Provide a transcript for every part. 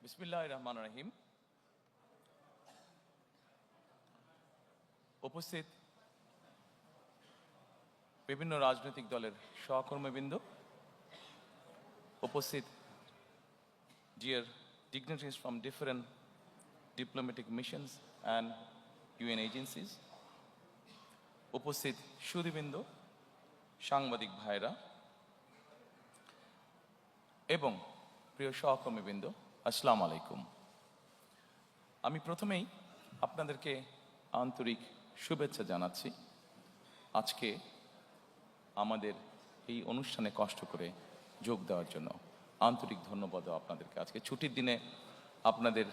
বিসমিল্লাহির রহমানির রহিম। উপস্থিত বিভিন্ন রাজনৈতিক দলের সহকর্মীবৃন্দ, উপস্থিত dear dignitaries from different diplomatic missions and UN agencies, উপস্থিত সুধীবৃন্দ, সাংবাদিক ভাইরা এবং প্রিয় সহকর্মীবৃন্দ, আসসালামু আলাইকুম। আমি প্রথমেই আপনাদেরকে আন্তরিক শুভেচ্ছা জানাচ্ছি। আজকে আমাদের এই অনুষ্ঠানে কষ্ট করে যোগ দেওয়ার জন্য আন্তরিক ধন্যবাদ আপনাদেরকে। আজকে ছুটির দিনে আপনাদের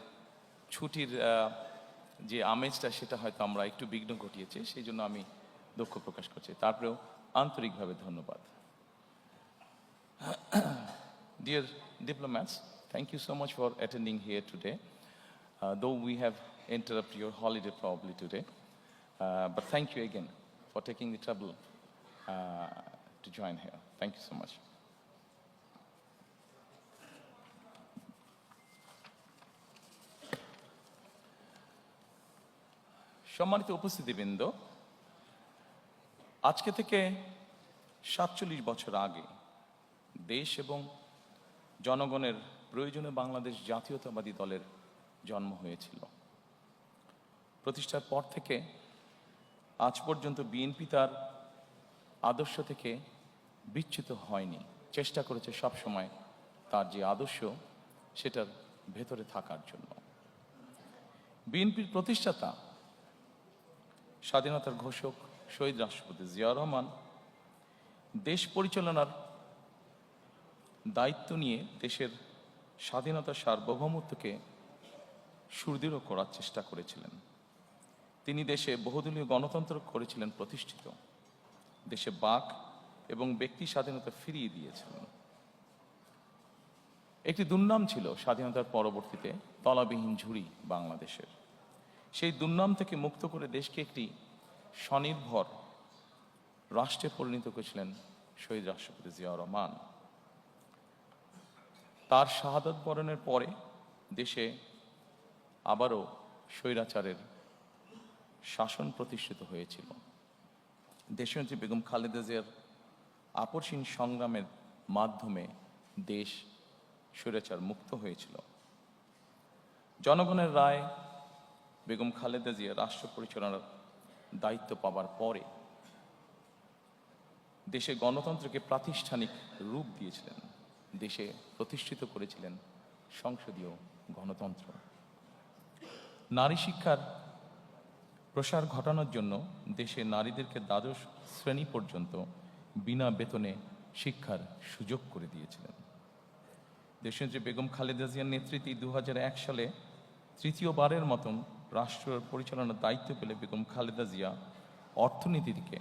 ছুটির যে আমেজটা সেটা হয়তো আমরা একটু বিঘ্ন ঘটিয়েছি, সেই জন্য আমি দুঃখ প্রকাশ করছি। তারপরেও আন্তরিকভাবে ধন্যবাদ। Dear diplomats, thank you so much for attending here today. Though we have interrupted your holiday probably today, but thank you again for taking the trouble to join here. Thank you so much. সম্মানিত উপস্থিতিবৃন্দ, আজকে থেকে ৪৭ বছর আগে দেশ এবং জনগণের প্রয়োজনে বাংলাদেশ জাতীয়তাবাদী দলের জন্ম হয়েছিল। প্রতিষ্ঠার পর থেকে আজ পর্যন্ত বিএনপি তার আদর্শ থেকে বিচ্যুত হয়নি, চেষ্টা করেছে সবসময় তার যে আদর্শ সেটার ভেতরে থাকার জন্য। বিএনপির প্রতিষ্ঠাতা স্বাধীনতার ঘোষক শহীদ রাষ্ট্রপতি জিয়াউর রহমান দেশ পরিচালনার দায়িত্ব নিয়ে দেশের স্বাধীনতা সার্বভৌমত্বকে সুদৃঢ় করার চেষ্টা করেছিলেন। তিনি দেশে বহুদলীয় গণতন্ত্র করেছিলেন প্রতিষ্ঠিত, দেশে বাক এবং ব্যক্তি স্বাধীনতা ফিরিয়ে দিয়েছিলেন। একটি দুর্নাম ছিল স্বাধীনতার পরবর্তীতে তলাবিহীন ঝুড়ি বাংলাদেশের। সেই দুর্নাম থেকে মুক্ত করে দেশকে একটি স্বনির্ভর রাষ্ট্রে পরিণত করেছিলেন শহীদ রাষ্ট্রপতি জিয়াউর রহমান। তার শাহাদাত বরণের পরে দেশে আবারও স্বৈরাচারের শাসন প্রতিষ্ঠিত হয়েছিল। দেশনেত্রী বেগম খালেদা জিয়ার আপসহীন সংগ্রামের মাধ্যমে দেশ স্বৈরাচার মুক্ত হয়েছিল। জনগণের রায় বেগম খালেদা জিয়া রাষ্ট্র পরিচালনার দায়িত্ব পাবার পরে দেশে গণতন্ত্রকে প্রাতিষ্ঠানিক রূপ দিয়েছিলেন, দেশে প্রতিষ্ঠিত করেছিলেন সংসদীয় গণতন্ত্র। নারী শিক্ষার প্রসার ঘটানোর জন্য দেশে নারীদেরকে দ্বাদশ শ্রেণী পর্যন্ত বিনা বেতনে শিক্ষার সুযোগ করে দিয়েছিলেন। দেশনেত্রী বেগম খালেদা জিয়ার নেতৃত্বে 2001 সালে তৃতীয়বারের মতন রাষ্ট্র পরিচালনার দায়িত্ব পেলে বেগম খালেদা জিয়া অর্থনীতিকে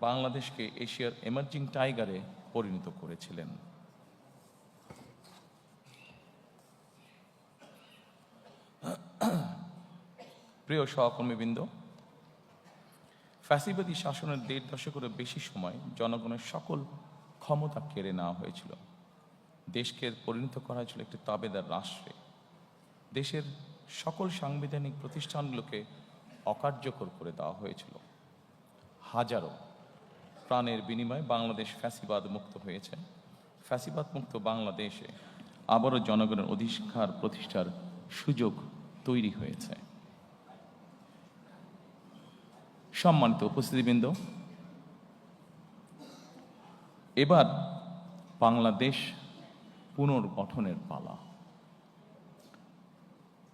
বাংলাদেশকে এশিয়ার এমার্জিং টাইগারে পরিণত করেছিলেন। প্রিয় সহকর্মীবৃন্দ, ফ্যাসিবাদী শাসনের 1.5 দশকেরও বেশি সময় জনগণের সকল ক্ষমতা কেড়ে নেওয়া হয়েছিল। দেশকে পরিণত করা হয়েছিল একটি তাবেদার রাষ্ট্রে। দেশের সকল সাংবিধানিক প্রতিষ্ঠানগুলোকে অকার্যকর করে দেওয়া হয়েছিল। হাজারো প্রাণের বিনিময়ে বাংলাদেশ ফ্যাসিবাদ মুক্ত হয়েছে। ফ্যাসিবাদ মুক্ত বাংলাদেশে আবারও জনগণের অধিকার প্রতিষ্ঠার সুযোগ তৈরি হয়েছে। সম্মানিত উপস্থিতিবৃন্দ, এবার বাংলাদেশ পুনর্গঠনের পালা।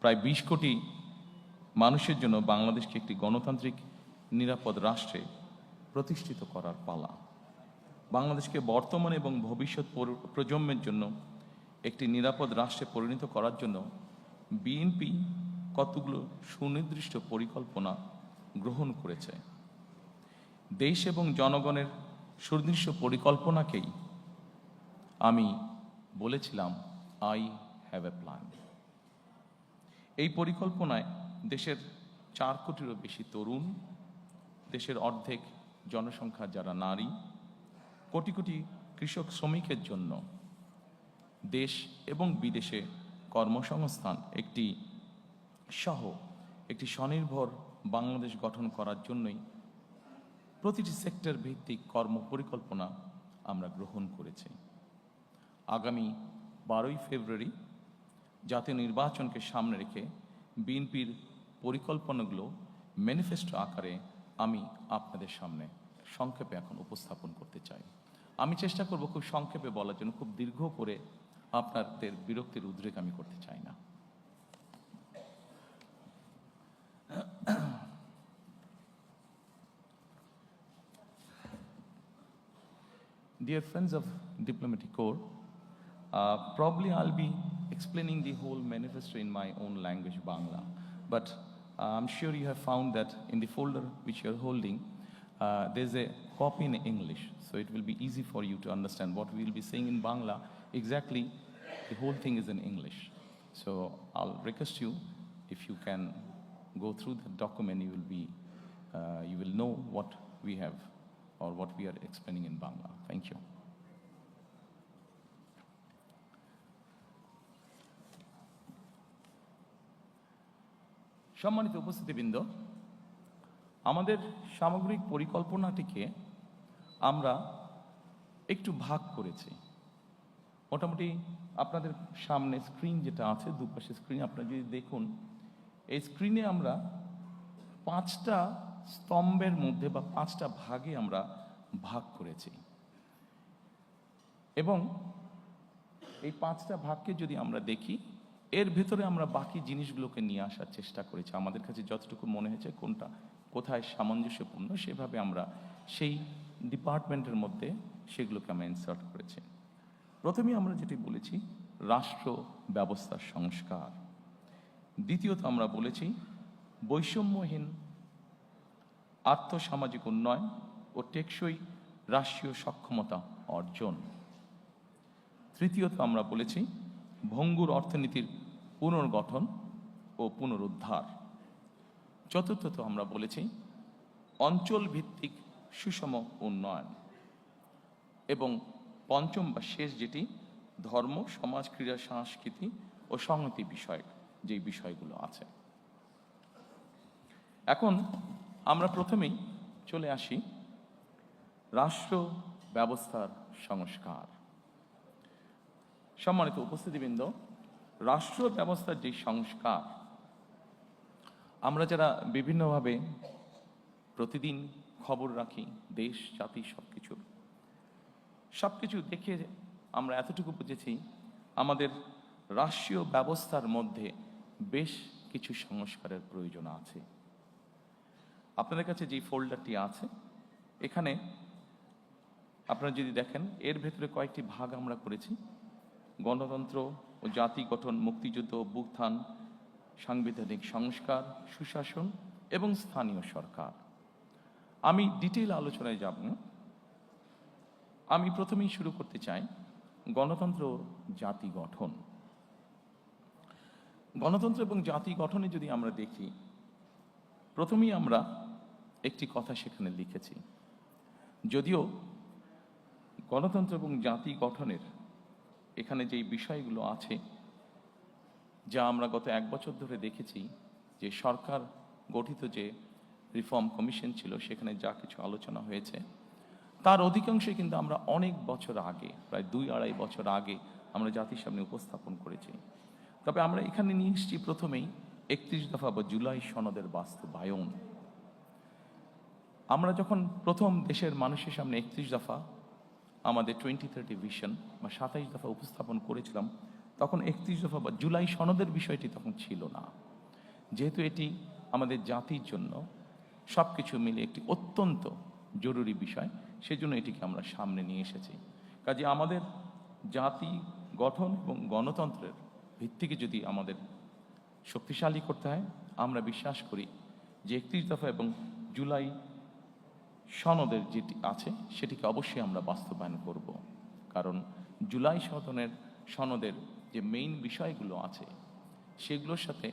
প্রায় 20 কোটি মানুষের জন্য বাংলাদেশকে একটি গণতান্ত্রিক নিরাপদ রাষ্ট্রে প্রতিষ্ঠিত করার পালা। বাংলাদেশকে বর্তমান এবং ভবিষ্যৎ প্রজন্মের জন্য একটি নিরাপদ রাষ্ট্রে পরিণত করার জন্য বিএনপি কতগুলো সুনির্দিষ্ট পরিকল্পনা গ্রহণ করেছে। দেশ এবং জনগণের সুনির্দিষ্ট পরিকল্পনাকেই আমি বলেছিলাম আই হ্যাভ এ প্ল্যান। এই পরিকল্পনায় দেশের 4 কোটিরও বেশি তরুণ, দেশের অর্ধেক জনসংখ্যা যারা নারী, কোটি কোটি কৃষক শ্রমিকের জন্য দেশ এবং বিদেশে কর্মসংস্থান সহ একটি স্বনির্ভর বাংলাদেশ গঠন করার জন্যই প্রতিটি সেক্টর ভিত্তিক কর্ম পরিকল্পনা আমরা গ্রহণ করেছি। আগামী 12ই ফেব্রুয়ারি জাতীয় নির্বাচনকে সামনে রেখে বিএনপির পরিকল্পনাগুলো ম্যানিফেস্টো আকারে আমি আপনাদের সামনে সংক্ষেপে এখন উপস্থাপন করতে চাই। আমি চেষ্টা করব খুব সংক্ষেপে বলার জন্য, খুব দীর্ঘ করে আপনাদের বিরক্তির উদ্রেক আমি করতে চাই না। Dear friends of Diplomatic Corps, probably I'll be explaining the whole manifesto in my own language, Bangla. But I'm sure you have found that in the folder which you're holding, there's a copy in English. So it will be easy for you to understand what we will be saying in Bangla. Exactly, the whole thing is in English. So I'll request you, if you can go through the document, you will know what we have or what we are explaining in Bangla. Thank you. সম্মানিত উপস্থিতিবৃন্দ, আমাদের সামগ্রিক পরিকল্পনাটিকে আমরা একটু ভাগ করেছি। মোটামুটি আপনাদের সামনে স্ক্রিন যেটা আছে, দুপাশে স্ক্রিন আপনারা যদি দেখুন, এই স্ক্রিনে আমরা 5টা স্তম্ভের মধ্যে বা 5টা ভাগে আমরা ভাগ করেছি এবং এই 5টা ভাগকে যদি আমরা দেখি, এর ভেতরে আমরা বাকি জিনিসগুলোকে নিয়ে আসার চেষ্টা করেছি। আমাদের কাছে যতটুকু মনে হয়েছে কোনটা কোথায় সামঞ্জস্যপূর্ণ, সেভাবে আমরা সেই ডিপার্টমেন্টের মধ্যে সেগুলোকে আমরা ইনসার্ট করেছি। প্রথমেই আমরা যেটি বলেছি, রাষ্ট্র ব্যবস্থার সংস্কার। দ্বিতীয়ত আমরা বলেছি বৈষম্যহীন আর্থসামাজিক উন্নয়ন ও টেকসই রাষ্ট্রীয় সক্ষমতা অর্জন। তৃতীয়ত আমরা বলেছি ভঙ্গুর অর্থনীতির পুনর্গঠন ও পুনরুদ্ধার। চতুর্থত আমরা বলেছি অঞ্চল ভিত্তিক সুষম উন্নয়ন। এবং পঞ্চম বা শেষ যেটি, ধর্ম, সমাজ, ক্রীড়া, সংস্কৃতি ও সংহতি বিষয়ক যেই বিষয়গুলো আছে। এখন আমরা প্রথমেই চলে আসি রাষ্ট্র ব্যবস্থার সংস্কার। সম্মানিত উপস্থিতিবৃন্দ, রাষ্ট্র ব্যবস্থার যে সংস্কার, আমরা যারা বিভিন্নভাবে প্রতিদিন খবর রাখি, দেশ জাতি সবকিছু দেখে আমরা এতটুকু বুঝেছি, আমাদের রাষ্ট্রীয় ব্যবস্থার মধ্যে বেশ কিছু সংস্কারের প্রয়োজন আছে। আপনাদের কাছে যে ফোল্ডারটি আছে, এখানে আপনারা যদি দেখেন, এর ভেতরে কয়েকটি ভাগ আমরা করেছি। গণতন্ত্র ও জাতি গঠন, মুক্তিযুদ্ধ, অভ্যুত্থান, সাংবিধানিক সংস্কার, সুশাসন এবং স্থানীয় সরকার। আমি ডিটেইল আলোচনায় যাব না। আমি প্রথমেই শুরু করতে চাই গণতন্ত্র ও জাতি গঠন। গণতন্ত্র এবং জাতি গঠনে যদি আমরা দেখি, প্রথমেই আমরা একটি কথা সেখানে লিখেছি। যদিও গণতন্ত্র এবং জাতি গঠনের এখানে যেই বিষয়গুলো আছে, যা আমরা গত 1 বছর ধরে দেখেছি, যে সরকার গঠিত যে রিফর্ম কমিশন ছিল, সেখানে যা কিছু আলোচনা হয়েছে, তার অধিকাংশই কিন্তু আমরা অনেক বছর আগে, প্রায় 2-2.5 বছর আগে আমরা জাতির সামনে উপস্থাপন করেছি। তবে আমরা এখানে নিয়ে এসেছি প্রথমেই 31 দফা বা জুলাই সনদের বাস্তবায়ন। আমরা যখন প্রথম দেশের মানুষের সামনে 31 দফা, আমাদের 2030 ভিশন বা 27 দফা উপস্থাপন করেছিলাম, তখন 31 দফা বা জুলাই সনদের বিষয়টি তখন ছিল না। যেহেতু এটি আমাদের জাতির জন্য সব কিছু মিলে একটি অত্যন্ত জরুরি বিষয়, সেজন্য এটিকে আমরা সামনে নিয়ে এসেছি। কাজে আমাদের জাতি গঠন এবং গণতন্ত্রের ভিত্তিকে যদি আমাদের শক্তিশালী করতে হয়, আমরা বিশ্বাস করি যে 31 দফা এবং জুলাই সনদের যেটি আছে সেটিকে অবশ্যই আমরা বাস্তবায়ন করব। কারণ জুলাই সনদের যে মেইন বিষয়গুলো আছে, সেগুলোর সাথে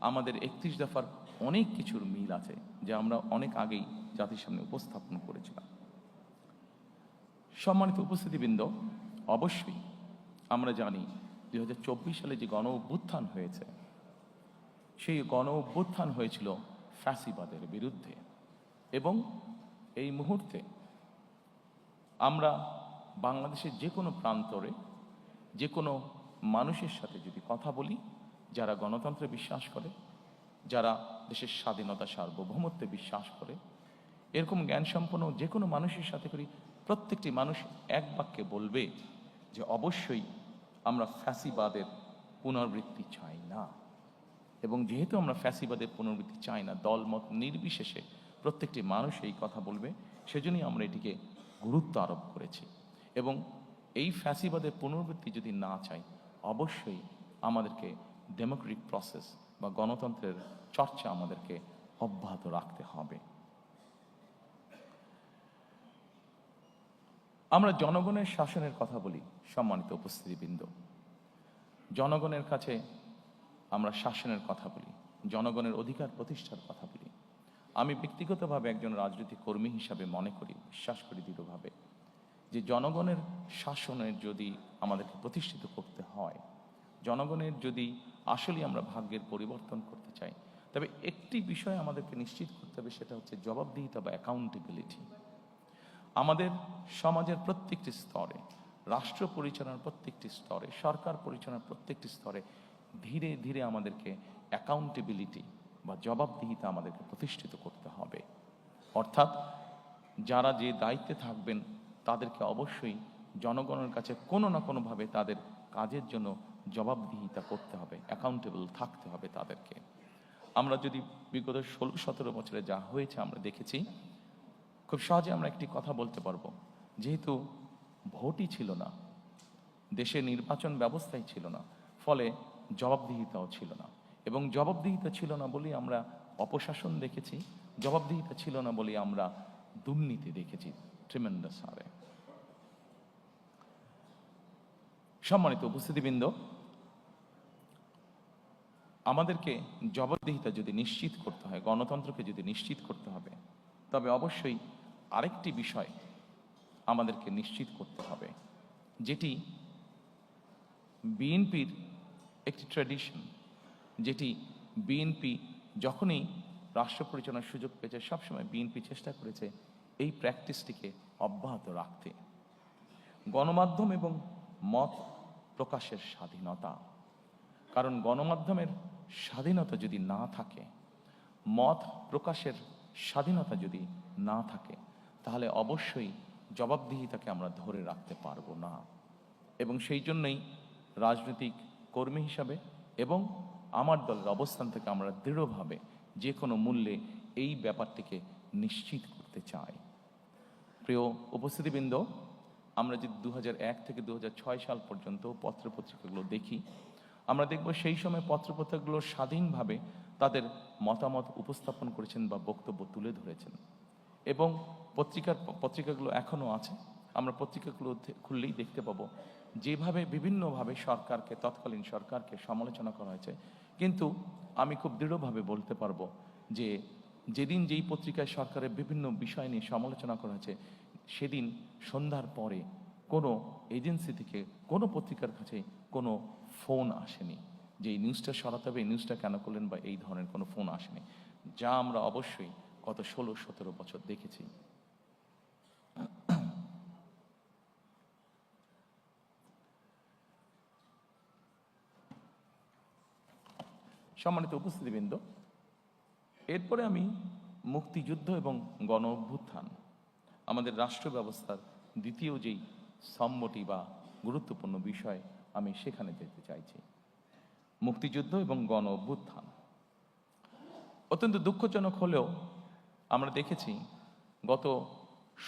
আমাদের 31 দফার অনেক কিছুর মিল আছে, যা আমরা অনেক আগেই জাতির সামনে উপস্থাপন করেছিলাম। সম্মানিত উপস্থিতিবৃন্দ, অবশ্যই আমরা জানি 2024 সালে যে গণ অভ্যুত্থান হয়েছে, সেই গণ অভ্যুত্থান হয়েছিল ফ্যাসিবাদের বিরুদ্ধে। এবং এই মুহূর্তে আমরা বাংলাদেশের যে কোনো প্রান্তরে যে কোনো মানুষের সাথে যদি কথা বলি, যারা গণতন্ত্রে বিশ্বাস করে, যারা দেশের স্বাধীনতা সার্বভৌমত্বে বিশ্বাস করে, এরকম জ্ঞানসম্পন্ন যে কোনো মানুষের সাথে করি, প্রত্যেকটি মানুষ এক বাক্যে বলবে যে অবশ্যই আমরা ফ্যাসিবাদের পুনরাবৃত্তি চাই না। এবং যেহেতু আমরা ফ্যাসিবাদের পুনরাবৃত্তি চাই না, দলমত নির্বিশেষে প্রত্যেকটি মানুষ এই কথা বলবে, সেজন্যই আমরা এটিকে গুরুত্ব আরোপ করেছি। এবং এই ফ্যাসিবাদের পুনরাবৃত্তি যদি না চাই, অবশ্যই আমাদেরকে ডেমোক্রেটিক প্রসেস বা গণতন্ত্রের চর্চা আমাদেরকে অব্যাহত রাখতে হবে। আমরা জনগণের শাসনের কথা বলি, সম্মানিত উপস্থিতিবৃন্দ। জনগণের কাছে আমরা শাসনের কথা বলি, জনগণের অধিকার প্রতিষ্ঠার কথা বলি। আমি ব্যক্তিগতভাবে একজন রাজনৈতিক কর্মী হিসাবে মনে করি, বিশ্বাস করি দৃঢ়ভাবে, যে জনগণের শাসনের যদি আমাদেরকে প্রতিষ্ঠিত করতে হয়, জনগণের যদি আসলে আমরা ভাগ্যের পরিবর্তন করতে চাই, তবে একটি বিষয় আমাদেরকে নিশ্চিত করতে হবে, সেটা হচ্ছে জবাবদিহিতা বা অ্যাকাউন্টেবিলিটি। আমাদের সমাজের প্রত্যেকটি স্তরে, রাষ্ট্র পরিচালনার প্রত্যেকটি স্তরে, সরকার পরিচালনার প্রত্যেকটি স্তরে ধীরে ধীরে আমাদেরকে অ্যাকাউন্টেবিলিটি বা জবাবদিহিতা আমাদেরকে প্রতিষ্ঠিত করতে হবে। অর্থাৎ যারা যে দায়িত্বে থাকবেন তাদেরকে অবশ্যই জনগণের কাছে কোনো না কোনোভাবে তাদের কাজের জন্য জবাবদিহিতা করতে হবে, অ্যাকাউন্টেবল থাকতে হবে তাদেরকে। আমরা যদি বিগত 16-17 বছরে যা হয়েছে আমরা দেখেছি, খুব সহজে আমরা একটি কথা বলতে পারবো, যেহেতু ভোটই ছিল না, দেশে নির্বাচন ব্যবস্থাই ছিল না, ফলে জবাবদিহিতাও ছিল না। এবং জবাবদিহিতা ছিল না বলেই আমরা অপশাসন দেখেছি, জবাবদিহিতা ছিল না বলেই আমরা দুর্নীতি দেখেছি ট্রিমেন্ডাস হারে। সম্মানিত উপস্থিতিবৃন্দ, আমাদেরকে জবাবদিহিতা যদি নিশ্চিত করতে হয়, গণতন্ত্রকে যদি নিশ্চিত করতে হবে, তবে অবশ্যই আরেকটি বিষয় আমাদেরকে নিশ্চিত করতে হবে, যেটি বিএনপির একটি ট্র্যাডিশন, যেটি বিএনপি যখনই রাষ্ট্র পরিচালনার সুযোগ পেয়েছে, সবসময় বিএনপি চেষ্টা করেছে এই প্র্যাকটিসটিকে অব্যাহত রাখতে। গণমাধ্যম এবং মত প্রকাশের স্বাধীনতা, কারণ গণমাধ্যমের স্বাধীনতা যদি না থাকে, মত প্রকাশের স্বাধীনতা যদি না থাকে, তাহলে অবশ্যই জবাবদিহিতাকে আমরা ধরে রাখতে পারবো না। এবং সেই জন্যই রাজনৈতিক কর্মী হিসাবে এবং আমার দলের অবস্থান থেকে আমরা দৃঢ়ভাবে যে কোনো মূল্যে এই ব্যাপারটিকে নিশ্চিত করতে চাই। প্রিয় উপস্থিতিবৃন্দ, আমরা যদি 2001 থেকে 2006 সাল পর্যন্ত পত্রপত্রিকাগুলো দেখি, আমরা দেখব সেই সময় পত্রপত্রিকাগুলো স্বাধীনভাবে তাদের মতামত উপস্থাপন করেছেন বা বক্তব্য তুলে ধরেছেন। এবং পত্রিকাগুলো এখনও আছে, আমরা পত্রিকাগুলো খুললেই দেখতে পাবো যেভাবে বিভিন্নভাবে সরকারকে, তৎকালীন সরকারকে সমালোচনা করা হয়েছে। কিন্তু আমি খুব দৃঢ়ভাবে বলতে পারবো যে যেদিন যেই পত্রিকায় সরকারের বিভিন্ন বিষয় নিয়ে সমালোচনা করা হয়েছে, সেদিন সন্ধ্যার পরে কোনো এজেন্সি থেকে, কোনো পত্রিকার কাছে কোনো ফোন আসেনি যে এই নিউজটা সরাতে হবে, এই নিউজটা কেন করলেন, বা এই ধরনের কোনো ফোন আসেনি, যা আমরা অবশ্যই গত 16-17 বছর দেখেছি। সম্মানিত উপস্থিতিবৃন্দ, এরপরে আমি মুক্তিযুদ্ধ এবং গণ অভ্যুত্থান, আমাদের রাষ্ট্র ব্যবস্থার দ্বিতীয় যেই স্তম্ভটি বা গুরুত্বপূর্ণ বিষয়, আমি সেখানে যেতে চাইছি। মুক্তিযুদ্ধ এবং গণ অভ্যুত্থান অত্যন্ত দুঃখজনক হলেও আমরা দেখেছি গত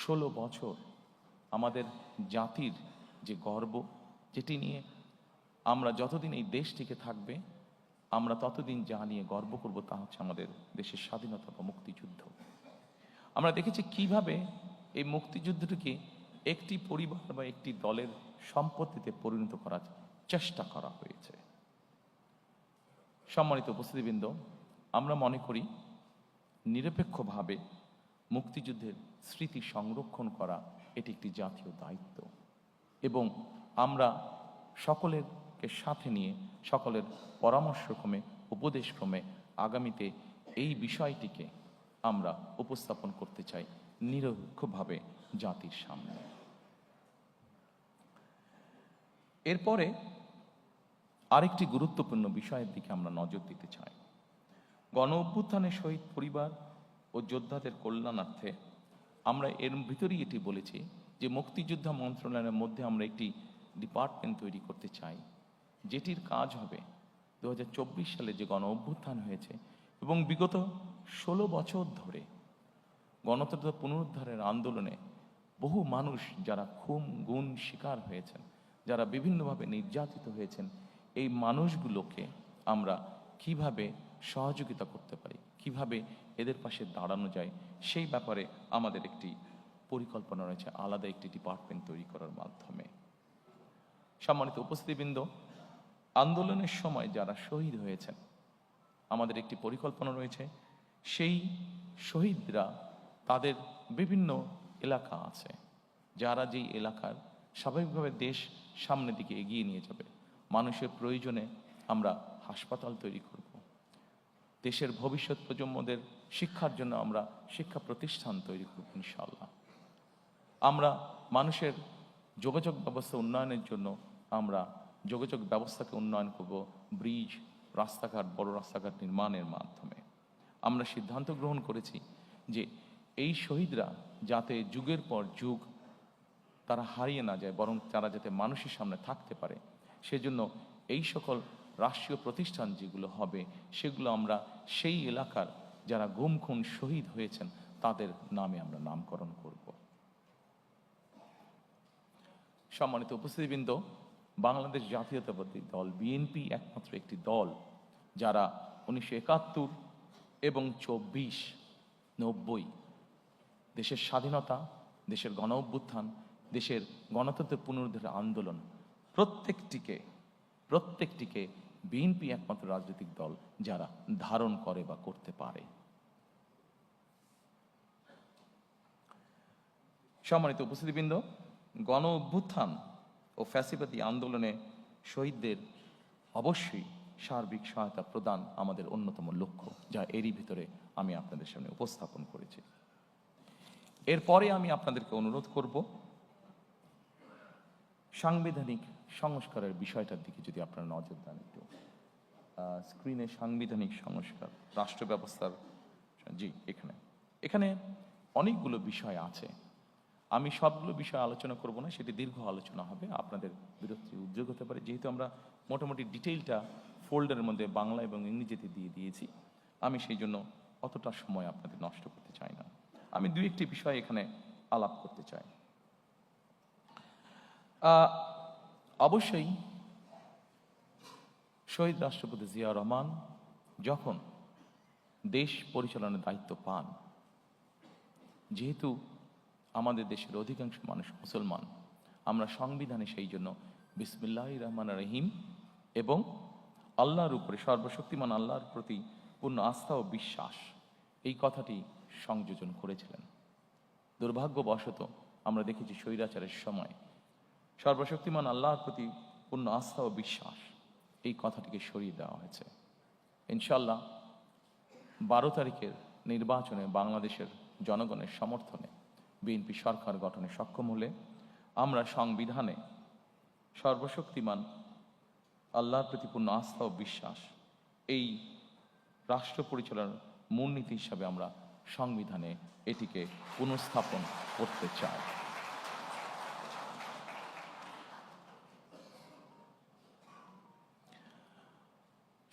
16 বছর আমাদের জাতির যে গর্ব, যেটি নিয়ে আমরা যতদিন এই দেশটিকে থাকবে, আমরা ততদিন যা নিয়ে গর্ব করব তা হচ্ছে আমাদের দেশের স্বাধীনতা বা মুক্তিযুদ্ধ। আমরা দেখেছি কিভাবে এই মুক্তিযুদ্ধটিকে একটি পরিবার বা একটি দলের সম্পত্তিতে পরিণত করার চেষ্টা করা হয়েছে। সম্মানিত উপস্থিতিবৃন্দ, আমরা মনে করি নিরপেক্ষভাবে মুক্তিযুদ্ধের স্মৃতি সংরক্ষণ করা এটি একটি জাতীয় দায়িত্ব, এবং আমরা সকলের সকলকে সাথে নিয়ে সকলের পরামর্শক্রমে উপদেশক্রমে আগামীতে এই বিষয়টিকে আমরা উপস্থাপন করতে চাই নিরপেক্ষভাবে জাতির সামনে। এরপরে আরেকটি গুরুত্বপূর্ণ বিষয়ের দিকে আমরা নজর দিতে চাই। গণ অভ্যুত্থানের শহীদ পরিবার ও যোদ্ধাদের কল্যাণার্থে আমরা এর ভিতরেই এটি বলেছি যে মুক্তিযোদ্ধা মন্ত্রণালয়ের মধ্যে আমরা একটি ডিপার্টমেন্ট তৈরি করতে চাই, যেটির কাজ হবে 2024 সালে যে গণ অভ্যুত্থান হয়েছে এবং বিগত 16 বছর ধরে গণতন্ত্র পুনরুদ্ধারের আন্দোলনে বহু মানুষ যারা খুন গুম শিকার হয়েছেন, যারা বিভিন্নভাবে নির্যাতিত হয়েছেন, এই মানুষগুলোকে আমরা কিভাবে সহযোগিতা করতে পারি, কিভাবে এদের পাশে দাঁড়ানো যায়, সেই ব্যাপারে আমাদের একটি পরিকল্পনা রয়েছে আলাদা একটি ডিপার্টমেন্ট তৈরি করার মাধ্যমে। সম্মানিত উপস্থিতিবৃন্দ, আন্দোলনের সময় যারা শহীদ হয়েছেন আমাদের একটি পরিকল্পনা রয়েছে, সেই শহীদরা তাদের বিভিন্ন এলাকা আছে, যারা যেই এলাকার স্বাভাবিকভাবে দেশ সামনের দিকে এগিয়ে নিয়ে যাবে। মানুষের প্রয়োজনে আমরা হাসপাতাল তৈরি করব, দেশের ভবিষ্যৎ প্রজন্মদের শিক্ষার জন্য আমরা শিক্ষা প্রতিষ্ঠান তৈরি করব ইনশাআল্লাহ। আমরা মানুষের যোগাযোগ ব্যবস্থা উন্নয়নের জন্য আমরা যোগাযোগ ব্যবস্থাকে উন্নয়ন করব ব্রিজ, রাস্তাঘাট, বড় রাস্তাঘাট নির্মাণের মাধ্যমে। আমরা সিদ্ধান্ত গ্রহণ করেছি যে এই শহীদরা যাতে যুগের পর যুগ তারা হারিয়ে না যায়, বরং তারা যাতে মানুষের সামনে থাকতে পারে, সেজন্য এই সকল রাষ্ট্রীয় প্রতিষ্ঠান যেগুলো হবে সেগুলো আমরা সেই এলাকার যারা গুম খুন শহীদ হয়েছেন তাদের নামে আমরা নামকরণ করব। সম্মানিত উপস্থিতিবৃন্দ, বাংলাদেশ জাতীয়তাবাদী দল বিএনপি একমাত্র একটি দল যারা 1971 এবং 24-90 দেশের স্বাধীনতা, দেশের গণ অভ্যুত্থান, দেশের গণতন্ত্রের পুনরুদ্ধারের আন্দোলন প্রত্যেকটিকে বিএনপি একমাত্র রাজনৈতিক দল যারা ধারণ করে বা করতে পারে। সম্মানিত উপস্থিতিবৃন্দ, গণ অভ্যুত্থান ও ফ্যাসিবাদী আন্দোলনে শহীদদের অবশ্যই সার্বিক সহায়তা প্রদান আমাদের অন্যতম লক্ষ্য, যা এরই ভিতরে আমি আপনাদের সামনে উপস্থাপন করেছি। এরপরে আমি আপনাদেরকে অনুরোধ করব সাংবিধানিক সংস্কারের বিষয়টার দিকে যদি আপনারা নজর দেন। একটু স্ক্রিনে সাংবিধানিক সংস্কার, রাষ্ট্র ব্যবস্থার, জি এখানে অনেকগুলো বিষয় আছে। আমি সবগুলো বিষয় আলোচনা করব না, সেটি দীর্ঘ আলোচনা হবে, আপনাদের বিরক্তির উদ্যোগ হতে পারে। যেহেতু আমরা মোটামুটি ডিটেইলটা ফোল্ডারের মধ্যে বাংলা এবং ইংরেজিতে দিয়ে দিয়েছি, আমি সেই জন্য অতটা সময় আপনাদের নষ্ট করতে চাই না। আমি দুই একটি বিষয় এখানে আলাপ করতে চাই। অবশ্যই শহীদ রাষ্ট্রপতি জিয়া রহমান যখন দেশ পরিচালনার দায়িত্ব পান, যেহেতু আমাদের দেশের অধিকাংশ মানুষ মুসলমান, আমরা সংবিধানে সেই জন্য বিসমিল্লাহির রহমানির রহিম এবং আল্লাহর উপরে, সর্বশক্তিমান আল্লাহর প্রতি পূর্ণ আস্থা ও বিশ্বাস, এই কথাটি সংযোজন করেছিলেন। দুর্ভাগ্যবশত আমরা দেখেছি স্বৈরাচারের সময় সর্বশক্তিমান আল্লাহর প্রতি পূর্ণ আস্থা ও বিশ্বাস, এই কথাটিকে সরিয়ে দেওয়া হয়েছে। ইনশাল্লাহ 12 তারিখের নির্বাচনে বাংলাদেশের জনগণের সমর্থনে বিএনপি সরকার গঠনে সক্ষম হলে আমরা সংবিধানে সর্বশক্তিমান আল্লাহর প্রতি পূর্ণ আস্থা ও বিশ্বাস, এই রাষ্ট্র পরিচালনার মূলনীতি হিসাবে আমরা সংবিধানে এটিকে পুনঃস্থাপন করতে চাই।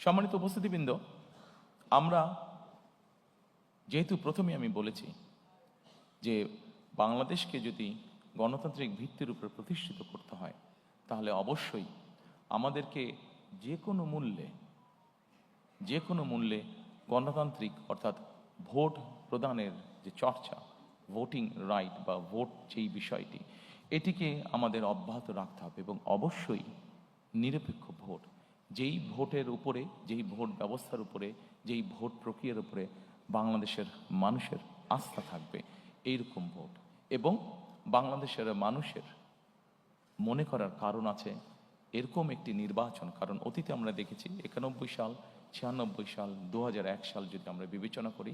সম্মানিত উপস্থিতিবৃন্দ, আমরা যেহেতু প্রথমে আমি বলেছি যে বাংলাদেশকে যদি গণতান্ত্রিক ভিত্তির উপর প্রতিষ্ঠিত করতে হয়, তাহলে অবশ্যই আমাদেরকে যে কোনো মূল্যে গণতান্ত্রিক অর্থাৎ ভোট প্রদানের যে চর্চা, ভোটিং রাইট বা ভোট যেই বিষয়টি, এটিকে আমাদের অব্যাহত রাখতে হবে এবং অবশ্যই নিরপেক্ষ ভোট, যেই ভোটের উপরে, যেই ভোট ব্যবস্থার উপরে, যেই ভোট প্রক্রিয়ার উপরে বাংলাদেশের মানুষের আস্থা থাকবে, এইরকম ভোট। এবং বাংলাদেশের মানুষের মনে করার কারণ আছে এরকম একটি নির্বাচন, কারণ অতীতে আমরা দেখেছি 91 সাল, 96 সাল, 2001 সাল যদি আমরা বিবেচনা করি,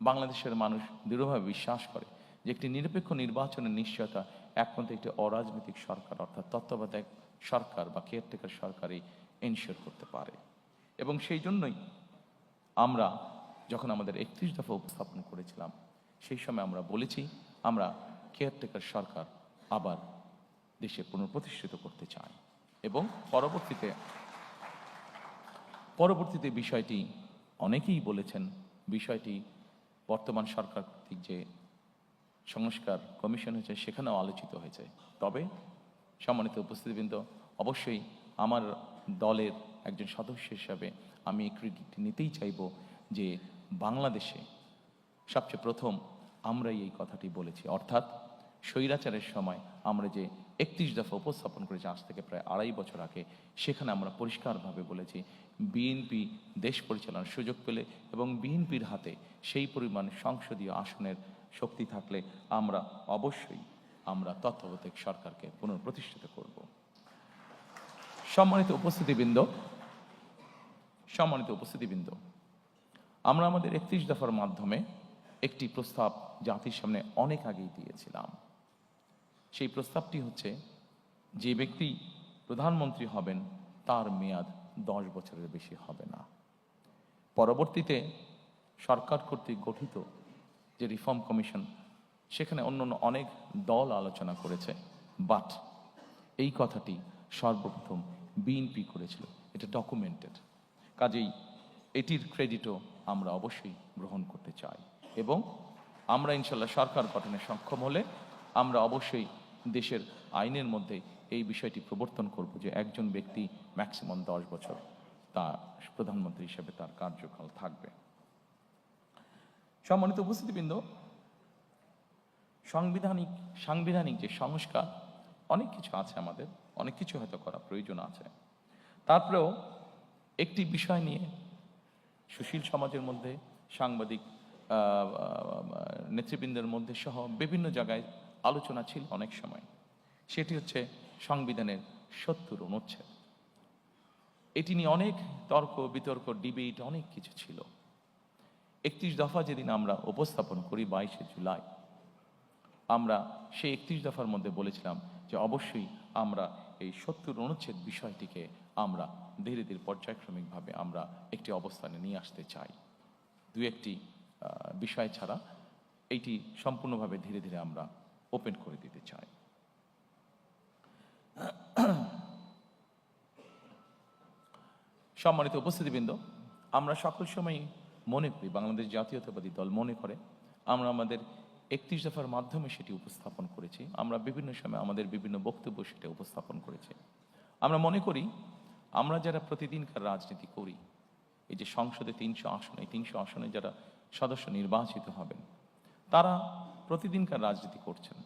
বাংলাদেশের মানুষ দৃঢ়ভাবে বিশ্বাস করে যে একটি নিরপেক্ষ নির্বাচনের নিশ্চয়তা একমাত্র একটি অরাজনৈতিক সরকার অর্থাৎ তত্ত্বাবধায়ক সরকার বা কেয়ারটেকার সরকারই এনশিওর করতে পারে। এবং সেই জন্যই আমরা যখন আমাদের 31 দফা উপস্থাপন করেছিলাম, সেই সময় আমরা বলেছি আমরা কেয়ারটেকার সরকার আবার দেশে পুনঃপ্রতিষ্ঠিত করতে চাই। এবং পরবর্তীতে বিষয়টি অনেকেই বলেছেন, বিষয়টি বর্তমান সরকার কর্তৃক যে সংস্কার কমিশন হয়েছে সেখানেও আলোচিত হয়েছে। তবে সম্মানিত উপস্থিতিবৃন্দ, অবশ্যই আমার দলের একজন সদস্য হিসাবে আমি এই ক্রেডিট নিতেই চাইব যে বাংলাদেশে সবচেয়ে প্রথম আমরাই এই কথাটি বলেছি, অর্থাৎ স্বৈরাচারের সময় আমরা যে 31 দফা উপস্থাপন করেছি আজ থেকে প্রায় 2.5 বছর আগে, সেখানে আমরা পরিষ্কারভাবে বলেছি বিএনপি দেশ পরিচালনার সুযোগ পেলে এবং বিএনপির হাতে সেই পরিমাণ সংসদীয় আসনের শক্তি থাকলে আমরা অবশ্যই তত্ত্বাবধায়ক সরকারকে পুনঃপ্রতিষ্ঠিত করব। সম্মানিত উপস্থিতিবৃন্দ, আমরা আমাদের 31 দফার মাধ্যমে একটি প্রস্তাব জাতির সামনে অনেক আগেই দিয়েছিলাম। সেই প্রস্তাবটি হচ্ছে যে ব্যক্তি প্রধানমন্ত্রী হবেন তার মেয়াদ 10 বছরের বেশি হবে না। পরবর্তীতে সরকার কর্তৃক গঠিত যে রিফর্ম কমিশন, সেখানে অন্য অনেক দল আলোচনা করেছে, বাট এই কথাটি সর্বপ্রথম বিএনপি করেছিল, এটা ডকুমেন্টেড। কাজেই এটির ক্রেডিটও আমরা অবশ্যই গ্রহণ করতে চাই এবং আমরা ইনশাল্লাহ সরকার গঠনে সক্ষম হলে আমরা অবশ্যই দেশের আইনের মধ্যে এই বিষয়টি প্রবর্তন করব যে একজন ব্যক্তি ম্যাক্সিমাম 10 বছর তার প্রধানমন্ত্রী হিসেবে তার কার্যকাল থাকবে। সম্মানিত উপস্থিতিবৃন্দ, সাংবিধানিক যে সংস্কার অনেক কিছু আছে, আমাদের অনেক কিছু হয়তো করা প্রয়োজন আছে। তারপরেও একটি বিষয় নিয়ে সুশীল সমাজের মধ্যে, সাংবাদিক নেতৃবৃন্দের মধ্যে সহ বিভিন্ন জায়গায় আলোচনা ছিল অনেক সময়, সেটি হচ্ছে সংবিধানের 70 অনুচ্ছেদ। এটি নিয়ে অনেক তর্ক বিতর্ক, ডিবেট, অনেক কিছু ছিল। 31 দফা যেদিন আমরা উপস্থাপন করি 22শে জুলাই, আমরা সেই 31 দফার মধ্যে বলেছিলাম যে অবশ্যই আমরা এই 70 অনুচ্ছেদ বিষয়টিকে আমরা ধীরে ধীরে পর্যায়ক্রমিকভাবে আমরা একটি অবস্থানে নিয়ে আসতে চাই। দু একটি বিষয় ছাড়া এইটি সম্পূর্ণভাবে ধীরে ধীরে আমরা ওপেন করে দিতে চাই। সম্মানিত উপস্থিতিবৃন্দ, আমরা সকল সময় মনে করি, বাংলাদেশ জাতীয়তাবাদী দল মনে করে, আমরা আমাদের 31 দফার মাধ্যমে সেটি উপস্থাপন করেছি। আমরা বিভিন্ন সময় আমাদের বিভিন্ন বক্তব্য সেটা উপস্থাপন করেছি। আমরা মনে করি আমরা যারা প্রতিদিনকার রাজনীতি করি, এই যে সংসদে 300 আসন, এই 300 আসনে যারা সদস্য নির্বাচিত হবেন তারা প্রতিদিনকার রাজনীতি করছেন,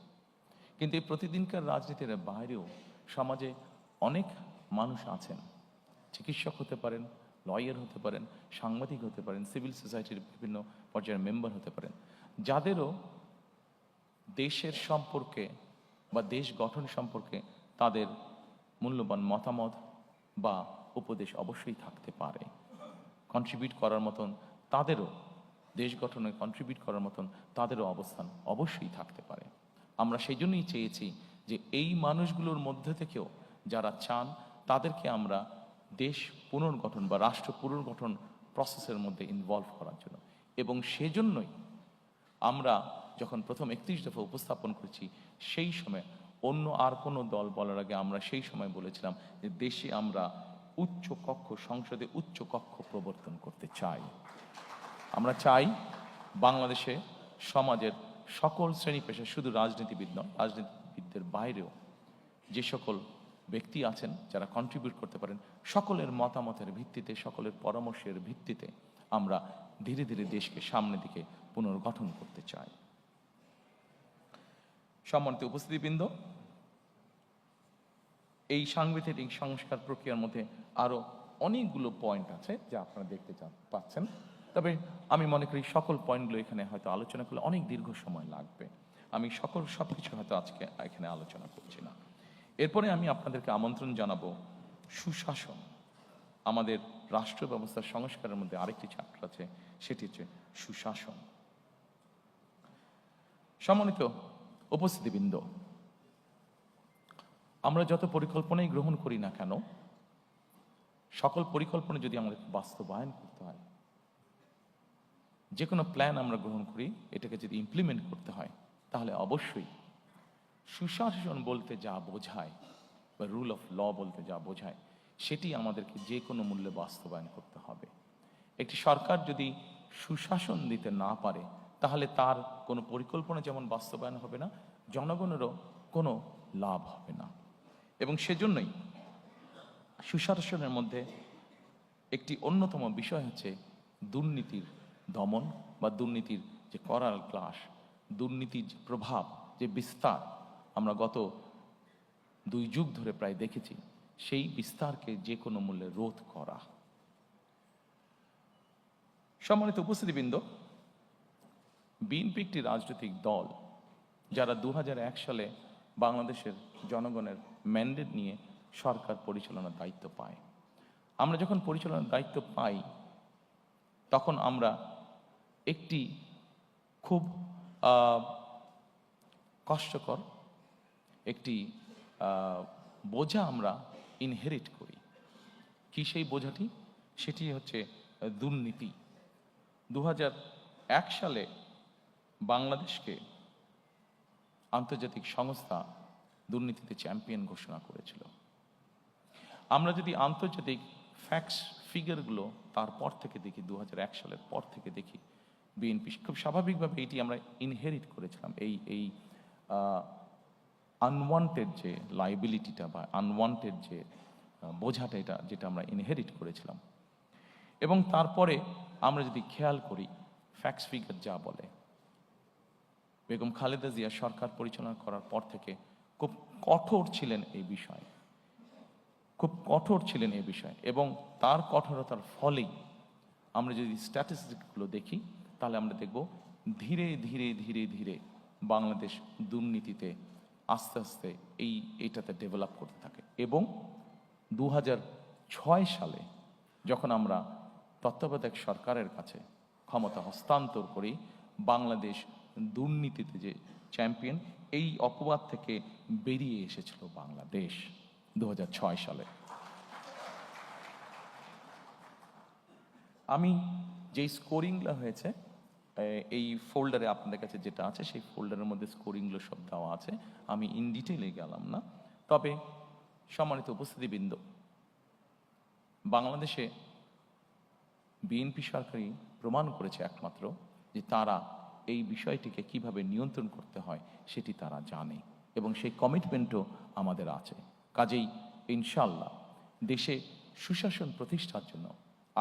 কিন্তু এই প্রতিদিনকার রাজনীতির বাইরেও সমাজে অনেক মানুষ আছেন, চিকিৎসক হতে পারেন, লয়ার হতে পারেন, সাংবাদিক হতে পারেন, সিভিল সোসাইটির বিভিন্ন পর্যায়ের মেম্বার হতে পারেন, যাদেরও দেশের সম্পর্কে বা দেশ গঠন সম্পর্কে তাদের মূল্যবান মতামত বা উপদেশ অবশ্যই থাকতে পারে। কন্ট্রিবিউট করার মতন তাদেরও, দেশ গঠনে কন্ট্রিবিউট করার মতন তাদেরও অবস্থান অবশ্যই থাকতে পারে। আমরা সেই জন্যই চেয়েছি যে এই মানুষগুলোর মধ্যে থেকেও যারা চান তাদেরকে আমরা দেশ পুনর্গঠন বা রাষ্ট্র পুনর্গঠন প্রসেসের মধ্যে ইনভলভ করার জন্য, এবং সেজন্যই আমরা যখন প্রথম 31 দফা উপস্থাপন করেছি সেই সময় অন্য আর কোনো দল বলার আগে আমরা সেই সময় বলেছিলাম যে দেশে আমরা উচ্চ কক্ষ, সংসদে উচ্চ কক্ষ প্রবর্তন করতে চাই। আমরা চাই বাংলাদেশে সমাজের সকল শ্রেণী পেশা, শুধু রাজনীতিবিদ নয়, রাজনীতিবিদদের বাইরেও যে সকল ব্যক্তি আছেন যারা কন্ট্রিবিউট করতে পারেন, সকলের মতামতের ভিত্তিতে, সকলের পরামর্শের ভিত্তিতে আমরা ধীরে ধীরে দেশকে সামনের দিকে পুনর্গঠন করতে চাই। সম্মানিত উপস্থিতিবৃন্দ, এই সাংবিধানিক সংস্কার প্রক্রিয়ার মধ্যে আরো অনেকগুলো পয়েন্ট আছে যা আপনারা দেখতে পাচ্ছেন, তবে আমি মনে করি সকল পয়েন্টগুলো এখানে হয়তো আলোচনা করলে অনেক দীর্ঘ সময় লাগবে। আমি সবকিছু হয়তো আজকে এখানে আলোচনা করছি না। এরপরে আমি আপনাদেরকে আমন্ত্রণ জানাবো সুশাসন। আমাদের রাষ্ট্র ব্যবস্থার সংস্কারের মধ্যে আরেকটি চ্যাপ্টার আছে, সেটি হচ্ছে সুশাসন। সম্মানিত উপস্থিতিবৃন্দ, আমরা যত পরিকল্পনাই গ্রহণ করি না কেন, সকল পরিকল্পনা যদি আমাদের বাস্তবায়ন করতে হয়, যে কোনো প্ল্যান আমরা গ্রহণ করি, এটাকে যদি ইমপ্লিমেন্ট করতে হয়, তাহলে অবশ্যই সুশাসন বলতে যা বোঝায় বা রুল অফ ল বলতে যা বোঝায়, সেটি আমাদেরকে যে কোনো মূল্যে বাস্তবায়ন করতে হবে। একটি সরকার যদি সুশাসন দিতে না পারে, তাহলে তার কোনো পরিকল্পনা যেমন বাস্তবায়ন হবে না, জনগণেরও কোনো লাভ হবে না। এবং সেজন্যই সুশাসনের মধ্যে একটি অন্যতম বিষয় হচ্ছে দুর্নীতির দমন বা দুর্নীতির যে করাল ক্লাস, দুর্নীতির যে প্রভাব, যে বিস্তার আমরা গত 2 যুগ ধরে প্রায় দেখেছি, সেই বিস্তারকে যে কোনো মূল্যে রোধ করা। সম্মানিত উপস্থিতিবৃন্দ, বিএনপি একটি রাজনৈতিক দল যারা 2001 সালে বাংলাদেশের জনগণের ম্যান্ডেট নিয়ে সরকার পরিচালনার দায়িত্ব পায়। আমরা যখন পরিচালনার দায়িত্ব পাই, তখন আমরা একটি খুব কষ্টকর একটি বোঝা আমরা ইনহেরিট করি। কি সেই বোঝাটি? সেটি হচ্ছে দুর্নীতি। 2001 সালে বাংলাদেশকে আন্তর্জাতিক সংস্থা দুর্নীতিতে চ্যাম্পিয়ন ঘোষণা করেছিল। আমরা যদি আন্তর্জাতিক ফ্যাক্টস ফিগারগুলো তারপর থেকে দেখি, 2001 সালের পর থেকে দেখি, বিএনপি খুব স্বাভাবিকভাবে এটি আমরা ইনহেরিট করেছিলাম, এই আনওয়ান্টেড যে লাইবিলিটিটা বা আনওয়ান্টেড যে বোঝাটা, এটা যেটা আমরা ইনহেরিট করেছিলাম। এবং তারপরে আমরা যদি খেয়াল করি, ফ্যাক্টস ফিগার যা বলে, বেগম খালেদা জিয়া সরকার পরিচালনা করার পর থেকে খুব কঠোর ছিলেন এই বিষয়ে, খুব কঠোর ছিলেন এই বিষয়ে। এবং তার কঠোরতার ফলেই আমরা যদি স্ট্যাটিস্টিকগুলো দেখি, তাহলে আমরা দেখব ধীরে ধীরে ধীরে ধীরে বাংলাদেশ দুর্নীতিতে আস্তে আস্তে এইটাতে ডেভেলপ করতে থাকে। এবং 2006 সালে যখন আমরা তত্ত্বাবধায়ক সরকারের কাছে ক্ষমতা হস্তান্তর করি, বাংলাদেশ দুর্নীতিতে যে চ্যাম্পিয়ন, এই অপবাদ থেকে বেরিয়ে এসেছিল বাংলাদেশ 2006 সালে। আমি যেই স্কোরিংগুলো হয়েছে, এই ফোল্ডারে আপনাদের কাছে যেটা আছে, সেই ফোল্ডারের মধ্যে স্কোরিংগুলো সব দেওয়া আছে, আমি ইন ডিটেইলে গেলাম না। তবে সম্মানিত উপস্থিতিবৃন্দ, বাংলাদেশে বিএনপি সরকারই প্রমাণ করেছে একমাত্র যে তারা এই বিষয়টিকে কিভাবে নিয়ন্ত্রণ করতে হয় সেটি তারা জানে, এবং সেই কমিটমেন্টও আমাদের আছে। কাজেই ইনশাল্লাহ দেশে সুশাসন প্রতিষ্ঠার জন্য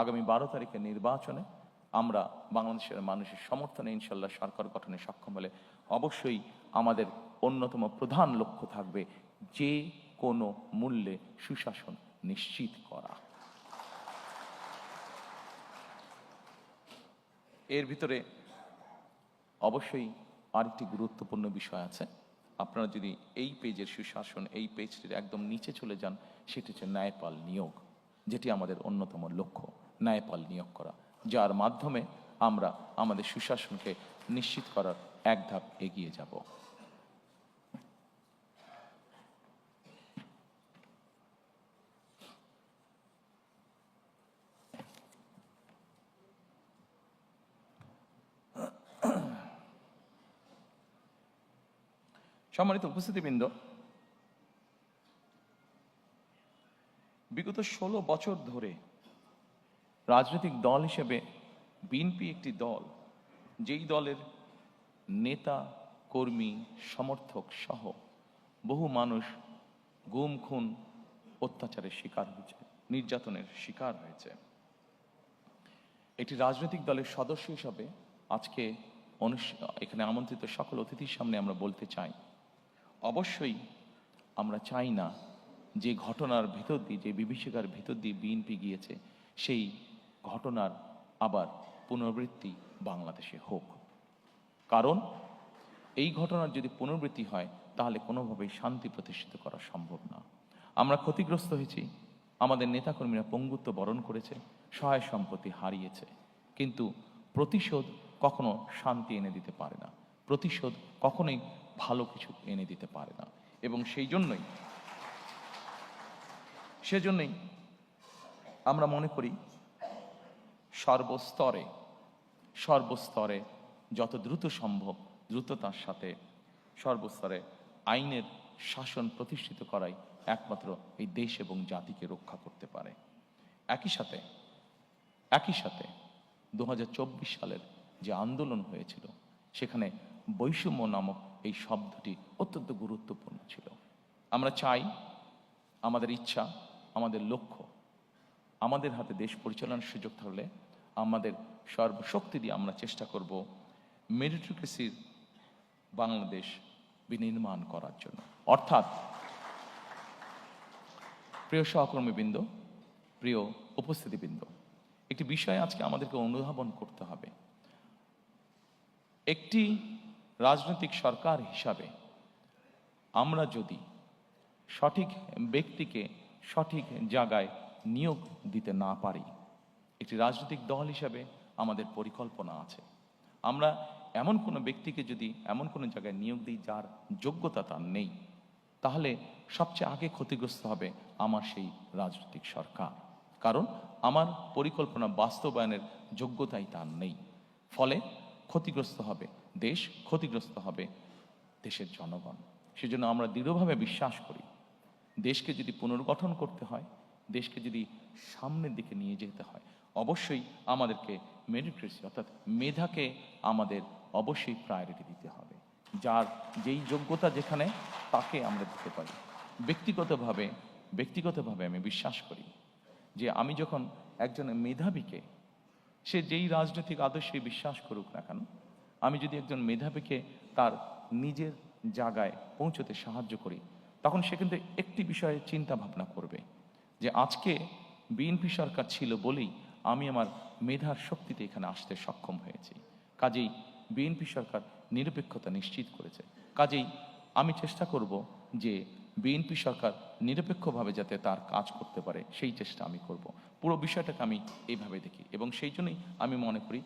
আগামী 12 তারিখের নির্বাচনে আমরা বাংলাদেশের মানুষের সমর্থনে ইনশাল্লাহ সরকার গঠনে সক্ষম হলে অবশ্যই আমাদের অন্যতম প্রধান লক্ষ্য থাকবে যে কোনো মূল্যে সুশাসন নিশ্চিত করা। এর ভিতরে অবশ্যই আরেকটি গুরুত্বপূর্ণ বিষয় আছে। আপনারা যদি এই পেজের সুশাসন, এই পেজটির একদম নিচে চলে যান, সেটি হচ্ছে ন্যায়পাল নিয়োগ, যেটি আমাদের অন্যতম লক্ষ্য, ন্যায়পাল নিয়োগ করা, যার মাধ্যমে আমরা আমাদের সুশাসনকে নিশ্চিত করার এক ধাপ এগিয়ে যাব। সম্মানিত উপস্থিতিবৃন্দ, বিগত 16 বছর ধরে রাজনৈতিক দল হিসেবে বিএনপি একটি দল, যেই দলের নেতা, কর্মী, সমর্থক সহ বহু মানুষ গুম, খুন, অত্যাচারের শিকার হয়েছে, নির্যাতনের শিকার হয়েছে। একটি রাজনৈতিক দলের সদস্য হিসাবে আজকে এখানে আমন্ত্রিত সকল অতিথির সামনে আমরা বলতে চাই, অবশ্যই আমরা চাই না যে ঘটনার ভেতর দিয়ে, যে বিভীষিকার ভেতর দিয়ে বিএনপি গিয়েছে, সেই ঘটনার আবার পুনরাবৃত্তি বাংলাদেশে হোক। কারণ এই ঘটনার যদি পুনরাবৃত্তি হয়, তাহলে কোনোভাবেই শান্তি প্রতিষ্ঠিত করা সম্ভব না। আমরা ক্ষতিগ্রস্ত হয়েছি, আমাদের নেতাকর্মীরা পঙ্গুত্ব বরণ করেছে, সহায় সম্পত্তি হারিয়েছে, কিন্তু প্রতিশোধ কখনো শান্তি এনে দিতে পারে না, প্রতিশোধ কখনোই ভালো কিছু এনে দিতে পারে না। এবং সেজন্যই আমরা মনে করি সর্বস্তরে যত দ্রুত সম্ভব দ্রুততার সাথে সর্বস্তরে আইনের শাসন প্রতিষ্ঠিত করাই একমাত্র এই দেশ এবং জাতিকে রক্ষা করতে পারে। একই সাথে 2024 সালের যে আন্দোলন হয়েছিল, সেখানে বৈষম্য নামক এই শব্দটি অত্যন্ত গুরুত্বপূর্ণ ছিল। আমরা চাই, আমাদের ইচ্ছা, আমাদের লক্ষ্য, আমাদের হাতে দেশ পরিচালনার সুযোগ থাকলে আমাদের সর্বশক্তি দিয়ে আমরা চেষ্টা করব মেরিটোক্রেসির বাংলাদেশ বিনির্মাণ করার জন্য। অর্থাৎ প্রিয় সহকর্মীবৃন্দ, প্রিয় উপস্থিতিবৃন্দ, একটি বিষয় আজকে আমাদেরকে অনুধাবন করতে হবে। একটি রাজনৈতিক সরকার হিসাবে আমরা যদি সঠিক ব্যক্তিকে সঠিক জায়গায় নিয়োগ দিতে না পারি, একটি রাজনৈতিক দল হিসাবে আমাদের পরিকল্পনা আছে। আমরা এমন কোনো ব্যক্তিকে যদি এমন কোনো জায়গায় নিয়োগ দিই যার যোগ্যতা তার নেই, তাহলে সবচেয়ে আগে ক্ষতিগ্রস্ত হবে আমার সেই রাজনৈতিক সরকার, কারণ আমার পরিকল্পনা বাস্তবায়নের যোগ্যতাই তার নেই। ফলে ক্ষতিগ্রস্ত হবে দেশ, ক্ষতিগ্রস্ত হবে দেশের জনগণ। সেজন্য আমরা দৃঢ়ভাবে বিশ্বাস করি, দেশকে যদি পুনর্গঠন করতে হয়, দেশকে যদি সামনের দিকে নিয়ে যেতে হয়, অবশ্যই আমাদেরকে মেরিটোক্রেসি অর্থাৎ মেধাকে আমাদের অবশ্যই প্রায়োরিটি দিতে হবে। যার যেই যোগ্যতা যেখানে, তাকে আমরা দিতে পারি। ব্যক্তিগতভাবে আমি বিশ্বাস করি যে আমি যখন একজন মেধাবীকে, সে যেই রাজনৈতিক আদর্শে বিশ্বাস করুক না কেন, আমি যদি একজন মেধাবীকে তার নিজের জায়গায় পৌঁছতে সাহায্য করি, তখন সে কিন্তু একটি বিষয়ে চিন্তা ভাবনা করবে যে আজকে বিএনপি সরকার ছিল বলেই আমি আমার মেধার শক্তিতে এখানে আসতে সক্ষম হয়েছি। কাজেই বিএনপি সরকার নিরপেক্ষতা নিশ্চিত করেছে। কাজেই আমি চেষ্টা করব যে বিএনপি সরকার নিরপেক্ষভাবে যাতে তার কাজ করতে পারে, সেই চেষ্টা আমি করব। পুরো বিষয়টাকে আমি এইভাবে দেখি এবং সেই জন্যই আমি মনে করি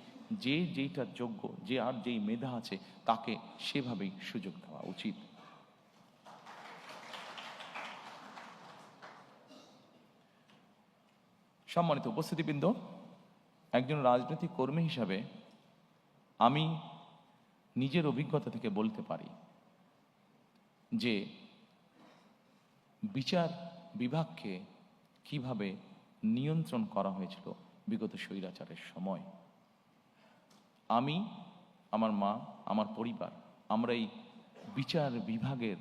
যে যেইটা যোগ্য, যে আর যেই মেধা আছে, তাকে সেভাবেই সুযোগ দেওয়া উচিত। সম্মানিত উপস্থিতিবৃন্দ, একজন রাজনৈতিক কর্মী হিসাবে আমি নিজের অভিজ্ঞতা থেকে বলতে পারি যে বিচার বিভাগকে কিভাবে নিয়ন্ত্রণ করা হয়েছিল বিগত স্বৈরাচারের সময়। আমি, আমার মা, আমার পরিবার, আমরা এই বিচার বিভাগের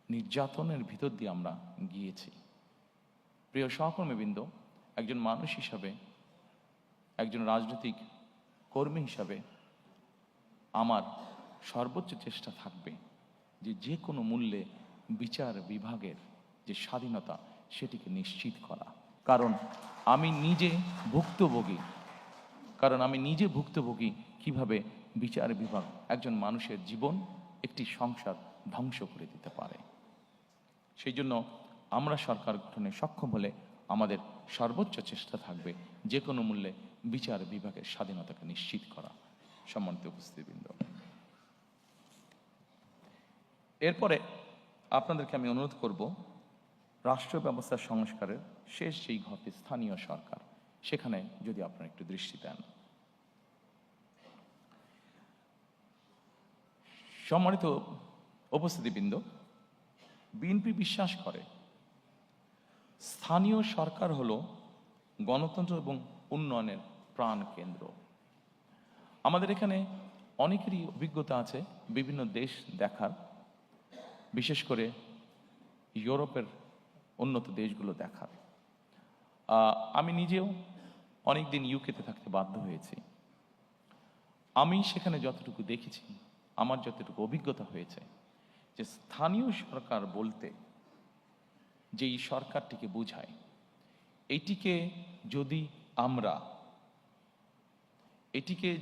নির্যাতনের ভিতর দিয়ে আমরা গিয়েছি। প্রিয় সহকর্মীবৃন্দ, একজন মানুষ হিসাবে, একজন রাজনৈতিক কর্মী হিসাবে আমার সর্বোচ্চ চেষ্টা থাকবে যে যে কোনো মূল্যে বিচার বিভাগের যে স্বাধীনতা, সেটিকে নিশ্চিত করা। কারণ আমি নিজে ভুক্তভোগী কিভাবে বিচার বিভাগ একজন মানুষের জীবন, একটি সংসার ধ্বংস করে দিতে পারে। সেই জন্য আমরা সরকার গঠনে সক্ষম হলে আমাদের সর্বোচ্চ চেষ্টা থাকবে যে কোনো মূল্যে বিচার বিভাগের স্বাধীনতাকে নিশ্চিত করা। সম্মানিত উপস্থিতিবৃন্দ, এরপরে আপনাদেরকে আমি অনুরোধ করব, রাষ্ট্র ব্যবস্থা সংস্কারের শেষ যেই ঘটে স্থানীয় সরকার, সেখানে যদি আপনারা একটু দৃষ্টি দেন। সম্মানিত উপস্থিতিবৃন্দ, বিএনপি বিশ্বাস করে স্থানীয় সরকার হলো গণতন্ত্র এবং উন্নয়নের প্রাণ কেন্দ্র। আমাদের এখানে অনেকেরই অভিজ্ঞতা আছে বিভিন্ন দেশ দেখার, বিশেষ করে ইউরোপের উন্নত দেশগুলো দেখার। আমি নিজেও অনেকদিন ইউকেতে থাকতে বাধ্য হয়েছি। আমি সেখানে যতটুকু দেখেছি, আমার যতটুকু অভিজ্ঞতা হয়েছে, যে স্থানীয় সরকার বলতে যেই সরকারটিকে বোঝায়, এটিকে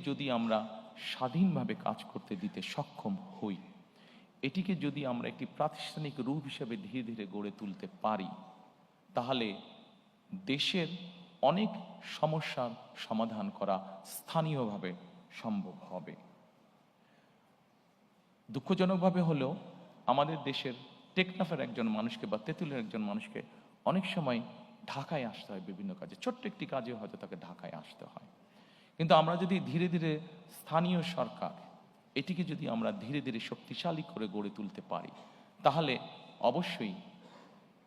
যদি আমরা স্বাধীনভাবে কাজ করতে দিতে সক্ষম হই, এটিকে যদি আমরা একটি প্রাতিষ্ঠানিক রূপ হিসেবে ধীরে ধীরে গড়ে তুলতে পারি, তাহলে দেশের অনেক সমস্যার সমাধান করা স্থানীয়ভাবে সম্ভব হবে। দুঃখজনকভাবে হলেও আমাদের দেশের টেকনাফের একজন মানুষকে বা তেঁতুলের একজন মানুষকে অনেক সময় ঢাকায় আসতে হয় বিভিন্ন কাজে, ছোট্ট একটি কাজে হয়তো তাকে ঢাকায় আসতে হয়। কিন্তু আমরা যদি ধীরে ধীরে স্থানীয় সরকার এটিকে যদি আমরা ধীরে ধীরে শক্তিশালী করে গড়ে তুলতে পারি, তাহলে অবশ্যই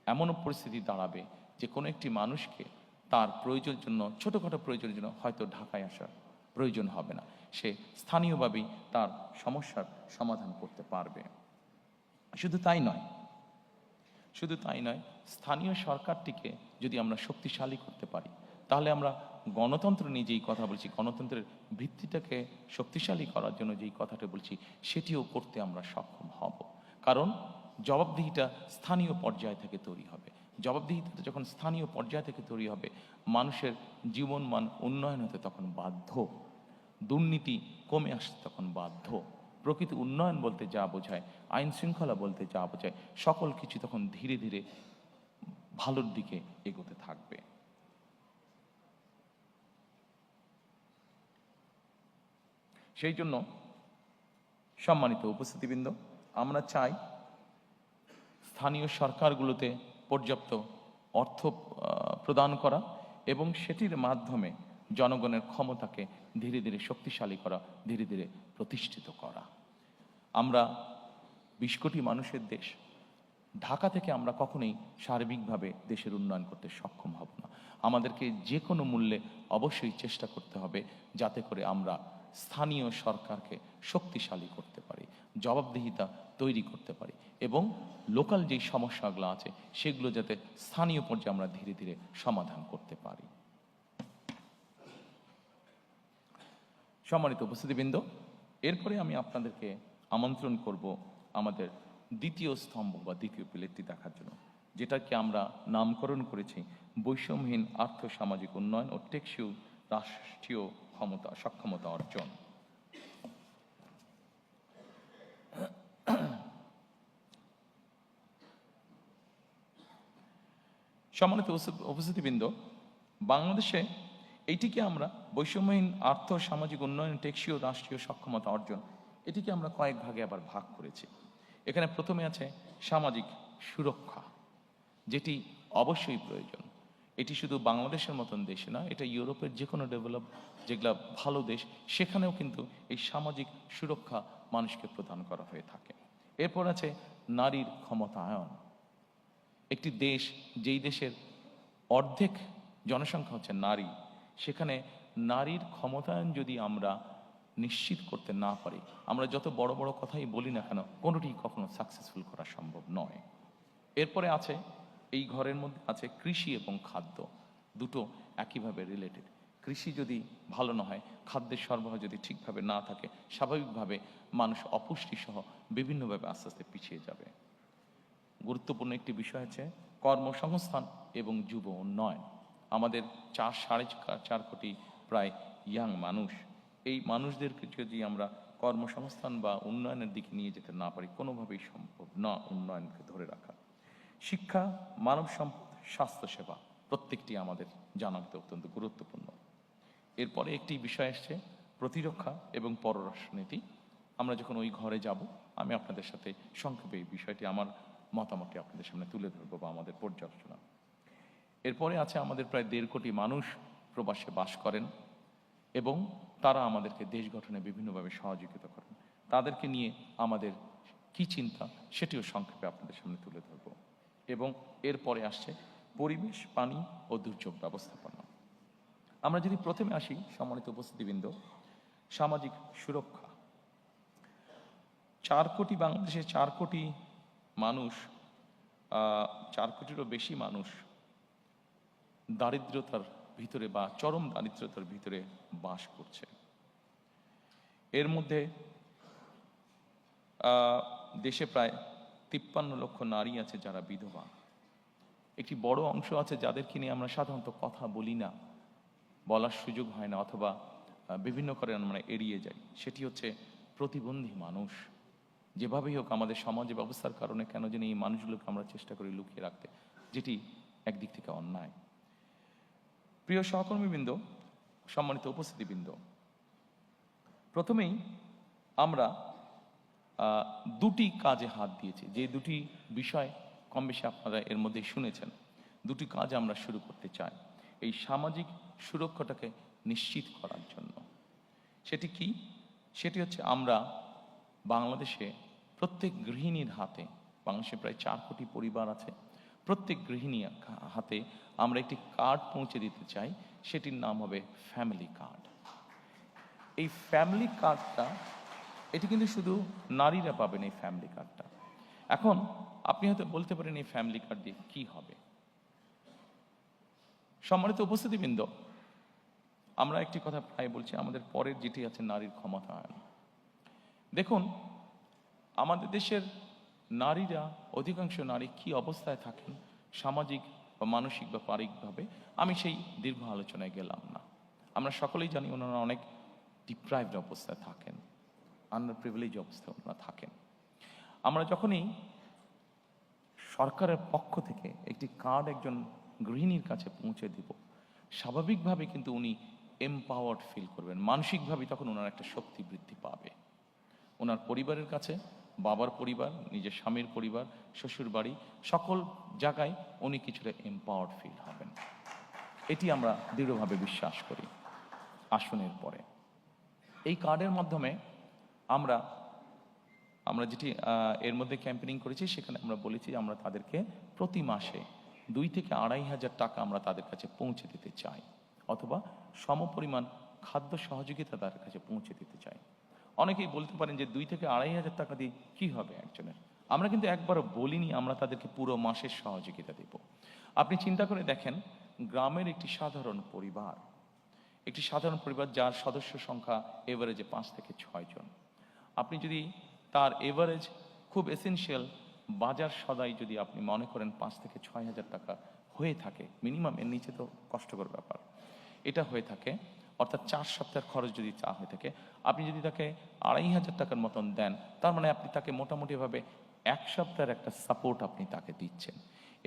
এমনও পরিস্থিতি দাঁড়াবে যে কোনো একটি মানুষকে তার প্রয়োজনের জন্য, ছোটোখাটো প্রয়োজনের জন্য হয়তো ঢাকায় আসার প্রয়োজন হবে না, সে স্থানীয়ভাবেই তার সমস্যার সমাধান করতে পারবে। শুধু তাই নয়, স্থানীয় সরকারটিকে যদি আমরা শক্তিশালী করতে পারি, তাহলে আমরা গণতন্ত্র নিয়ে যেই কথা বলছি, গণতন্ত্রের ভিত্তিটাকে শক্তিশালী করার জন্য যেই কথাটা বলছি, সেটিও করতে আমরা সক্ষম হব। কারণ জবাবদিহিটা স্থানীয় পর্যায় থেকে তৈরি হবে। জবাবদিহিতা যখন স্থানীয় পর্যায় থেকে তৈরি হবে, মানুষের জীবনমান উন্নয়ন হতে তখন বাধ্য, দুর্নীতি কমে আসতে তখন বাধ্য, প্রকৃত উন্নয়ন বলতে যা বোঝায়, আইন শৃঙ্খলা বলতে যা বোঝায়, সকল কিছু তখন ধীরে ধীরে ভালোর দিকে এগোতে থাকবে। সেই জন্য সম্মানিত উপস্থিতিবৃন্দ, আমরা চাই স্থানীয় সরকারগুলোতে পর্যাপ্ত অর্থ প্রদান করা এবং সেটির মাধ্যমে জনগণের ক্ষমতাকে ধীরে ধীরে শক্তিশালী করা, ধীরে ধীরে প্রতিষ্ঠিত করা। আমরা 20 কোটি মানুষের দেশ, ঢাকা থেকে আমরা কখনোই সার্বিকভাবে দেশের উন্নয়ন করতে সক্ষম হব না। আমাদেরকে যে কোনো মূল্যে অবশ্যই চেষ্টা করতে হবে যাতে করে আমরা স্থানীয় সরকারকে শক্তিশালী করতে পারি, জবাবদিহিতা তৈরি করতে পারি এবং লোকাল যেই সমস্যাগুলো আছে সেগুলো যাতে স্থানীয় পর্যায়ে আমরা ধীরে ধীরে সমাধান করতে পারি। সম্মানিত উপস্থিতিবৃন্দ, এরপরে আমি আপনাদেরকে আমন্ত্রণ করব আমাদের দ্বিতীয় স্তম্ভ বা দ্বিতীয় পিলারটি দেখার জন্য, যেটাকে আমরা নামকরণ করেছি বৈষম্যহীন আর্থ সামাজিক উন্নয়ন ও টেকসই রাষ্ট্রীয় সক্ষমতা অর্জন। সম্মানিত উপস্থিতিবৃন্দ, বাংলাদেশে এইটিকে আমরা বৈষম্যহীন আর্থ সামাজিক উন্নয়ন টেকসই রাষ্ট্রীয় সক্ষমতা অর্জন, এটিকে আমরা কয়েক ভাগে আবার ভাগ করেছি। এখানে প্রথমে আছে সামাজিক সুরক্ষা, যেটি অবশ্যই প্রয়োজন। এটি শুধু বাংলাদেশের মতন দেশে না, এটা ইউরোপের যে কোনো ডেভেলপ যেগুলো ভালো দেশ, সেখানেও কিন্তু এই সামাজিক সুরক্ষা মানুষকে প্রদান করা হয়ে থাকে। এরপর আছে নারীর ক্ষমতায়ন। একটি দেশ, যেই দেশের অর্ধেক জনসংখ্যা হচ্ছে নারী, সেখানে নারীর ক্ষমতায়ন যদি আমরা নিশ্চিত করতে না পারি, আমরা যত বড় বড় কথাই বলি না কেন, কোনোটি কখনো সাকসেসফুল করা সম্ভব নয়। এরপরে আছে, এই ঘরের মধ্যে আছে কৃষি এবং খাদ্য, দুটো একইভাবে রিলেটেড। কৃষি যদি ভালো না হয়, খাদ্যের সরবরাহ যদি ঠিকভাবে না থাকে, স্বাভাবিকভাবে মানুষ অপুষ্টি সহ বিভিন্নভাবে আস্তে আস্তে পিছিয়ে যাবে। গুরুত্বপূর্ণ একটি বিষয় আছে কর্মসংস্থান এবং যুব উন্নয়ন। আমাদের 4.5 কোটি প্রায় ইয়াং মানুষ, এই মানুষদেরকে যদি আমরা কর্মসংস্থান বা উন্নয়নের দিকে নিয়ে যেতে না পারি, কোনোভাবেই সম্ভব না উন্নয়নকে ধরে রাখা। শিক্ষা, মানব সম্পদ, স্বাস্থ্যসেবা, প্রত্যেকটি আমাদের জানাতে অত্যন্ত গুরুত্বপূর্ণ। এরপরে একটি বিষয় আসছে প্রতিরক্ষা এবং পররাষ্ট্রনীতি। আমরা যখন ওই ঘরে যাব, আমি আপনাদের সাথে সংক্ষেপে এই বিষয়টি, আমার মতামতটি আপনাদের সামনে তুলে ধরবো বা আমাদের পর্যালোচনা। এরপরে আছে আমাদের প্রায় 1.5 কোটি মানুষ প্রবাসে বাস করেন এবং তারা আমাদেরকে দেশ গঠনে বিভিন্নভাবে সহযোগিতা করেন। তাদেরকে নিয়ে আমাদের কি চিন্তা, সেটিও সংক্ষেপে আপনাদের সামনে তুলে ধরব। এবং এরপরে আসছে পরিবেশ, পানি ও দুর্যোগ ব্যবস্থাপনা। আমরা যদি প্রথমে আসি, সম্মানিত উপস্থিতিবৃন্দ, সামাজিক সুরক্ষা। 4 কোটি, বাংলাদেশে 4 কোটি মানুষ, 4 কোটিরও বেশি মানুষ দারিদ্রতার ভিতরে বা চরম দারিদ্রতার ভিতরে বাস করছে। এর মধ্যে দেশে প্রায় 53 লক্ষ নারী আছে যারা বিধবা। একটি বড় অংশ আছে যাদেরকে নিয়ে আমরা সাধারণত কথা বলি না, বলার সুযোগ হয় না, অথবা বিভিন্ন কারণে আমরা এড়িয়ে যাই। সেটি হচ্ছে প্রতিবন্ধী মানুষ। যেভাবেই হোক আমাদের সমাজ ব্যবস্থার কারণে কেন জানি এই মানুষগুলোকে আমরা চেষ্টা করি লুকিয়ে রাখতে, যেটি একদিক থেকে অন্যায়। প্রিয় সহকর্মীবৃন্দ, সম্মানিত উপস্থিতিবৃন্দ, প্রথমেই আমরা দুটি কাজে হাত দিয়েছি, যে দুটি বিষয় কম বেশি আপনারা এর মধ্যে শুনেছেন। দুটি কাজ আমরা শুরু করতে চাই এই সামাজিক সুরক্ষাটাকে নিশ্চিত করার জন্য। সেটি কি? সেটি হচ্ছে আমরা বাংলাদেশে প্রত্যেক গৃহিণীর হাতে, বাংলাদেশে প্রায় 4 কোটি পরিবার আছে, প্রত্যেক গৃহিণীর হাতে আমরা একটি কার্ড পৌঁছে দিতে চাই। সেটির নাম হবে ফ্যামিলি কার্ড। এই ফ্যামিলি কার্ডটা, এটি কিন্তু শুধু নারীরা পাবেন এই ফ্যামিলি কার্ডটা। এখন আপনি হয়তো বলতে পারেন এই ফ্যামিলি কার্ড দিয়ে কি হবে? সম্মানিত উপস্থিতিবৃন্দ, আমরা একটি কথা প্রায় বলছি, আমাদের পরের যেটি আছে নারীর ক্ষমতায়ন। দেখুন, আমাদের দেশের নারীরা, অধিকাংশ নারী কি অবস্থায় থাকেন সামাজিক বা মানসিক বা পারিবারিকভাবে, আমি সেই দীর্ঘ আলোচনায় গেলাম না। আমরা সকলেই জানি ওনারা অনেক ডিপ্রাইভড অবস্থায় থাকেন, আন্ডার প্রিভিলেজ অবস্থায় ওনারা থাকেন। আমরা যখনই সরকারের পক্ষ থেকে একটি কার্ড একজন গৃহিণীর কাছে পৌঁছে দিব, স্বাভাবিকভাবে কিন্তু উনি এম্পাওয়ার্ড ফিল করবেন, মানসিকভাবে তখন ওনার একটা শক্তি বৃদ্ধি পাবে। ওনার পরিবারের কাছে, বাবার পরিবার, নিজের স্বামীর পরিবার, শ্বশুর বাড়ি, সকল জায়গায় উনি কিছুটা এম্পাওয়ার্ড ফিল হবেন। এটি আমরা দৃঢ়ভাবে বিশ্বাস করি। আসনের পরে এই কার্ডের মাধ্যমে আমরা যেটি এর মধ্যে ক্যাম্পেইনিং করেছি, সেখানে আমরা বলেছি আমরা তাদেরকে প্রতি মাসে 2 থেকে 2,500 টাকা আমরা তাদের কাছে পৌঁছে দিতে চাই, অথবা সমপরিমাণ খাদ্য সহযোগিতা তাদের কাছে পৌঁছে দিতে চাই। অনেকেই বলতে পারেন যে 2 থেকে 2,500 টাকা দিয়ে কি হবে একজনের? আমরা কিন্তু একবারও বলিনি আমরা তাদেরকে পুরো মাসের সহযোগিতা দেব। আপনি চিন্তা করে দেখেন, গ্রামের একটি সাধারণ পরিবার যার সদস্য সংখ্যা এভারেজে 5 থেকে 6 জন, আপনি যদি তার এভারেজ খুব এসেনশিয়াল বাজার সদাই যদি আপনি মনে করেন 5 থেকে 6,000 টাকা হয়ে থাকে মিনিমাম, এর নিচে তো কষ্টকর ব্যাপার, এটা হয়ে থাকে, অর্থাৎ 4 সপ্তাহের খরচ যদি চা হয়ে থাকে, আপনি যদি তাকে 2,500 টাকার মতন দেন, তার মানে আপনি তাকে মোটামুটিভাবে 1 সপ্তাহের একটা সাপোর্ট আপনি তাকে দিচ্ছেন।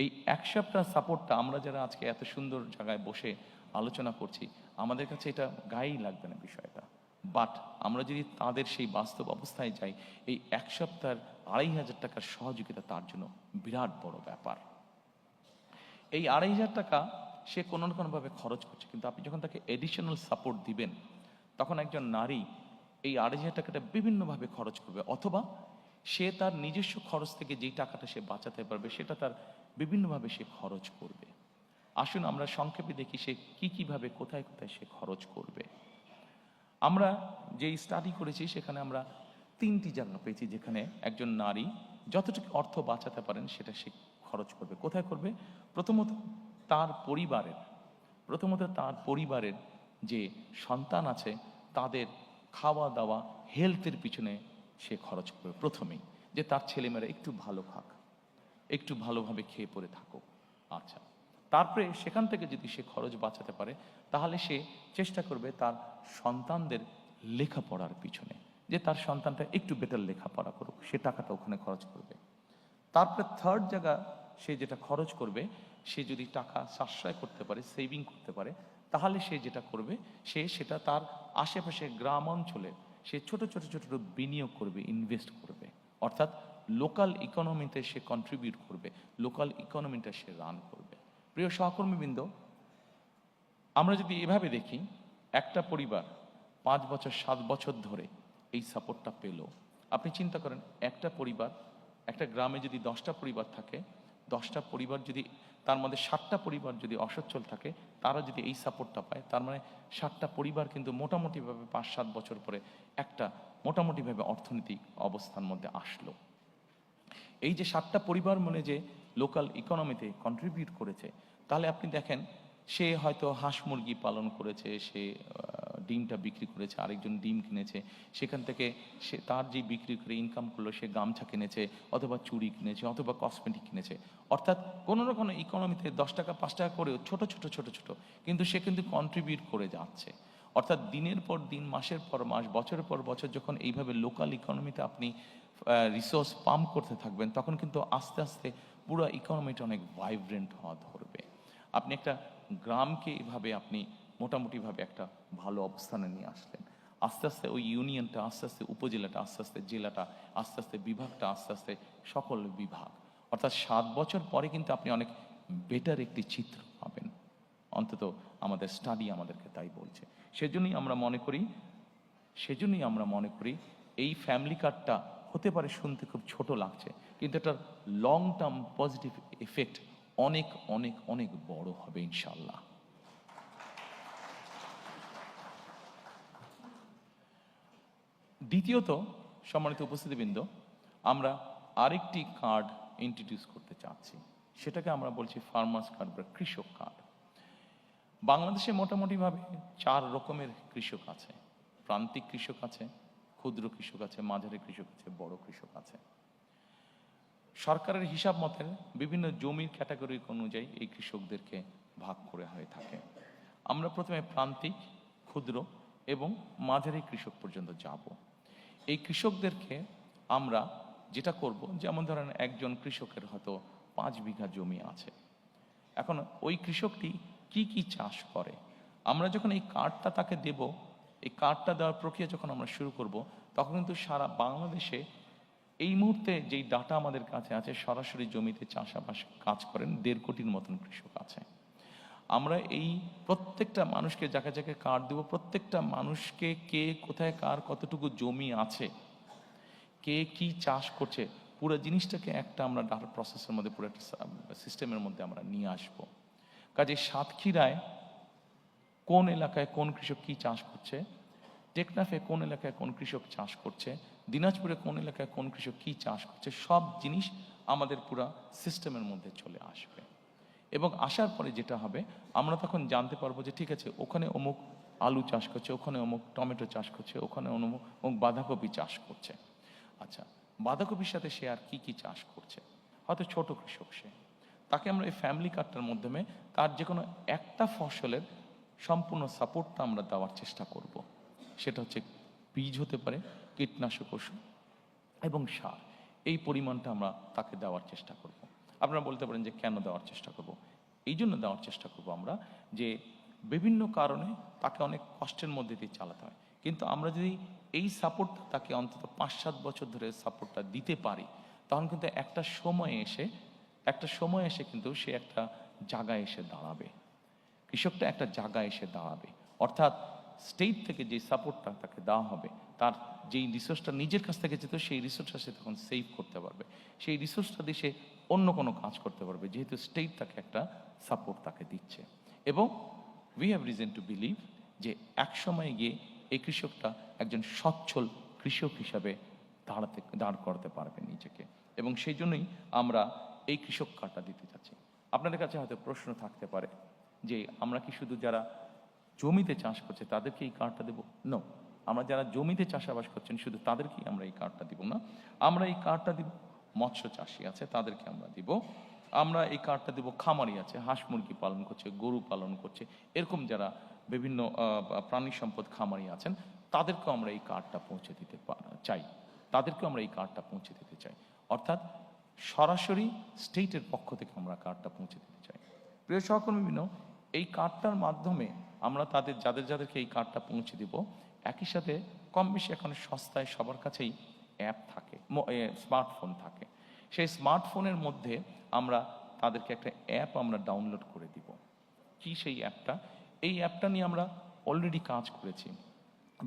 এই 1 সপ্তাহ সাপোর্টটা আমরা যারা আজকে এত সুন্দর জায়গায় বসে আলোচনা করছি, আমাদের কাছে এটা গায়েই লাগবে না বিষয়টা, বাট আমরা যদি তাদের সেই বাস্তব অবস্থায় যাই, এই 1 সপ্তাহের 2,500 টাকার সহযোগিতা তার জন্য বিরাট বড় ব্যাপার। এই 2,500 টাকা সে কোনো না কোনোভাবে খরচ করছে, কিন্তু আপনি যখন তাকে এডিশনাল সাপোর্ট দিবেন, তখন একজন নারী এই 2,500 টাকাটা বিভিন্নভাবে খরচ করবে, অথবা সে তার নিজস্ব খরচ থেকে যেই টাকাটা সে বাঁচাতে পারবে সেটা তার বিভিন্নভাবে সে খরচ করবে। আসুন আমরা সংক্ষেপে দেখি সে কিভাবে কোথায় কোথায় সে খরচ করবে। আমরা যেই স্টাডি করেছি সেখানে আমরা 3টি জায়গা পেয়েছি যেখানে একজন নারী যতটুকু অর্থ বাঁচাতে পারেন সেটা সে খরচ করবে। কোথায় করবে? প্রথমত তার পরিবারের যে সন্তান আছে তাদের খাওয়া দাওয়া, হেলথের পিছনে সে খরচ করবে প্রথমেই, যে তার ছেলেমেয়েরা একটু ভালো খাক, একটু ভালোভাবে খেয়ে পরে থাকুক। আচ্ছা, তারপরে সেখান থেকে যদি সে খরচ বাঁচাতে পারে, তাহলে সে চেষ্টা করবে তার সন্তানদের লেখাপড়ার পিছনে, যে তার সন্তানটা একটু বেটার লেখাপড়া করুক, সে টাকাটা ওখানে খরচ করবে। তারপরে থার্ড জায়গা সে যেটা খরচ করবে, সে যদি টাকা সাশ্রয় করতে পারে, সেভিং করতে পারে, তাহলে সে যেটা করবে, সেটা তার আশেপাশে গ্রাম অঞ্চলে সে ছোট ছোট ছোট বিনিয়োগ করবে, ইনভেস্ট করবে, অর্থাৎ লোকাল ইকোনমিতে সে কন্ট্রিবিউট করবে, লোকাল ইকোনমিটা সে রান করবে। প্রিয় সহকর্মীবৃন্দ, আমরা যদি এভাবে দেখি, একটা পরিবার 5 বছর 7 বছর ধরে এই সাপোর্টটা পেল, আপনি চিন্তা করেন একটা গ্রামে যদি 10টা পরিবার থাকে, 10টা পরিবার যদি, তার মধ্যে 7টা পরিবার যদি অসচ্ছল থাকে, তারা যদি এই সাপোর্টটা পায়, তার মানে 7টা পরিবার কিন্তু মোটামুটিভাবে 5-7 বছর পরে একটা মোটামুটিভাবে অর্থনৈতিক অবস্থার মধ্যে আসলো। এই যে 7টা পরিবার মনে যে লোকাল ইকোনমিতে কন্ট্রিবিউট করেছে, তাহলে আপনি দেখেন সে হয়তো হাঁস মুরগি পালন করেছে, সে ডিমটা বিক্রি করেছে, আরেকজন ডিম কিনেছে, সেখান থেকে সে তার যে বিক্রি করে ইনকাম করলো, সে গামছা কিনেছে, অথবা চুড়ি কিনেছে, অথবা কসমেটিক কিনেছে, অর্থাৎ কোনো না কোনো ইকোনমিতে 10 টাকা 5 টাকা করেও ছোট ছোট কিন্তু সে কিন্তু কন্ট্রিবিউট করে যাচ্ছে। অর্থাৎ দিনের পর দিন, মাসের পর মাস, বছরের পর বছর যখন এইভাবে লোকাল ইকোনমিতে আপনি রিসোর্স পাম্প করতে থাকবেন, তখন কিন্তু আস্তে আস্তে পুরো ইকোনমিটা অনেক ভাইব্রেন্ট হওয়া ধরবে। আপনি একটা গ্রামকে এভাবে আপনি মোটামুটিভাবে একটা ভালো অবস্থানে নিয়ে আসলেন। আস্তে আস্তে ওই ইউনিয়নটা, আস্তে আস্তে উপজেলাটা, আস্তে আস্তে জেলাটা, আস্তে আস্তে বিভাগটা, আস্তে আস্তে সকল বিভাগ, অর্থাৎ 7 বছর পরে কিন্তু আপনি অনেক বেটার একটি চিত্র পাবেন। অন্তত আমাদের স্টাডি আমাদেরকে তাই বলছে। সেজন্যই আমরা মনে করি এই ফ্যামিলি কার্ডটা হতে পারে শুনতে খুব ছোট লাগছে, কিন্তু এটার লং টার্ম পজিটিভ এফেক্ট অনেক অনেক অনেক বড় হবে ইনশাল্লাহ। দ্বিতীয়ত, সম্মানিত উপস্থিতিবৃন্দ, আমরা আরেকটি কার্ড ইন্ট্রোডিউস করতে চাচ্ছি, সেটাকে আমরা বলছি ফার্মার্স কার্ড বা কৃষক কার্ড। বাংলাদেশে মোটামুটিভাবে 4 রকমের কৃষক আছে। প্রান্তিক কৃষক আছে, ক্ষুদ্র কৃষক আছে, মাঝারি কৃষক আছে, বড় কৃষক আছে। সরকারের হিসাব মতে বিভিন্ন জমির ক্যাটাগরি অনুযায়ী এই কৃষকদেরকে ভাগ করে হয়ে থাকে। আমরা প্রথমে প্রান্তিক, ক্ষুদ্র এবং মাঝারি কৃষক পর্যন্ত যাব। এই কৃষকদেরকে আমরা যেটা করব, যেমন ধরেন একজন কৃষকের হয়তো 5 বিঘা জমি আছে। এখন ওই কৃষকটি কি কি চাষ করে, আমরা যখন এই কার্ডটা তাকে দেব, এই কার্ডটা দেওয়ার প্রক্রিয়া যখন আমরা শুরু করব, তখন কিন্তু সারা বাংলাদেশে এই মুহূর্তে যেই ডাটা আমাদের কাছে আছে, সরাসরি জমিতে চাষাবাস কাজ করেন 1.5 কোটির মতন কৃষক আছে। আমরা এই প্রত্যেকটা মানুষকে যাকে যাকে কার্ড দেব, প্রত্যেকটা মানুষকে কে কোথায় কার কতটুকু জমি আছে, কে কি চাষ করছে, পুরো জিনিসটাকে একটা আমরা ডাটা প্রসেসের মধ্যে, পুরো একটা সিস্টেমের মধ্যে আমরা নিয়ে আসবো। কাজে সাতক্ষীরায় কোন এলাকায় কোন কৃষক কি চাষ করছে, টেকনাফে কোন এলাকায় কোন কৃষক চাষ করছে, দিনাজপুরে কোন এলাকায় কোন কৃষক কি চাষ করছে, সব জিনিস আমাদের পুরো সিস্টেমের মধ্যে চলে আসবে। এবং আসার পরে যেটা হবে, আমরা তখন জানতে পারবো যে ঠিক আছে, ওখানে অমুক আলু চাষ করছে, ওখানে অমুক টমেটো চাষ করছে, ওখানে অমুক বাঁধাকপি চাষ করছে। আচ্ছা, বাঁধাকপির সাথে সে আর কি কি চাষ করছে, হয়তো ছোট কৃষক সে, তাকে আমরা এই ফ্যামিলি কার্ডটার মাধ্যমে তার যে কোনো একটা ফসলের সম্পূর্ণ সাপোর্টটা আমরা দেওয়ার চেষ্টা করব। সেটা হচ্ছে বীজ হতে পারে, কীটনাশক ওষুধ এবং সার, এই পরিমাণটা আমরা তাকে দেওয়ার চেষ্টা করব। আপনারা বলতে পারেন যে কেন দেওয়ার চেষ্টা করব? এই জন্য দেওয়ার চেষ্টা করব আমরা, যে বিভিন্ন কারণে তাকে অনেক কষ্টের মধ্যে দিয়ে চালাতে হয়, কিন্তু আমরা যদি এই সাপোর্টটা তাকে অন্তত 5-7 বছর ধরে সাপোর্টটা দিতে পারি, তখন কিন্তু একটা সময় এসে কিন্তু সে একটা জায়গায় এসে দাঁড়াবে, কৃষকটা একটা জায়গায় এসে দাঁড়াবে। অর্থাৎ স্টেট থেকে যে সাপোর্টটা তাকে দেওয়া হবে, তার যেই রিসোর্সটা নিজের কাছ থেকে যেত, সেই রিসোর্সটা সে তখন সেভ করতে পারবে, সেই রিসোর্সটা দিয়ে সে অন্য কোনো কাজ করতে পারবে, যেহেতু স্টেট তাকে একটা সাপোর্ট তাকে দিচ্ছে। এবং we have reason to believe যে এক সময় গিয়ে এই কৃষকটা একজন সচ্ছল কৃষক হিসাবে দাঁড় করাতে পারবে নিজেকে। এবং সেই জন্যই আমরা এই কৃষক কার্ডটা দিতে চাচ্ছি। আপনাদের কাছে হয়তো প্রশ্ন থাকতে পারে যে আমরা কি শুধু যারা জমিতে চাষ করছে তাদেরকে এই কার্ডটা দেবো? নো, আমরা যারা জমিতে চাষাবাস করছেন শুধু তাদেরকেই আমরা এই কার্ডটা দিব না। আমরা এই কার্ডটা দিব মৎস্য চাষি আছে তাদেরকে আমরা দিব, আমরা এই কার্ডটা দিব খামারি আছে, হাঁস মুরগি পালন করছে, গরু পালন করছে, এরকম যারা বিভিন্ন প্রাণী সম্পদ খামারি আছেন, তাদেরকেও আমরা এই কার্ডটা পৌঁছে দিতে চাই, তাদেরকেও আমরা এই কার্ডটা পৌঁছে দিতে চাই। অর্থাৎ সরাসরি স্টেটের পক্ষ থেকে আমরা কার্ডটা পৌঁছে দিতে চাই। প্রিয় সহকর্মীবৃন্দ, এই কার্ডটার মাধ্যমে আমরা যাদেরকে এই কার্ডটা পৌঁছে দিব, একই সাথে কম বেশি এখন সস্তায় সবার কাছেই অ্যাপ থাকে, স্মার্টফোন থাকে। সেই স্মার্টফোনের মধ্যে আমরা তাদেরকে একটা অ্যাপ আমরা ডাউনলোড করে দিব। কি সেই অ্যাপটা? এই অ্যাপটা নিয়ে আমরা অলরেডি কাজ করেছি।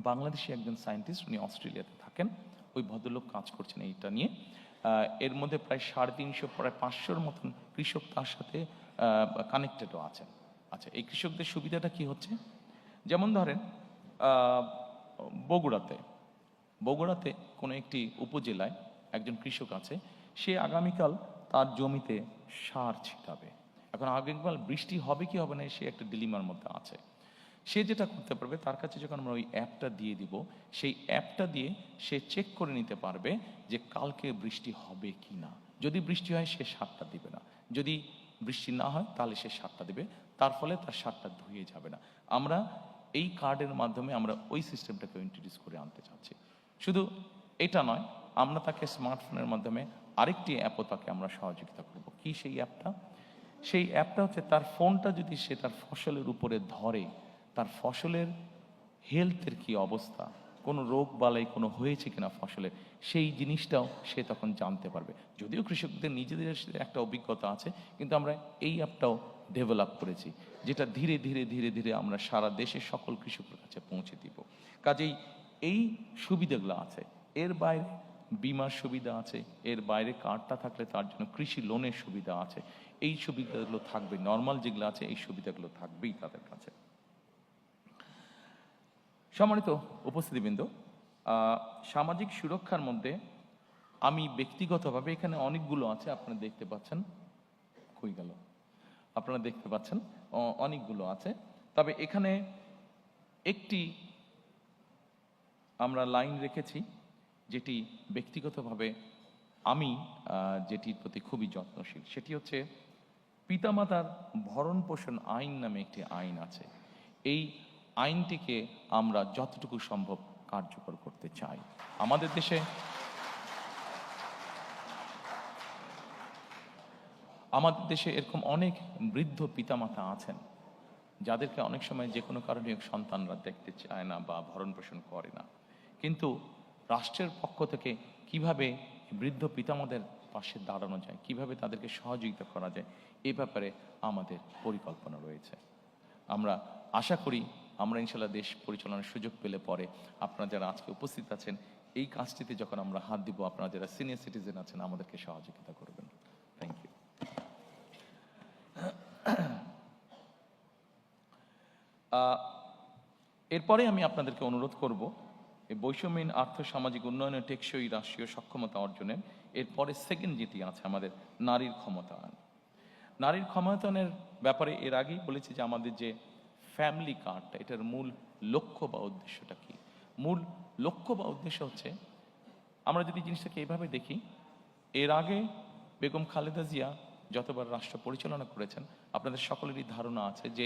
বাংলাদেশি একজন সায়েন্টিস্ট, উনি অস্ট্রেলিয়াতে থাকেন, ওই ভদ্রলোক কাজ করছেন এইটা নিয়ে। এর মধ্যে প্রায় 350 প্রায় 500-র মতন কৃষক তার সাথে কানেক্টেডও আছেন। আচ্ছা, এই কৃষকদের সুবিধাটা কি হচ্ছে? যেমন ধরেন বগুড়াতে কোনো একটি উপজেলায় একজন কৃষক আছে, সে আগামীকাল তার জমিতে সার ছিটাবে। এখন আগামীকাল বৃষ্টি হবে কি হবে না, সে একটা ডিলিমার মধ্যে আছে। সে যেটা করতে পারবে, তার কাছে যখন আমরা ওই অ্যাপটা দিয়ে দিব, সেই অ্যাপটা দিয়ে সে চেক করে নিতে পারবে যে কালকে বৃষ্টি হবে কি না। যদি বৃষ্টি হয় সে সারটা দিবে না, যদি বৃষ্টি না হয় তাহলে সে সারটা দিবে, তার ফলে তার সারটা ধুয়ে যাবে না। আমরা এই কার্ডের মাধ্যমে আমরা ওই সিস্টেমটাকে ইন্ট্রোডিউস করে আনতে চাচ্ছি। শুধু এটা নয়, আমরা তাকে স্মার্টফোনের মাধ্যমে আরেকটি অ্যাপও তাকে আমরা সহযোগিতা করব। কি সেই অ্যাপটা? সেই অ্যাপটা হচ্ছে তার ফোনটা যদি সে তার ফসলের উপরে ধরে, তার ফসলের হেলথের কি অবস্থা, কোনো রোগ বালাই কোনো হয়েছে কিনা ফসলে, সেই জিনিসটাও সে তখন জানতে পারবে। যদিও কৃষকদের নিজেদের একটা অভিজ্ঞতা আছে, কিন্তু আমরা এই অ্যাপটাও ডেভেলপ করেছি, যেটা ধীরে ধীরে ধীরে ধীরে আমরা সারা দেশের সকল কৃষকের কাছে পৌঁছে দিব। কাজেই এই সুবিধাগুলো আছে। এর বাইরে বিমার সুবিধা আছে, এর বাইরে কার্ডটা থাকলে তার জন্য কৃষি লোনের সুবিধা আছে। এই সুবিধাগুলো থাকবে, নর্মাল যেগুলো আছে এই সুবিধাগুলো থাকবেই তাদের কাছে। সম্মানিত উপস্থিতিবৃন্দ, সামাজিক সুরক্ষার মধ্যে আমি ব্যক্তিগতভাবে, এখানে অনেকগুলো আছে আপনারা দেখতে পাচ্ছেন, কই গেল, আপনারা দেখতে পাচ্ছেন অনেকগুলো আছে, তবে এখানে একটি আমরা লাইন রেখেছি যেটি ব্যক্তিগতভাবে আমি যেটির প্রতি খুবই যত্নশীল, সেটি হচ্ছে পিতামাতার ভরণ পোষণ আইন নামে একটি আইন আছে। এই আইনটিকে আমরা যতটুকু সম্ভব কার্যকর করতে চাই। আমাদের দেশে এরকম অনেক বৃদ্ধ পিতামাতা আছেন যাদেরকে অনেক সময় যে কোনো কারণে সন্তানরা দেখতে চায় না বা ভরণ পোষণ করে না, কিন্তু রাষ্ট্রের পক্ষ থেকে কিভাবে বৃদ্ধ পিতামাতাদের পাশে দাঁড়ানো যায়, কিভাবে তাদেরকে সহযোগিতা করা যায়, এ ব্যাপারে আমাদের পরিকল্পনা রয়েছে। আমরা আশা করি আমরা ইনশাল্লাহ দেশ পরিচালনার সুযোগ পেলে পরে আপনারা যারা আজকে উপস্থিত আছেন, এই কাজটিতে যখন আমরা হাত দিব, আপনারা যারা সিনিয়র সিটিজেন আছেন আমাদেরকে সহযোগিতা করবেন। Thank you. এরপরে আমি আপনাদেরকে অনুরোধ করব, এই বৈষম্যহীন আর্থ সামাজিক উন্নয়নের টেকসই রাষ্ট্রীয় সক্ষমতা অর্জনের এরপরে সেকেন্ড যেটি আছে আমাদের নারীর ক্ষমতায়ন। নারীর ক্ষমতায়নের ব্যাপারে এর আগেই বলেছি যে আমাদের যে ফ্যামিলি কার্ডটা, এটার মূল লক্ষ্য বা উদ্দেশ্যটা কি? মূল লক্ষ্য বা উদ্দেশ্য হচ্ছে, আমরা যদি জিনিসটাকে এইভাবে দেখি, এর আগে বেগম খালেদা জিয়া যতবার রাষ্ট্র পরিচালনা করেছেন, আপনাদের সকলেরই ধারণা আছে যে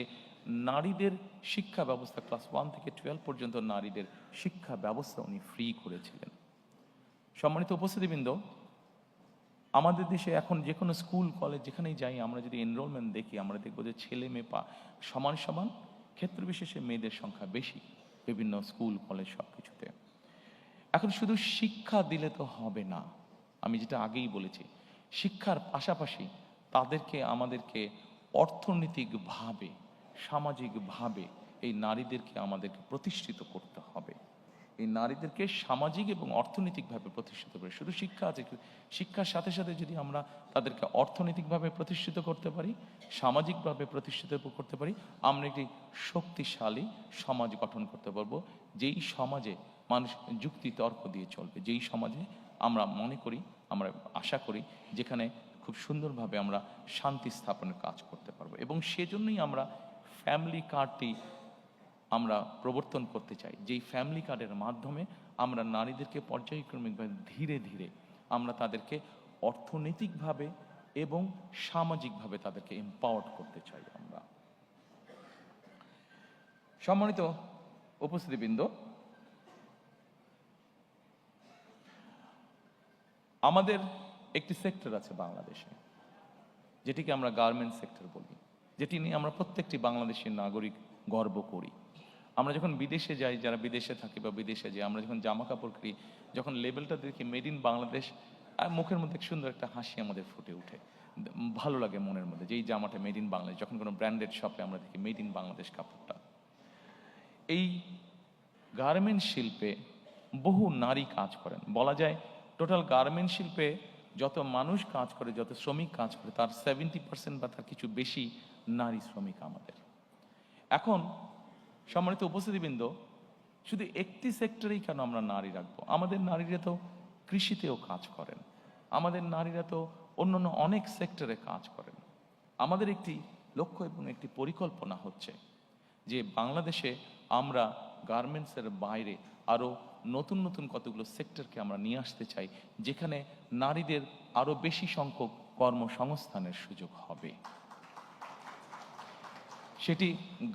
নারীদের শিক্ষা ব্যবস্থা ক্লাস 1 থেকে 12 পর্যন্ত নারীদের শিক্ষা ব্যবস্থা উনি ফ্রি করেছিলেন। সম্মানিত উপস্থিতিবৃন্দ, আমাদের দেশে এখন যে কোনো স্কুল কলেজ যেখানেই যাই, আমরা যদি এনরোলমেন্ট দেখি, আমরা দেখবো যে ছেলে মেয়ে সমান সমান, ক্ষেত্র বিশেষে মেয়েদের সংখ্যা বেশি বিভিন্ন স্কুল কলেজ সব কিছুতে। এখন শুধু শিক্ষা দিলে তো হবে না, আমি যেটা আগেই বলেছি, শিক্ষার পাশাপাশি তাদেরকে আমাদেরকে অর্থনৈতিকভাবে, সামাজিকভাবে এই নারীদেরকে আমাদেরকে প্রতিষ্ঠিত করতে হবে। এই নারীদেরকে সামাজিক এবং অর্থনৈতিকভাবে প্রতিষ্ঠিত করে, শুধু শিক্ষা আছে, শিক্ষার সাথে সাথে যদি আমরা তাদেরকে অর্থনৈতিকভাবে প্রতিষ্ঠিত করতে পারি, সামাজিকভাবে প্রতিষ্ঠিত করতে পারি, আমরা একটি শক্তিশালী সমাজ গঠন করতে পারবো, যেই সমাজে মানুষ যুক্তি তর্ক দিয়ে চলবে, যেই সমাজে আমরা মনে করি, আমরা আশা করি, যেখানে খুব সুন্দরভাবে আমরা শান্তি স্থাপনের কাজ করতে পারবো। এবং সেজন্যই আমরা ফ্যামিলি কার্ডটি আমরা প্রবর্তন করতে চাই, যেই ফ্যামিলি কার্ডের মাধ্যমে আমরা নারীদেরকে পর্যায়ক্রমিকভাবে ধীরে ধীরে আমরা তাদেরকে অর্থনৈতিকভাবে এবং সামাজিকভাবে তাদেরকে এম্পাওয়ার্ড করতে চাই আমরা। সম্মানিত উপস্থিতিবৃন্দ, আমাদের একটি সেক্টর আছে বাংলাদেশে, যেটিকে আমরা গার্মেন্টস সেক্টর বলি, যেটি নিয়ে আমরা প্রত্যেকটি বাংলাদেশের নাগরিক গর্ব করি। আমরা যখন বিদেশে যাই, যারা বিদেশে থাকি বা বিদেশে যাই, আমরা যখন জামা কাপড় কিনি, যখন লেবেলটা দেখি মেড ইন বাংলাদেশ, আর মুখের মধ্যে সুন্দর একটা হাসি আমাদের ফুটে ওঠে, ভালো লাগে মনের মধ্যে যে এই জামাটা মেড ইন বাংলাদেশ। যখন কোনো ব্র্যান্ডেড শপে আমরা দেখি মেড ইন বাংলাদেশ কাপড়টা, এই গার্মেন্ট শিল্পে বহু নারী কাজ করেন। বলা যায় টোটাল গার্মেন্ট শিল্পে যত মানুষ কাজ করে, যত শ্রমিক কাজ করে, তার 70% বা তার কিছু বেশি নারী শ্রমিক আমাদের। এখন সম্মানিত উপস্থিতিবৃন্দ, শুধু একটি সেক্টরেই কেন আমরা নারী রাখবো? আমাদের নারীরা তো কৃষিতেও কাজ করেন, আমাদের নারীরা তো অন্যান্য অনেক সেক্টরে কাজ করেন। আমাদের একটি লক্ষ্য এবং একটি পরিকল্পনা হচ্ছে যে বাংলাদেশে আমরা গার্মেন্টসের বাইরে আরও নতুন নতুন কতগুলো সেক্টরকে আমরা নিয়ে আসতে চাই, যেখানে নারীদের আরও বেশি সংখ্যক কর্মসংস্থানের সুযোগ হবে। সেটি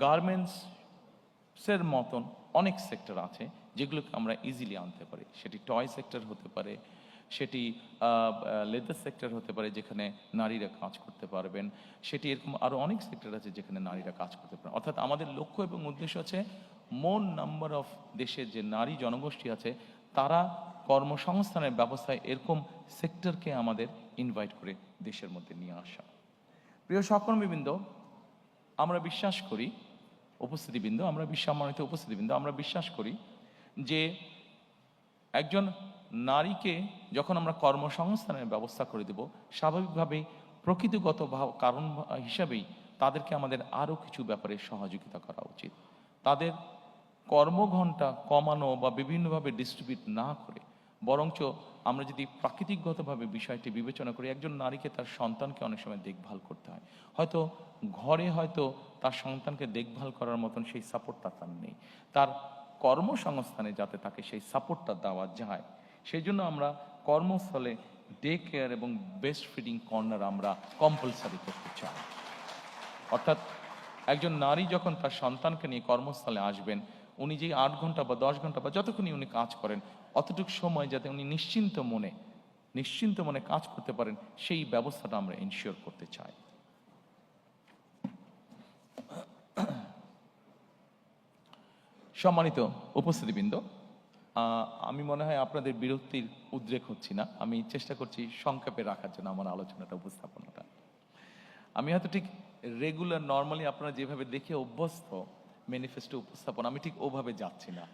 গার্মেন্টসের মতন অনেক সেক্টর আছে যেগুলোকে আমরা ইজিলি আনতে পারি। সেটি টয় সেক্টর হতে পারে, সেটি লেদার সেক্টর হতে পারে যেখানে নারীরা কাজ করতে পারবেন, সেটি এরকম আরও অনেক সেক্টর আছে যেখানে নারীরা কাজ করতে পারেন। অর্থাৎ আমাদের লক্ষ্য এবং উদ্দেশ্য আছে মোর নাম্বার অফ দেশের যে নারী জনগোষ্ঠী আছে তারা কর্মসংস্থানের ব্যবস্থায় এরকম সেক্টরকে আমাদের ইনভাইট করে দেশের মধ্যে নিয়ে আসা। প্রিয় সহকর্মীবৃন্দ, আমরা বিশ্বাস করি উপস্থিতিবৃন্দ, সম্মানিত উপস্থিতিবৃন্দ, আমরা বিশ্বাস করি যে একজন নারীকে যখন আমরা কর্মসংস্থানের ব্যবস্থা করে দেব, স্বাভাবিকভাবেই প্রকৃতিগত কারণ হিসাবেই তাদেরকে আমাদের আরও কিছু ব্যাপারে সহযোগিতা করা উচিত। তাদের কর্মঘণ্টা কমানো বা বিভিন্নভাবে ডিস্ট্রিবিউট না করে বরঞ্চ আমরা যদি প্রাকৃতিকগতভাবে বিষয়টি বিবেচনা করি, একজন নারীকে তার সন্তানকে অনেক সময় দেখভাল করতে হয়, হয়তো ঘরে হয়তো তার সন্তানকে দেখভাল করার মতন সেই সাপোর্টটা তার নেই, তার কর্মসংস্থানে যাতে তাকে সেই সাপোর্টটা দেওয়া যায় সেই জন্য আমরা কর্মস্থলে ডে কেয়ার এবং বেস্ট ফিডিং কর্নার আমরা কম্পালসারি করতে চাই। অর্থাৎ একজন নারী যখন তার সন্তানকে নিয়ে কর্মস্থলে আসবেন, উনি যে 8 ঘন্টা বা 10 ঘন্টা বা যতক্ষণই উনি কাজ করেন অতটুকু সময় যাতে উনি নিশ্চিন্ত মনে কাজ করতে পারেন সেই ব্যবস্থাটা আমরা এনশিওর করতে চাই। সম্মানিত উপস্থিতিবৃন্দ, আমি মনে হয় আপনাদের বিরক্তির উদ্রেক হচ্ছি না, আমি চেষ্টা করছি সংক্ষেপে রাখার জন্য আমার আলোচনাটা, উপস্থাপনাটা। আমি হয়তো ঠিক রেগুলার নর্মালি আপনারা যেভাবে দেখে অভ্যস্ত ম্যানিফেস্টো উপস্থাপন, আমি ঠিক ওভাবে যাচ্ছি না।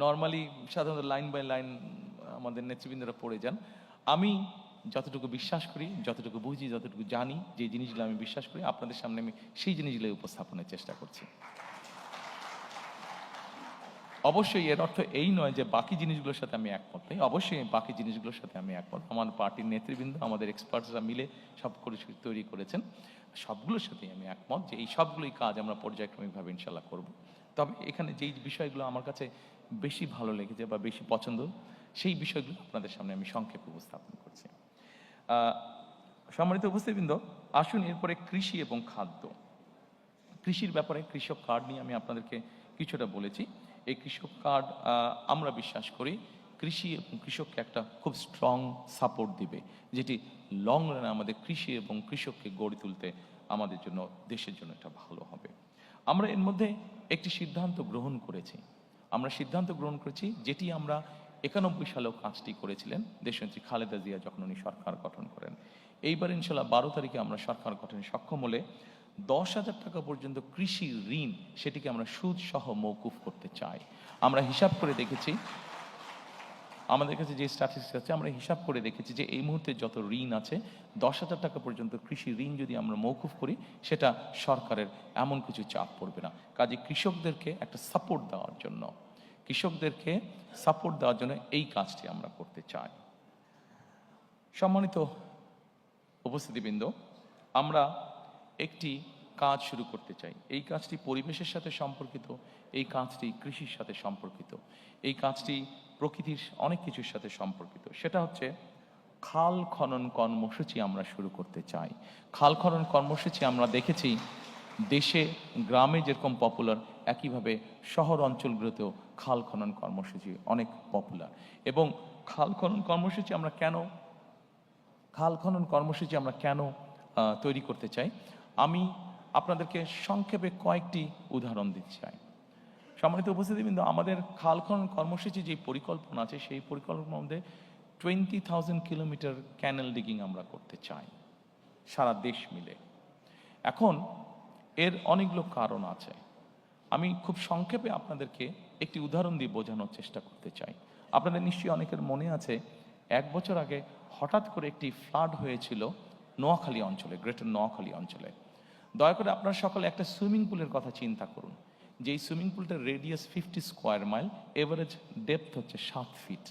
নর্মালি সাধারণত লাইন বাই লাইন আমাদের নেতৃবৃন্দরা পড়ে যান। আমি যতটুকু বিশ্বাস করি, যতটুকু বুঝি, যতটুকু জানি, যে জিনিসগুলো আমি বিশ্বাস করি আপনাদের সামনে আমি সেই জিনিসগুলোই উপস্থাপনের চেষ্টা করছি। অবশ্যই এর অর্থ এই নয় যে বাকি জিনিসগুলোর সাথে আমি একমত নেই, অবশ্যই বাকি জিনিসগুলোর সাথে আমি একমত। আমার পার্টির নেতৃবৃন্দ, আমাদের এক্সপার্টসরা মিলে সব কিছু তৈরি করেছেন, সবগুলোর সাথেই আমি একমত যে এই সবগুলোই কাজ আমরা পর্যায়ক্রমিকভাবে ইনশাল্লাহ করব। তবে এখানে যেই বিষয়গুলো আমার কাছে বেশি ভালো লেগেছে বা বেশি পছন্দ, সেই বিষয়গুলো আপনাদের সামনে আমি সংক্ষেপে উপস্থাপন করছি। সম্মানিত উপস্থিতবৃন্দ, আসুন এরপরে কৃষি এবং খাদ্য। কৃষির ব্যাপারে কৃষক কার্ড নিয়ে আমি আপনাদেরকে কিছুটা বলেছি। এই কৃষক কার্ড আমরা বিশ্বাস করি কৃষি এবং কৃষককে একটা খুব স্ট্রং সাপোর্ট দিবে, যেটি লং রানে আমাদের কৃষি এবং কৃষককে গড়ে তুলতে আমাদের জন্য, দেশের জন্য এটা ভালো হবে। আমরা এর মধ্যে একটি সিদ্ধান্ত গ্রহণ করেছি, যেটি আমরা 91 সালেও কাজটি করেছিলেন দেশনেত্রী খালেদা জিয়া যখন উনি সরকার গঠন করেন। এইবার ইনশাল্লাহ 12 তারিখে আমরা সরকার গঠনে সক্ষম হলে 10,000 টাকা পর্যন্ত কৃষি ঋণ, সেটিকে আমরা সুদ সহ মওকুফ করতে চাই। আমরা হিসাব করে দেখেছি, আমাদের কাছে যে স্ট্যাটিস্টিক্স আছে, আমরা হিসাব করে দেখেছি যে এই মুহূর্তে যত ঋণ আছে 10,000 টাকা পর্যন্ত কৃষি ঋণ যদি আমরা মওকুফ করি, সেটা সরকারের এমন কিছু চাপ পড়বে না। কাজে কৃষকদেরকে একটা সাপোর্ট দেওয়ার জন্য এই কাজটি আমরা করতে চাই। সম্মানিত উপস্থিতিবৃন্দ, আমরা একটি কাজ শুরু করতে চাই। এই কাজটি পরিবেশের সাথে সম্পর্কিত, এই কাজটি কৃষির সাথে সম্পর্কিত, এই কাজটি প্রকৃতির অনেক কিছুর সাথে সম্পর্কিত। সেটা হচ্ছে খাল খনন কর্মসূচি আমরা শুরু করতে চাই। খাল খনন কর্মসূচি আমরা দেখেছি দেশে গ্রামে যেরকম পপুলার, একইভাবে শহর অঞ্চলগুলোতেও খাল খনন কর্মসূচি অনেক পপুলার। এবং খাল খনন কর্মসূচি আমরা কেন তৈরি করতে চাই, আমি আপনাদেরকে সংক্ষেপে কয়েকটি উদাহরণ দিতে চাই। সম্মানিত উপস্থিতিবৃন্দ, আমাদের খাল খনন কর্মসূচি যে পরিকল্পনা আছে, সেই পরিকল্পনার মধ্যে 20,000 কিলোমিটার ক্যানেল ডিগিং আমরা করতে চাই সারা দেশ মিলে। এখন এর অনেকগুলো কারণ আছে, আমি খুব সংক্ষেপে আপনাদেরকে একটি উদাহরণ দিয়ে বোঝানোর চেষ্টা করতে চাই। আপনাদের নিশ্চয়ই অনেকের মনে আছে 1 বছর আগে হঠাৎ করে একটি ফ্লাড হয়েছিল নোয়াখালী অঞ্চলে, গ্রেটার নোয়াখালী অঞ্চলে। দয়া করে আপনারা সকলে একটা সুইমিং পুলের কথা চিন্তা করুন, যে এই সুইমিং পুলটার radius 50 square mile, average depth হচ্ছে 7 ফিট।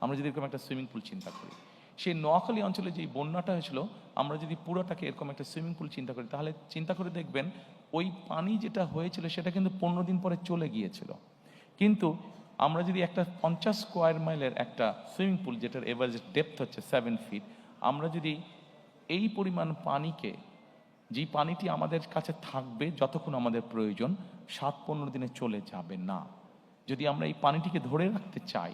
আমরা যদি এরকম একটা সুইমিং পুল চিন্তা করি, সেই নোয়াখালী অঞ্চলে যেই বন্যাটা হয়েছিল, আমরা যদি পুরোটাকে এরকম একটা সুইমিং পুল চিন্তা করি, তাহলে চিন্তা করে দেখবেন ওই পানি যেটা হয়েছিল সেটা কিন্তু 15 দিন পরে চলে গিয়েছিল। কিন্তু আমরা যদি একটা 50 স্কোয়ার মাইলের একটা সুইমিং পুল, যেটার এভারেজ ডেপথ হচ্ছে 7 ফিট, আমরা যদি এই পরিমাণ পানিকে, যেই পানিটি আমাদের কাছে থাকবে যতক্ষণ আমাদের প্রয়োজন, 7-15 দিনে চলে যাবে না, যদি আমরা এই পানিটিকে ধরে রাখতে চাই,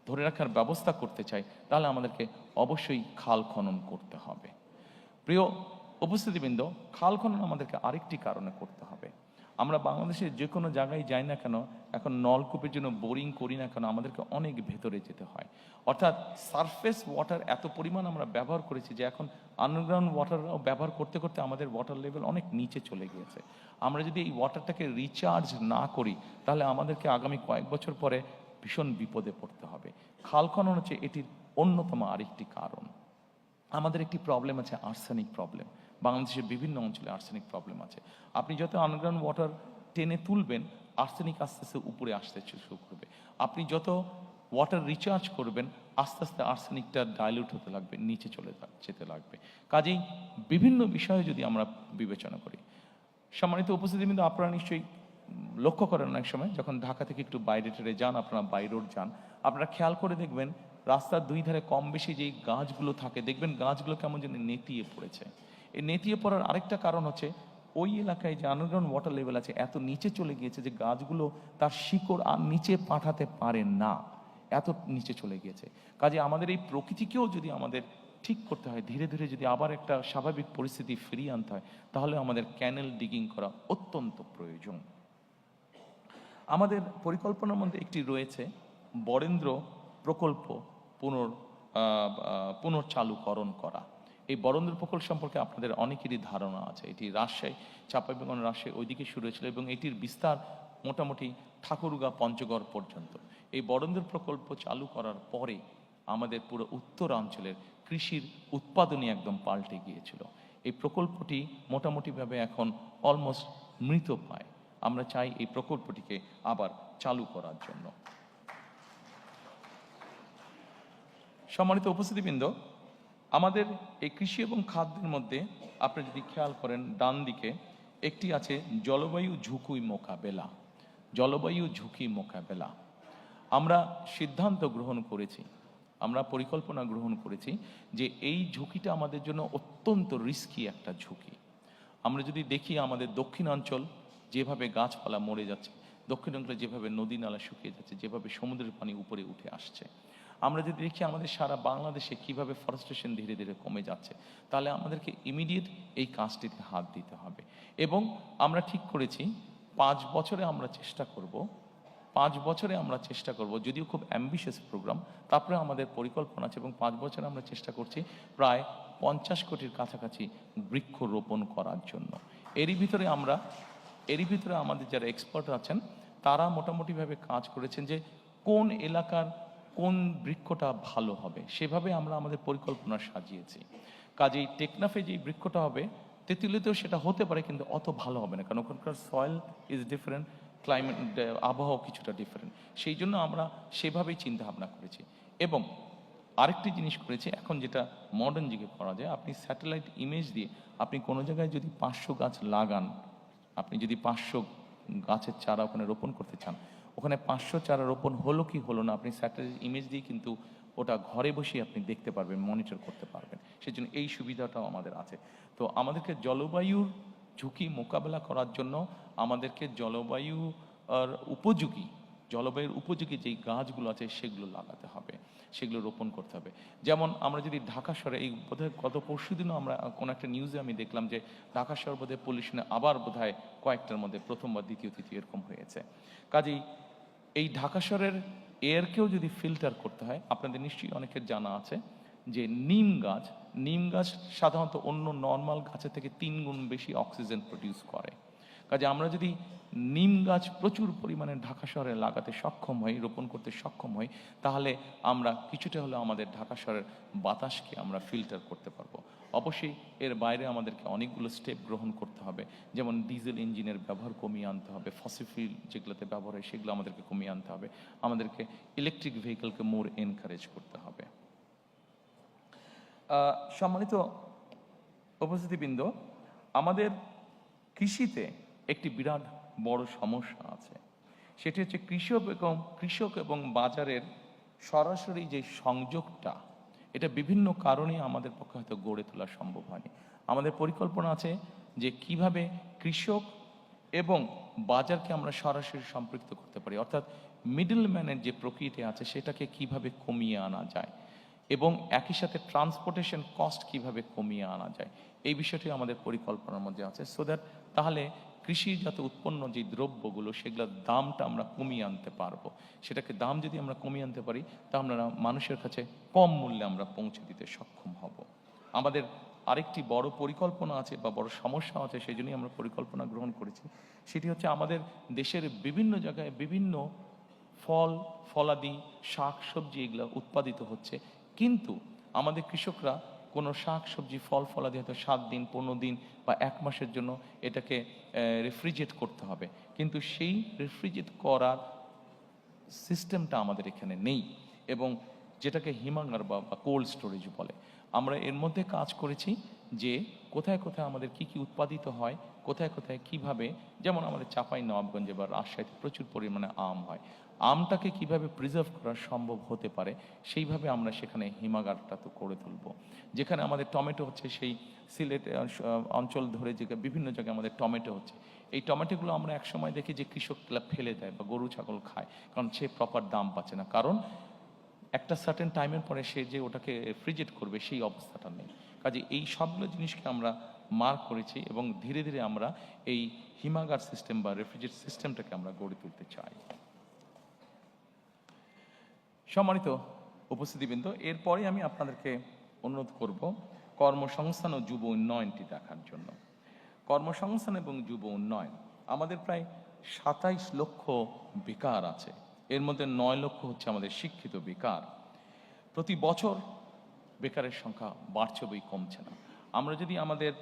ধরে রাখার ব্যবস্থা করতে চাই, তাহলে আমাদেরকে অবশ্যই খাল খনন করতে হবে। প্রিয় উপস্থিতিবৃন্দ, খাল খনন আমাদেরকে আরেকটি কারণে করতে হবে। আমরা বাংলাদেশের যে কোনো জায়গায় যাই না কেন, এখন নলকূপের জন্য বোরিং করি না কেন, আমাদেরকে অনেক ভেতরে যেতে হয়। অর্থাৎ সারফেস ওয়াটার এত পরিমাণ আমরা ব্যবহার করেছি যে এখন আন্ডারগ্রাউন্ড ওয়াটারও ব্যবহার করতে করতে আমাদের ওয়াটার লেভেল অনেক নিচে চলে গিয়েছে। আমরা যদি এই ওয়াটারটাকে রিচার্জ না করি, তাহলে আমাদেরকে আগামী কয়েক বছর পরে ভীষণ বিপদে পড়তে হবে। খাল খনন হচ্ছে এটির অন্যতম আরেকটি কারণ। আমাদের একটি প্রবলেম আছে, আর্সেনিক প্রবলেম। বাংলাদেশের বিভিন্ন অঞ্চলে আর্সেনিক প্রবলেম আছে। আপনি যত আন্ডারগ্রাউন্ড ওয়াটার টেনে তুলবেন, আর্সেনিক আস্তে আস্তে উপরে আসতে শুরু করবে। আপনি যত ওয়াটার রিচার্জ করবেন, আস্তে আস্তে আর্সেনিকটা ডাইলিউট হতে লাগবে, নিচে চলে যেতে লাগবে। কাজেই বিভিন্ন বিষয়ে যদি আমরা বিবেচনা করি, সম্মানিত উপস্থিতি, কিন্তু আপনারা নিশ্চয়ই লক্ষ্য করেন অনেক সময় যখন ঢাকা থেকে একটু বাইরে টেরে যান, আপনারা বাই রোড যান, আপনারা খেয়াল করে দেখবেন রাস্তার দুই ধারে কম বেশি যেই গাছগুলো থাকে, দেখবেন গাছগুলো কেমন যেন নেতিয়ে পড়েছে। এই নেতিয়ে পড়ার আরেকটা কারণ হচ্ছে ওই এলাকায় যে আন্ডারগ্রাউন্ড ওয়াটার লেভেল আছে এত নিচে চলে গিয়েছে যে গাছগুলো তার শিকড় আর নিচে পাঠাতে পারে না, এত নিচে চলে গিয়েছে। কাজে আমাদের এই প্রকৃতিকেও যদি আমাদের ঠিক করতে হয়, ধীরে ধীরে যদি আবার একটা স্বাভাবিক পরিস্থিতি ফিরিয়ে আনতে হয়, তাহলে আমাদের ক্যানেল ডিগিং করা অত্যন্ত প্রয়োজন। আমাদের পরিকল্পনার মধ্যে একটি রয়েছে বরেন্দ্র প্রকল্প পুনর্চালুকরণ করা। এই বরেন্দ্র প্রকল্প সম্পর্কে আপনাদের অনেকেরই ধারণা আছে। এটি রাজশাহী, চাঁপাইনবাবগঞ্জ, রাজশাহী ওইদিকে শুরু হয়েছিল এবং এটির বিস্তার মোটামুটি ঠাকুরগাঁ, পঞ্চগড় পর্যন্ত। এই বরেন্দ্র প্রকল্প চালু করার পরে আমাদের পুরো উত্তরাঞ্চলের কৃষির উৎপাদনই একদম পাল্টে গিয়েছিল। এই প্রকল্পটি মোটামুটিভাবে এখন অলমোস্ট মৃত পায়। আমরা চাই এই প্রকল্পটিকে আবার চালু করার জন্য। সম্মানিত উপস্থিতিবৃন্দ, আমাদের এই কৃষি এবং খাদ্যের মধ্যে আপনি যদি খেয়াল করেন, ডান দিকে একটি আছে জলবায়ু ঝুঁকি মোকাবেলা। জলবায়ু ঝুঁকি মোকাবেলা আমরা সিদ্ধান্ত গ্রহণ করেছি, আমরা পরিকল্পনা গ্রহণ করেছি যে এই ঝুঁকিটা আমাদের জন্য অত্যন্ত রিস্কি একটা ঝুঁকি। আমরা যদি দেখি আমাদের দক্ষিণাঞ্চল যেভাবে গাছপালা মরে যাচ্ছে, দক্ষিণাঞ্চলে যেভাবে নদী নালা শুকিয়ে যাচ্ছে, যেভাবে সমুদ্রের পানি উপরে উঠে আসছে, আমরা যদি দেখি আমাদের সারা বাংলাদেশে কিভাবে ফরেস্টেশন ধীরে ধীরে কমে যাচ্ছে, তাহলে আমাদেরকে ইমিডিয়েট এই কাজটিতে হাত দিতে হবে। এবং আমরা ঠিক করেছি 5 বছরে আমরা চেষ্টা করব, 5 বছরে আমরা চেষ্টা করব, যদিও খুব অ্যাম্বিশিয়াস প্রোগ্রাম, তারপরে আমাদের পরিকল্পনা আছে এবং 5 বছরে আমরা চেষ্টা করছি প্রায় 50 কোটির কাছাকাছি বৃক্ষরোপণ করার জন্য। এরই ভিতরে আমাদের যারা এক্সপার্ট আছেন তারা মোটামুটিভাবে কাজ করেছেন যে কোন এলাকার কোন বৃক্ষটা ভালো হবে, সেভাবে আমরা আমাদের পরিকল্পনা সাজিয়েছি। কাজেই টেকনাফে যে বৃক্ষটা হবে, তেঁতুলিতেও সেটা হতে পারে, কিন্তু অত ভালো হবে না, কারণ ওখানকার সয়েল ইজ ডিফারেন্ট, ক্লাইমেট আবহাওয়া কিছুটা ডিফারেন্ট। সেই জন্য আমরা সেভাবেই চিন্তা ভাবনা করেছি। এবং আরেকটি জিনিস করেছি, এখন যেটা মডার্ন যুগে করা যায়, আপনি স্যাটেলাইট ইমেজ দিয়ে আপনি কোনো জায়গায় যদি 500 গাছ লাগান, আপনি যদি 500 গাছের চারা ওখানে রোপণ করতে চান, ওখানে 500 চারা রোপণ হলো কি হলো না, আপনি স্যাটেলাইট ইমেজ দিয়ে কিন্তু ওটা ঘরে বসে আপনি দেখতে পারবেন, মনিটর করতে পারবেন। সেজন্য এই সুবিধাটাও আমাদের আছে। তো আমাদেরকে জলবায়ুর ঝুঁকি মোকাবেলা করার জন্য আমাদেরকে জলবায়ুর উপযোগী যেই গাছগুলো আছে সেগুলো লাগাতে হবে, সেগুলো রোপণ করতে হবে। যেমন আমরা যদি ঢাকা শহরে, এই বোধহয় গত পরশুদিনও আমরা কোনো একটা নিউজে আমি দেখলাম যে ঢাকা শহর বোধহয় পলিউশনে আবার বোধহয় কয়েকটার মধ্যে প্রথম বা দ্বিতীয় তৃতীয় এরকম হয়েছে। কাজেই এই ঢাকা শহরের এয়ারকেও যদি ফিল্টার করতে হয়, আপনাদের নিশ্চয়ই অনেকের জানা আছে যে নিম গাছ সাধারণত অন্য নর্মাল গাছের থেকে 3 গুণ বেশি অক্সিজেন প্রডিউস করে। কাজে আমরা যদি নিম গাছ প্রচুর পরিমাণে ঢাকা শহরে লাগাতে সক্ষম হই, রোপণ করতে সক্ষম হই, তাহলে আমরা কিছুটা হলেও আমাদের ঢাকা শহরের বাতাসকে আমরা ফিল্টার করতে পারবো। অবশ্যই এর বাইরে আমাদেরকে অনেকগুলো স্টেপ গ্রহণ করতে হবে, যেমন ডিজেল ইঞ্জিনের ব্যবহার কমিয়ে আনতে হবে, ফসিল ফুয়েল যেগুলোতে ব্যবহার হয় সেগুলো আমাদেরকে কমিয়ে আনতে হবে, আমাদেরকে ইলেকট্রিক ভেহিকলকে মোর এনকারেজ করতে হবে। সম্মানিত উপস্থিতিবৃন্দ, আমাদের কৃষিতে একটি বিরাট বড় সমস্যা আছে, সেটি হচ্ছে কৃষক এবং বাজারের সরাসরি যে সংযোগটা, এটা বিভিন্ন কারণে আমাদের পক্ষে হয়তো গড়ে তোলা সম্ভব হয়নি। আমাদের পরিকল্পনা আছে যে কিভাবে কৃষক এবং বাজারকে আমরা সরাসরি সম্পৃক্ত করতে পারি, অর্থাৎ মিডলম্যানের যে প্রকৃতি আছে সেটাকে কিভাবে কমিয়ে আনা যায় এবং একই সাথে ট্রান্সপোর্টেশন কস্ট কিভাবে কমিয়ে আনা যায়, এই বিষয়টি আমাদের পরিকল্পনার মধ্যে আছে। সো দ্যাট তাহলে কৃষিজাত উৎপন্ন যে দ্রব্যগুলো সেগুলোর দামটা আমরা কমিয়ে আনতে পারবো। সেটাকে দাম যদি আমরা কমিয়ে আনতে পারি তা আমরা মানুষের কাছে কম মূল্যে আমরা পৌঁছে দিতে সক্ষম হব। আমাদের আরেকটি বড় পরিকল্পনা আছে বা বড় সমস্যা আছে, সেই জন্যই আমরা পরিকল্পনা গ্রহণ করেছি। সেটি হচ্ছে আমাদের দেশের বিভিন্ন জায়গায় বিভিন্ন ফল ফলাদি শাক সবজি এগুলো উৎপাদিত হচ্ছে, কিন্তু আমাদের কৃষকরা কোনো শাক সবজি ফল ফলাদি হয়তো 7 দিন 15 দিন বা 1 মাসের জন্য এটাকে রেফ্রিজারেট করতে হবে, কিন্তু সেই রেফ্রিজারেট করার সিস্টেমটা আমাদের এখানে নেই, এবং যেটাকে হিমাগার বা কোল্ড স্টোরেজ বলে। আমরা এর মধ্যে কাজ করেছি যে কোথায় কোথায় আমাদের কি কি উৎপাদিত হয়, কোথায় কোথায় কিভাবে, যেমন আমাদের চাঁপাই নবাবগঞ্জে বা রাজশাহীতে প্রচুর পরিমাণে আম হয়, আমটাকে কিভাবে প্রিজার্ভ করা সম্ভব হতে পারে সেইভাবে আমরা সেখানে হিমাগারটা তো করে তুলব। যেখানে আমাদের টমেটো হচ্ছে, সেই সিলেট অঞ্চল ধরে যে বিভিন্ন জায়গায় আমাদের টমেটো হচ্ছে, এই টমেটোগুলো আমরা একসময় দেখি যে কৃষকরা ফেলে দেয় বা গরু ছাগল খায়, কারণ সে প্রপার দাম পাচ্ছে না, কারণ একটা সার্টেন টাইমের পরে সে যে ওটাকে রেফ্রিজারেট করবে সেই অবস্থাটা নেই। কাজে এই সবগুলো জিনিসকে আমরা মার্ক করেছি এবং ধীরে ধীরে আমরা এই হিমাগার সিস্টেম বা রেফ্রিজারেট সিস্টেমটাকে আমরা গড়ে তুলতে চাই। সম্মানিত উপস্থিতিবৃন্দ, এরপরে আমি আপনাদেরকে অনুরোধ করব কর্মসংস্থান ও যুব উন্নয়নটি দেখার জন্য। কর্মসংস্থান এবং যুব উন্নয়ন, আমাদের প্রায় 27 লক্ষ বেকার আছে, এর মধ্যে 9 লক্ষ হচ্ছে আমাদের শিক্ষিত বেকার। প্রতি বছর বেকারের সংখ্যা বাড়ছে বই কমছে না। আমরা যদি আমাদের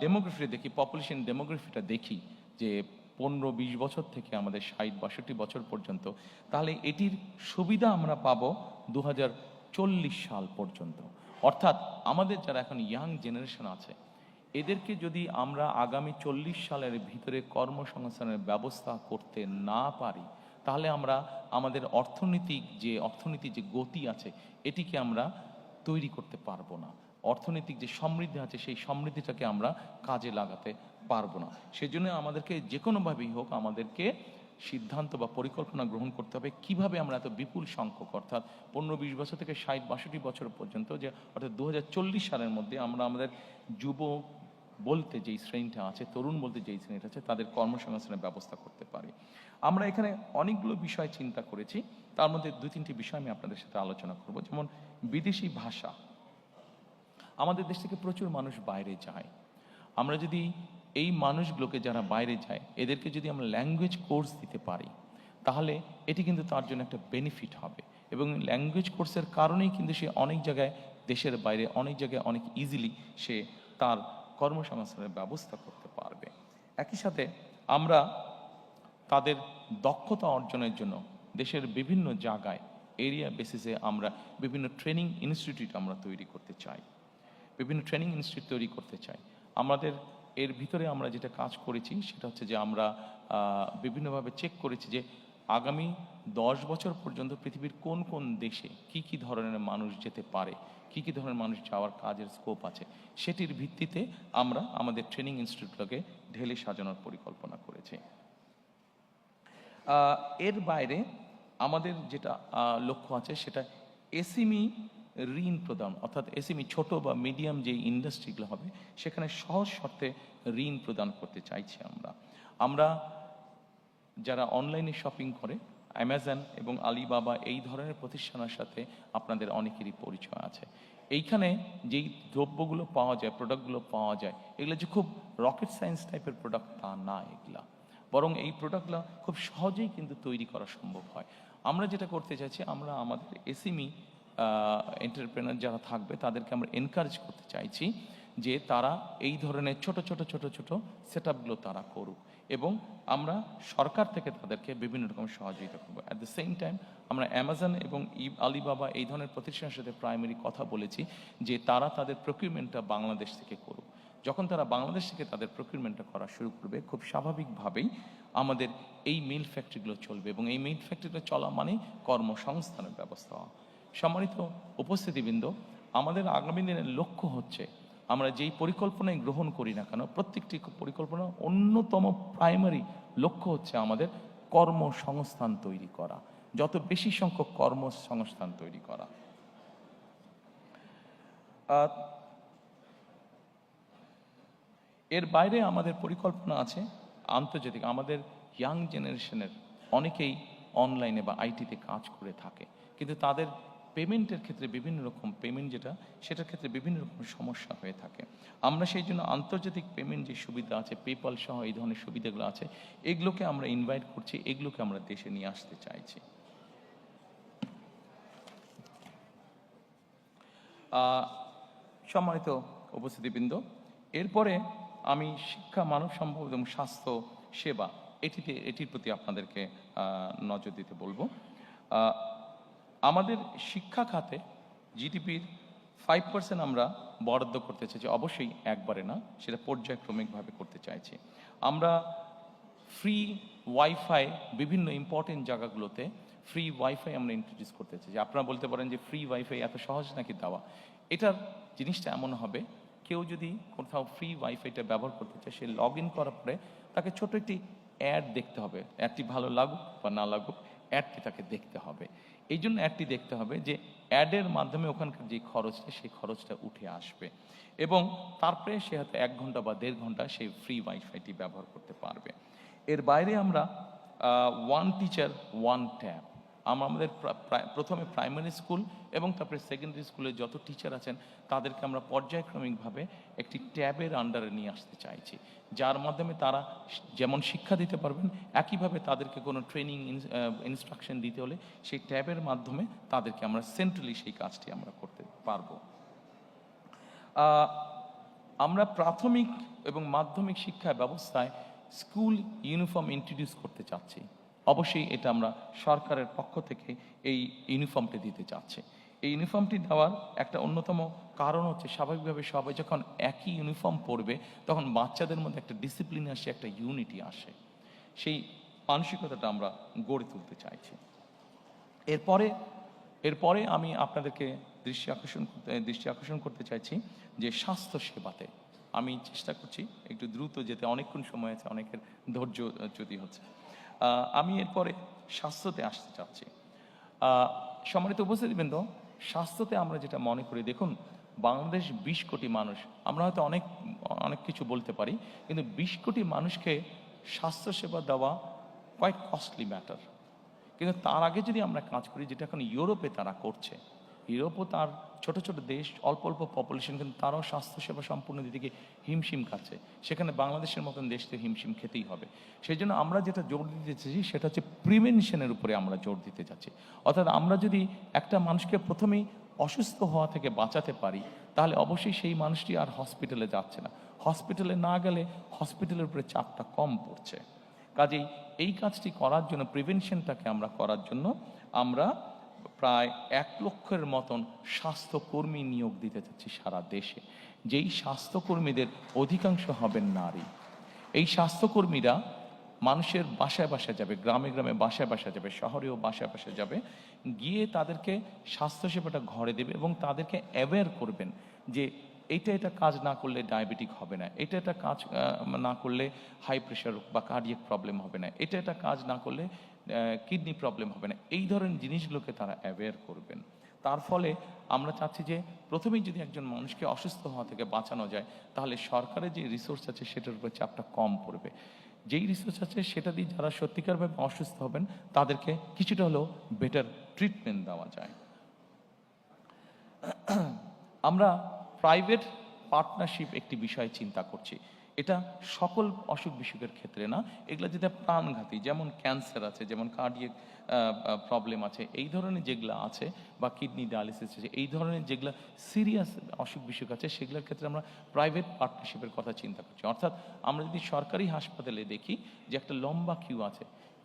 ডেমোগ্রাফি দেখি, পপুলেশন ডেমোগ্রাফিটা দেখি যে 15-20 বছর থেকে আমাদের 60-62 বছর পর্যন্ত, তাহলে এটির সুবিধা আমরা পাবো 2040 সাল পর্যন্ত। অর্থাৎ আমাদের যারা এখন ইয়াং জেনারেশন আছে, এদেরকে যদি আমরা আগামী 40 সালের ভিতরে কর্মসংস্থানের ব্যবস্থা করতে না পারি, তাহলে আমরা আমাদের অর্থনৈতিক যে গতি আছে এটিকে আমরা তৈরি করতে পারবো না। অর্থনৈতিক যে সমৃদ্ধি আছে সেই সমৃদ্ধিটাকে আমরা কাজে লাগাতে পারবো না। সেজন্য আমাদেরকে যে কোনোভাবেই হোক আমাদেরকে সিদ্ধান্ত বা পরিকল্পনা গ্রহণ করতে হবে কিভাবে আমরা এত বিপুল সংখ্যক, অর্থাৎ 15-20 বছর থেকে 60-62 বছর পর্যন্ত, যে অর্থাৎ 2040 সালের মধ্যে আমরা আমাদের যুব বলতে যেই শ্রেণীটা আছে, তরুণ বলতে যেই শ্রেণীটা আছে, তাদের কর্মসংস্থানের ব্যবস্থা করতে পারি। আমরা এখানে অনেকগুলো বিষয় চিন্তা করেছি, তার মধ্যে 2-3টি বিষয় আমি আপনাদের সাথে আলোচনা করব। যেমন বিদেশি ভাষা, আমাদের দেশ থেকে প্রচুর মানুষ বাইরে যায়। আমরা যদি এই মানুষগুলোকে যারা বাইরে যায় এদেরকে যদি আমরা ল্যাঙ্গুয়েজ কোর্স দিতে পারি, তাহলে এটি কিন্তু তার জন্য একটা বেনিফিট হবে, এবং ল্যাঙ্গুয়েজ কোর্সের কারণেই কিন্তু সে অনেক জায়গায় দেশের বাইরে অনেক জায়গায় অনেক ইজিলি সে তার কর্মসংস্থানের ব্যবস্থা করতে পারবে। একই সাথে আমরা তাদের দক্ষতা অর্জনের জন্য দেশের বিভিন্ন জায়গায় এরিয়া বেসিসে আমরা বিভিন্ন ট্রেনিং ইনস্টিটিউট আমরা তৈরি করতে চাই, আমাদের এর ভিতরে আমরা যেটা কাজ করেছি সেটা হচ্ছে যে আমরা বিভিন্নভাবে চেক করেছি যে আগামী 10 বছর পর্যন্ত পৃথিবীর কোন কোন দেশে কি কি ধরনের মানুষ যেতে পারে, কি কি ধরনের মানুষ যাওয়ার কাজের স্কোপ আছে, সেটির ভিত্তিতে আমরা আমাদের ট্রেনিং ইনস্টিটিউটগুলোকে ঢেলে সাজানোর পরিকল্পনা করেছি। এর বাইরে আমাদের যেটা লক্ষ্য আছে সেটা এসএমই ঋণ প্রদান, অর্থাৎ এসএমই ছোট বা মিডিয়াম যে ইন্ডাস্ট্রিগুলো হবে সেখানে সহজ শর্তে ঋণ প্রদান করতে চাইছি। আমরা যারা অনলাইনে শপিং করে অ্যামাজন এবং আলিবাবা এই ধরনের প্রতিষ্ঠানের সাথে আপনাদের অনেকেরই পরিচয় আছে। এইখানে যেই দ্রব্যগুলো পাওয়া যায়, প্রোডাক্টগুলো পাওয়া যায়, এগুলো যে খুব রকেট সায়েন্স টাইপের প্রোডাক্ট তা না, এগুলা বরং এই প্রোডাক্টগুলো খুব সহজেই কিন্তু তৈরি করা সম্ভব হয়। আমরা যেটা করতে চাইছি, আমরা আমাদের এসএমই এন্টারপ্রেনার যারা থাকবে তাদেরকে আমরা এনকারেজ করতে চাইছি যে তারা এই ধরনের ছোট ছোট ছোট ছোট সেটআপগুলো তারা করুক, এবং আমরা সরকার থেকে তাদেরকে বিভিন্ন রকম সহযোগিতা করবো। অ্যাট দ্য সেম টাইম আমরা অ্যামাজন এবং আলিবাবা এই ধরনের প্রতিষ্ঠানের সাথে প্রাইমারি কথা বলেছি যে তারা তাদের প্রকিউরমেন্টটা বাংলাদেশ থেকে করুক। যখন তারা বাংলাদেশ থেকে তাদের প্রকিউরমেন্টটা করা শুরু করবে, খুব স্বাভাবিকভাবেই আমাদের এই মিল ফ্যাক্টরিগুলো চলবে, এবং এই মিল ফ্যাক্টরিগুলো চলা মানে কর্মসংস্থানের ব্যবস্থা হওয়া। সম্মানিত উপস্থিতিবৃন্দ, আমাদের আগামী দিনের লক্ষ্য হচ্ছে আমরা যেই পরিকল্পনায় গ্রহণ করি না কেন, প্রত্যেকটি পরিকল্পনা অন্যতম প্রাইমারি লক্ষ্য হচ্ছে আমাদের কর্মসংস্থান তৈরি করা, যত বেশি সংখ্যক কর্মসংস্থান তৈরি করা। এর বাইরে আমাদের পরিকল্পনা আছে আন্তর্জাতিক, আমাদের ইয়াং জেনারেশনের অনেকেই অনলাইনে বা আইটিতে কাজ করে থাকে, কিন্তু তাদের পেমেন্টের ক্ষেত্রে বিভিন্ন রকম পেমেন্ট সেটার ক্ষেত্রে বিভিন্ন রকম সমস্যা হয়ে থাকে। আমরা সেই জন্য আন্তর্জাতিক পেমেন্ট যে সুবিধা আছে, পেপাল সহ এই ধরনের সুবিধাগুলো আছে, এগুলোকে আমরা ইনভাইট করছি, এগুলোকে আমরা দেশে নিয়ে আসতে চাইছি। সম্মানিত উপস্থিতিবৃন্দ, এরপরে আমি শিক্ষা, মানব সম্পদ এবং স্বাস্থ্য সেবা এটির প্রতি আপনাদেরকে নজর দিতে বলবো। আমাদের শিক্ষা খাতে জিডিপির 5% আমরা বরাদ্দ করতে চাইছি, অবশ্যই একবারে না, সেটা পর্যায়ক্রমিকভাবে করতে চাইছি। আমরা ফ্রি ওয়াইফাই বিভিন্ন ইম্পর্টেন্ট জায়গাগুলোতে ফ্রি ওয়াইফাই আমরা ইন্ট্রোডিউস করতে চাইছি। আপনারা বলতে পারেন যে ফ্রি ওয়াইফাই এত সহজ নাকি দেওয়া? এটার জিনিসটা এমন হবে, কেউ যদি কোথাও ফ্রি ওয়াইফাইটা ব্যবহার করতে চায়, সে লগ ইন করার পরে তাকে ছোট একটি অ্যাড দেখতে হবে। অ্যাডটি ভালো লাগুক বা না লাগুক, অ্যাডটি তাকে দেখতে হবে। এই জন্য অ্যাডটি দেখতে হবে যে অ্যাডের মাধ্যমে ওখানকার যে খরচটা, সেই খরচটা উঠে আসবে, এবং তারপরে সে হয়তো 1 ঘন্টা বা 1.5 ঘন্টা সেই ফ্রি ওয়াইফাইটি ব্যবহার করতে পারবে। এর বাইরে আমরা ওয়ান টিচার ওয়ান ট্যাব, আমাদের প্রথমে প্রাইমারি স্কুল এবং তারপরে সেকেন্ডারি স্কুলে যত টিচার আছেন তাদেরকে আমরা পর্যায়ক্রমিকভাবে একটি ট্যাবের আন্ডারে নিয়ে আসতে চাইছি, যার মাধ্যমে তারা যেমন শিক্ষা দিতে পারবেন, একইভাবে তাদেরকে কোনো ট্রেনিং ইনস্ট্রাকশন দিতে হলে সেই ট্যাবের মাধ্যমে তাদেরকে আমরা সেন্ট্রালি সেই কাজটি আমরা করতে পারবো। আমরা প্রাথমিক এবং মাধ্যমিক শিক্ষা ব্যবস্থায় স্কুল ইউনিফর্ম ইন্ট্রোডিউস করতে চাচ্ছি। অবশ্যই এটা আমরা সরকারের পক্ষ থেকে এই ইউনিফর্মটি দিতে চাচ্ছি। এই ইউনিফর্মটি দেওয়ার একটা অন্যতম কারণ হচ্ছে, স্বাভাবিকভাবে সবাই যখন একই ইউনিফর্ম পরবে তখন বাচ্চাদের মধ্যে একটা ডিসিপ্লিন আসে, একটা ইউনিটি আসে, সেই মানসিকতাটা আমরা গড়ে তুলতে চাইছি। এরপরে আমি আপনাদেরকে দৃষ্টি আকর্ষণ করতে চাইছি যে স্বাস্থ্য সেবাতে আমি চেষ্টা করছি একটু দ্রুত যেতে, অনেকক্ষণ সময় আছে, অনেকের ধৈর্য চ্যুতি হচ্ছে। আমি এরপরে স্বাস্থ্যতে আসতে চাচ্ছি। সম্মানিত উপস্থিতিবৃন্দ, স্বাস্থ্যতে আমরা যেটা মনে করি, দেখুন বাংলাদেশ 20 কোটি মানুষ, আমরা হয়তো অনেক কিছু বলতে পারি, কিন্তু 20 কোটি মানুষকে স্বাস্থ্যসেবা দেওয়া কোয়াইট কস্টলি ম্যাটার। কিন্তু তার আগে যদি আমরা কাজ করি, যেটা এখন ইউরোপে তারা করছে, ইউরোপও তার ছোট ছোট দেশ, অল্প অল্প পপুলেশন, কিন্তু তারাও স্বাস্থ্যসেবা সম্পূর্ণ দিকে হিমশিম খাচ্ছে, সেখানে বাংলাদেশের মতন দেশকে হিমশিম খেতেই হবে। সেই জন্য আমরা যেটা জোর দিতে চাইছি সেটা হচ্ছে প্রিভেনশনের উপরে আমরা জোর দিতে চাচ্ছি। অর্থাৎ আমরা যদি একটা মানুষকে প্রথমেই অসুস্থ হওয়া থেকে বাঁচাতে পারি, তাহলে অবশ্যই সেই মানুষটি আর হসপিটালে যাচ্ছে না, হসপিটালে না গেলে হসপিটালের উপরে চাপটা কম পড়ছে। কাজেই এই কাজটি করার জন্য, প্রিভেনশনটাকে আমরা করার জন্য আমরা প্রায় 1 লক্ষের মতন স্বাস্থ্যকর্মী নিয়োগ দিতে চাচ্ছি সারা দেশে, যেই স্বাস্থ্যকর্মীদের অধিকাংশ হবেন নারী। এই স্বাস্থ্যকর্মীরা মানুষের বাসায় বাসায় যাবে, গ্রামে গ্রামে বাসায় বাসায় যাবে, শহরেও বাসায় বাসায় যাবে, গিয়ে তাদেরকে স্বাস্থ্যসেবাটা ঘরে দেবে এবং তাদেরকে অ্যাওয়্যার করবেন যে এটা কাজ না করলে ডায়াবেটিক হবে না, এটা কাজ না করলে হাই প্রেশার বা কার্ডিয়াক প্রবলেম হবে না, এটা কাজ না করলে কিডনি প্রবলেম হবে না। এই ধরনের জিনিসগুলোকে তারা অ্যাওয়্যার করবেন। তার ফলে আমরা চাচ্ছি যে প্রথমেই যদি একজন মানুষকে অসুস্থ হওয়া থেকে বাঁচানো যায়, তাহলে সরকারের যে রিসোর্স আছে সেটার উপর চাপটা কম পড়বে। যেই রিসোর্স আছে সেটা দিয়ে যারা সত্যিকারভাবে অসুস্থ হবেন তাদেরকে কিছুটা হলেও বেটার ট্রিটমেন্ট দেওয়া যায়। আমরা প্রাইভেট পার্টনারশিপ একটি বিষয় চিন্তা করছি। এটা সকল অসুখ বিসুখের ক্ষেত্রে না, এগুলো যেটা প্রাণঘাতী, যেমন ক্যান্সার আছে, যেমন কার্ডিয়াক প্রবলেম আছে, এই ধরনের যেগুলো আছে, বা কিডনি ডায়ালিসিস আছে, এই ধরনের যেগুলো সিরিয়াস অসুখ বিসুখ আছে, সেগুলোর ক্ষেত্রে আমরা প্রাইভেট পার্টনারশিপের কথা চিন্তা করছি। অর্থাৎ আমরা যদি সরকারি হাসপাতালে দেখি যে একটা লম্বা কিউ আছে,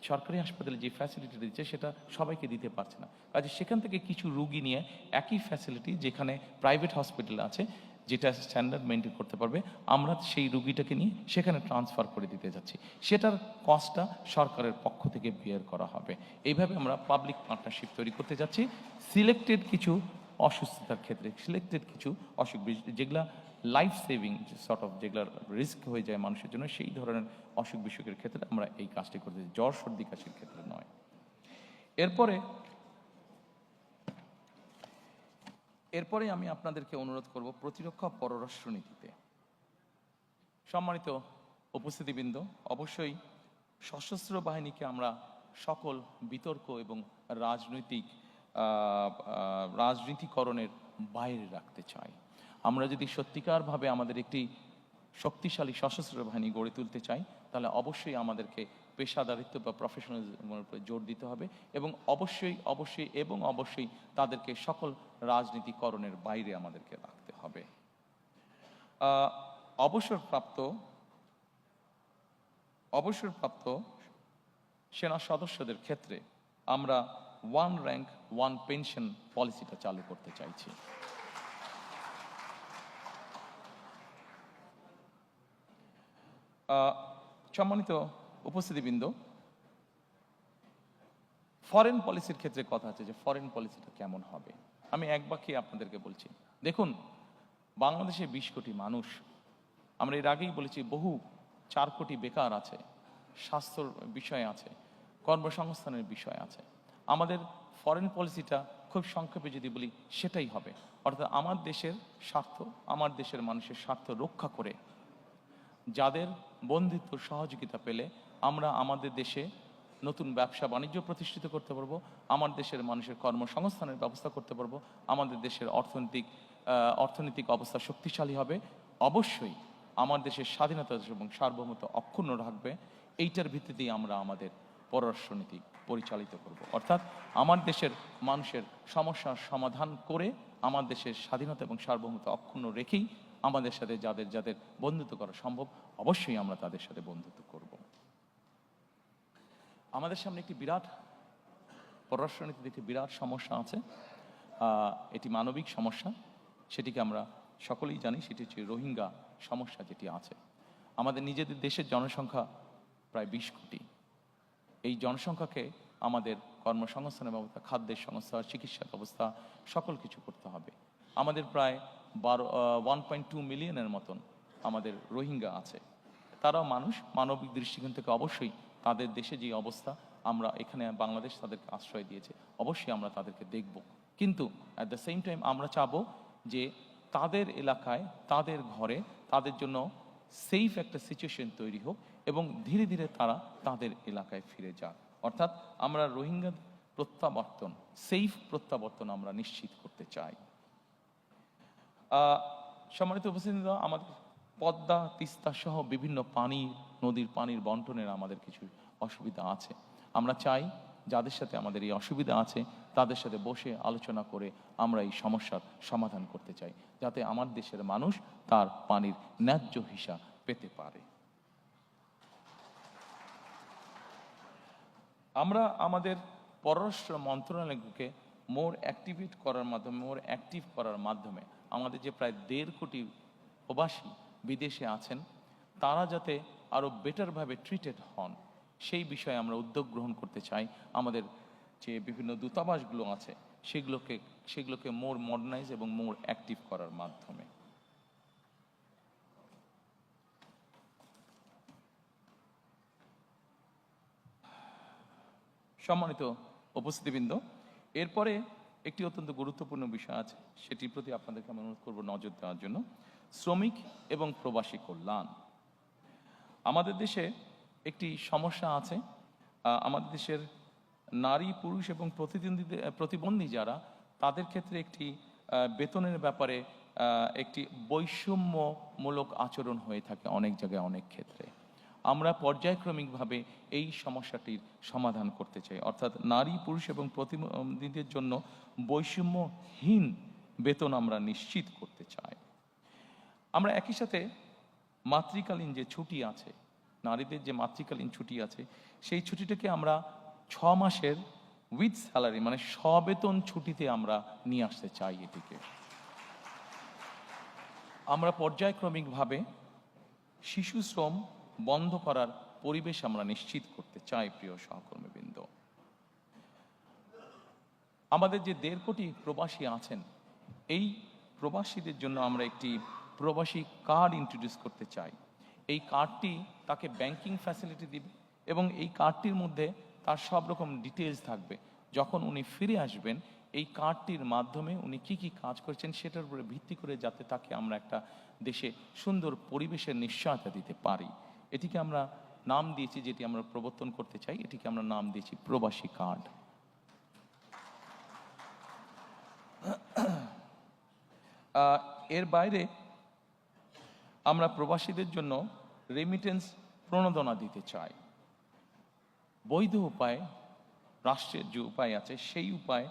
সরকারি হাসপাতালে যে ফ্যাসিলিটি দিচ্ছে সেটা সবাইকে দিতে পারছে না, কাজে সেখান থেকে কিছু রুগী নিয়ে একই ফ্যাসিলিটি যেখানে প্রাইভেট হসপিটাল আছে, যেটা স্ট্যান্ডার্ড মেনটেন করতে পারবে, আমরা সেই রুগীটাকে নিয়ে সেখানে ট্রান্সফার করে দিতে যাচ্ছি, সেটার কস্টটা সরকারের পক্ষ থেকে বিয়ার করা হবে। এইভাবে আমরা পাবলিক পার্টনারশিপ তৈরি করতে যাচ্ছি সিলেক্টেড কিছু অসুস্থতার ক্ষেত্রে, সিলেক্টেড কিছু অসুখ যেগুলা লাইফ সেভিং সর্ট অফ যেগুলো রিস্ক হয়ে যায় মানুষের জন্য, সেই ধরনের অসুখ বিসুখের ক্ষেত্রে আমরা এই কাজটি করতেছি, জ্বর সর্দি কাশির ক্ষেত্রে নয়। এরপরে আমি আপনাদেরকে অনুরোধ করব প্রতিরক্ষা পররাষ্ট্র নীতিতে। সম্মানিত উপস্থিতিবৃন্দ, অবশ্যই সশস্ত্র বাহিনীকে আমরা সকল বিতর্ক এবং রাজনীতিকরণের বাইরে রাখতে চাই। আমরা যদি সত্যিকারভাবে আমাদের একটি শক্তিশালী সশস্ত্র বাহিনী গড়ে তুলতে চাই, তাহলে অবশ্যই আমাদেরকে পেশাদারিত্ব বা প্রফেশনালিজমের উপরে জোর দিতে হবে, এবং অবশ্যই তাদেরকে সকল রাজনীতিকরণের বাইরে আমাদেরকে রাখতে হবে। অবসরপ্রাপ্ত সেনা সদস্যদের ক্ষেত্রে আমরা ওয়ান র্যাঙ্ক ওয়ান পেনশন পলিসিটা চালু করতে চাইছি। সম্মানিত উপস্থিতিবৃন্দ, ফরেন পলিসির ক্ষেত্রে কথা আছে যে ফরেন পলিসিটা কেমন হবে। আমি এক বাক্যে আপনাদেরকে বলছি, দেখুন, বাংলাদেশে 20 কোটি মানুষ, আমরা এর আগেই বলেছি বহু 4 কোটি বেকার আছে, স্বাস্থ্যর বিষয় আছে, কর্মসংস্থানের বিষয় আছে। আমাদের ফরেন পলিসিটা খুব সংক্ষেপে যদি বলি সেটাই হবে, অর্থাৎ আমার দেশের স্বার্থ, আমার দেশের মানুষের স্বার্থ রক্ষা করে যাদের বন্ধুত্ব সহযোগিতা পেলে আমরা আমাদের দেশে নতুন ব্যবসা বাণিজ্য প্রতিষ্ঠিত করতে পারবো, আমার দেশের মানুষের কর্মসংস্থানের ব্যবস্থা করতে পারবো, আমাদের দেশের অর্থনৈতিক অবস্থা শক্তিশালী হবে। অবশ্যই আমার দেশের স্বাধীনতা এবং সার্বভৌমত্ব অক্ষুণ্ণ রাখবে। এইটার ভিত্তিতেই আমরা আমাদের পররাষ্ট্রনীতি পরিচালিত করব, অর্থাৎ আমার দেশের মানুষের সমস্যার সমাধান করে আমার দেশের স্বাধীনতা এবং সার্বভৌমত্ব অক্ষুণ্ণ রেখেই আমাদের সাথে যাদের বন্ধুত্ব করা সম্ভব, অবশ্যই আমরা তাদের সাথে বন্ধুত্ব করব। আমাদের সামনে একটি বিরাট পররাষ্ট্রনীতিতে একটি বিরাট সমস্যা আছে, এটি মানবিক সমস্যা, সেটিকে আমরা সকলেই জানি, সেটি হচ্ছে রোহিঙ্গা সমস্যা যেটি আছে। আমাদের নিজেদের দেশের জনসংখ্যা প্রায় 20 কোটি। এই জনসংখ্যাকে আমাদের কর্মসংস্থানের ব্যবস্থা, খাদ্যের সংস্থা, চিকিৎসা ব্যবস্থা, সকল কিছু করতে হবে। আমাদের প্রায় 1.2 মিলিয়নের মতন আমাদের রোহিঙ্গা আছে। তারাও মানুষ, মানবিক দৃষ্টিকোণ থেকে অবশ্যই তাদের দেশে যে অবস্থা, আমরা এখানে বাংলাদেশ তাদেরকে আশ্রয় দিয়েছে, অবশ্যই আমরা তাদেরকে দেখব, কিন্তু অ্যাট দ্য সেম টাইম আমরা চাবো যে তাদের এলাকায়, তাদের ঘরে তাদের জন্য সেফ একটা সিচুয়েশন তৈরি হোক এবং ধীরে ধীরে তারা তাদের এলাকায় ফিরে যাক। অর্থাৎ আমরা রোহিঙ্গা প্রত্যাবর্তন, সেফ প্রত্যাবর্তন আমরা নিশ্চিত করতে চাই। সম্মানিত উপস্থিতিরা, আমাদের পদ্মা, তিস্তা সহ বিভিন্ন নদীর পানির বন্টনের আমাদের কিছু অসুবিধা আছে। আমরা চাই যাদের সাথে আমাদের এই অসুবিধা আছে তাদের সাথে বসে আলোচনা করে আমরা এই সমস্যার সমাধান করতে চাই, যাতে আমার দেশের মানুষ তার পানির ন্যায্য হিসা পেতে পারে। আমরা আমাদের পররাষ্ট্র মন্ত্রণালয়কে মোর অ্যাক্টিভ করার মাধ্যমে আমাদের যে প্রায় 1.5 কোটি প্রবাসী বিদেশে আছেন, তারা যাতে আরও বেটারভাবে ট্রিটেড হন, সেই বিষয়ে আমরা উদ্যোগ গ্রহণ করতে চাই। আমাদের যে বিভিন্ন দূতাবাসগুলো আছে সেগুলোকে মোর মডার্নাইজ এবং মোর অ্যাক্টিভ করার মাধ্যমে। সম্মানিত উপস্থিতিবৃন্দ, এরপরে একটি অত্যন্ত গুরুত্বপূর্ণ বিষয় আছে, সেটির প্রতি আপনাদেরকে আমি অনুরোধ করব নজর দেওয়ার জন্য। শ্রমিক এবং প্রবাসী কল্যাণ। আমাদের দেশে একটি সমস্যা আছে, আমাদের দেশের নারী, পুরুষ এবং প্রতিবন্ধী যারা, তাদের ক্ষেত্রে একটি বেতনের ব্যাপারে একটি বৈষম্যমূলক আচরণ হয়ে থাকে অনেক জায়গায়, অনেক ক্ষেত্রে। আমরা পর্যায়ক্রমিকভাবে এই সমস্যাটির সমাধান করতে চাই, অর্থাৎ নারী, পুরুষ এবং প্রতিবন্ধীদের জন্য বৈষম্যহীন বেতন আমরা নিশ্চিত করতে চাই। আমরা একই সাথে মাতৃকালীন যে ছুটি আছে, নারীদের যে মাতৃকালীন ছুটি আছে, সেই ছুটিটাকে আমরা 6 মাসের উইথ স্যালারি, মানে সবেতন ছুটিতে আমরা নিয়ে আসতে চাই। এটিকে আমরা পর্যায়ক্রমিকভাবে শিশু শ্রম বন্ধ করার পরিবেশ আমরা নিশ্চিত করতে চাই। প্রিয় সহকর্মীবৃন্দ, আমাদের যে 1.5 কোটি প্রবাসী আছেন, এই প্রবাসীদের জন্য আমরা একটি প্রবাসী কার্ড ইন্ট্রোডিউস করতে চাই। এই কার্ডটি তাকে ব্যাংকিং ফ্যাসিলিটি দিবে এবং এই কার্ডটির মধ্যে তার সব রকম ডিটেলস থাকবে। যখন উনি ফিরে আসবেন এই কার্ডটির মাধ্যমে উনি কি কি কাজ করেছেন সেটার উপরে ভিত্তি করে যাতে তাকে আমরা একটা দেশে সুন্দর পরিবেশের নিশ্চয়তা দিতে পারি। এটিকে আমরা নাম দিয়েছি, যেটি আমরা প্রবর্তন করতে চাই, এটিকে আমরা নাম দিয়েছি প্রবাসী কার্ড। এর বাইরে আমরা প্রবাসীদের জন্য রেমিটেন্স প্রণোদনা দিতে চাই। বৈধ উপায়ে, রাষ্ট্রের যে উপায় আছে সেই উপায়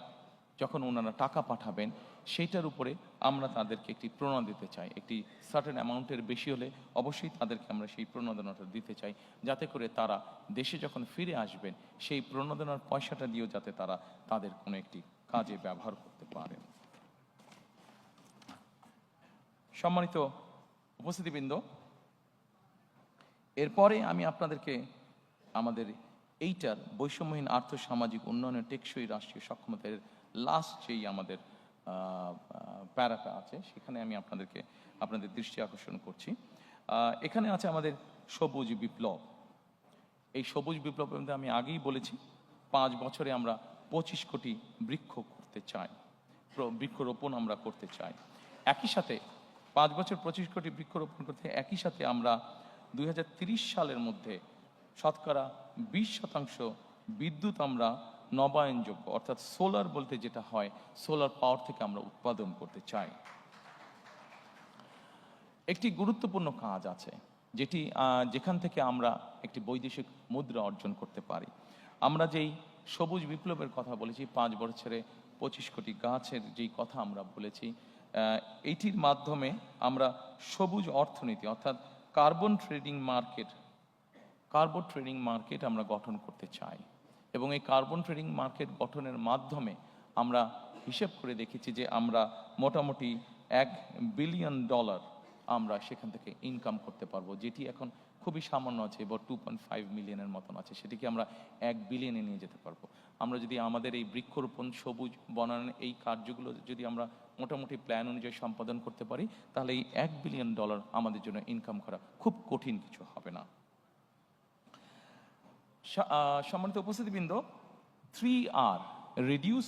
যখন ওনারা টাকা পাঠাবেন সেইটার উপরে আমরা তাদেরকে একটি প্রণোদনা দিতে চাই। একটি সার্টেন অ্যামাউন্টের বেশি হলে অবশ্যই তাদেরকে আমরা সেই প্রণোদনাটা দিতে চাই, যাতে করে তারা দেশে যখন ফিরে আসবেন সেই প্রণোদনার পয়সাটা দিয়েও যাতে তারা তাদের কোনো একটি কাজে ব্যবহার করতে পারেন। সম্মানিত উপস্থিতিবৃন্দ, এরপরে আমি আপনাদেরকে আমাদের এইটার বৈষম্যহীন আর্থসামাজিক উন্নয়নের টেকসই রাষ্ট্রীয় সক্ষমতার লাস্ট যেই আমাদের প্যারাটা আছে সেখানে আমি আপনাদের দৃষ্টি আকর্ষণ করছি। এখানে আছে আমাদের সবুজ বিপ্লব। এই সবুজ বিপ্লবের মধ্যে আমি আগেই বলেছি 5 বছরে আমরা 25 কোটি বৃক্ষ করতে চাই, বৃক্ষরোপণ আমরা করতে চাই। একই সাথে 5 বছর 25 কোটি বৃক্ষরোপণ করতে একই সাথে আমরা 2030 সালের মধ্যে শতকরা 20% বিদ্যুৎ আমরা নবায়নযোগ্য অর্থাৎ সোলার বলতে যেটা হয় সোলার পাওয়ার থেকে আমরা উৎপাদন করতে চাই। একটি গুরুত্বপূর্ণ কাজ আছে যেখান থেকে আমরা একটি বৈদেশিক মুদ্রা অর্জন করতে পারি। আমরা যেই সবুজ বিপ্লবের কথা বলেছি, 5 বছরে 25 কোটি গাছের যেই কথা আমরা বলেছি, এইটির মাধ্যমে আমরা সবুজ অর্থনীতি অর্থাৎ কার্বন ট্রেডিং মার্কেট আমরা গঠন করতে চাই। এবং এই কার্বন ট্রেডিং মার্কেট গঠনের মাধ্যমে আমরা হিসেব করে দেখেছি যে আমরা মোটামুটি $1 বিলিয়ন আমরা সেখান থেকে ইনকাম করতে পারবো, যেটি এখন খুবই সামান্য আছে, এবার 2.5 মিলিয়নের মতন আছে, সেটিকে আমরা 1 বিলিয়নে নিয়ে যেতে পারবো। আমরা যদি আমাদের এই বৃক্ষরোপণ সবুজ বনায়নের এই কার্যগুলো যদি আমরা মোটামুটি প্ল্যান অনুযায়ী সম্পাদন করতে পারি, তাহলে এই $1 বিলিয়ন আমাদের জন্য ইনকাম করা খুব কঠিন কিছু হবে না। সম্মানিত উপস্থিতিবৃন্দ, 3R reduce,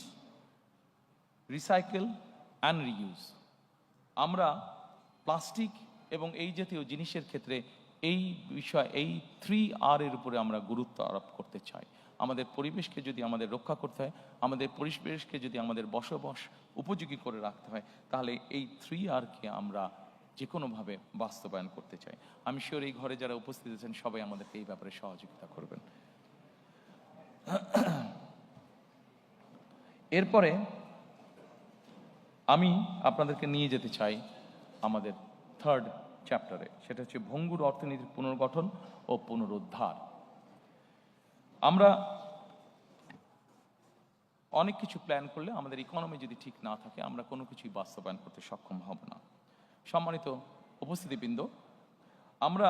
recycle and reuse. আমরা প্লাস্টিক এবং এই জাতীয় জিনিসের ক্ষেত্রে এই 3R এর উপরে আমরা গুরুত্ব আরোপ করতে চাই। আমাদের পরিবেশকে যদি আমাদের রক্ষা করতে হয়, আমাদের পরিবেশকে যদি আমাদের বসবাস উপযোগী করে রাখতে হয়, তাহলে এই 3Rকে আমরা যে কোনোভাবে বাস্তবায়ন করতে চাই। আমি শিওর এই ঘরে যারা উপস্থিত আছেন সবাই আমাদেরকে এই ব্যাপারে সহযোগিতা করবেন। এরপরে আমি আপনাদেরকে নিয়ে যেতে চাই আমাদের 3rd চ্যাপ্টারে, সেটা হচ্ছে ভঙ্গুর অর্থনীতির পুনর্গঠন ও পুনরুদ্ধার। আমরা অনেক কিছু প্ল্যান করলে আমাদের ইকোনমি যদি ঠিক না থাকে আমরা কোনো কিছুই বাস্তবায়ন করতে সক্ষম হব না। সম্মানিত উপস্থিতিবৃন্দ, আমরা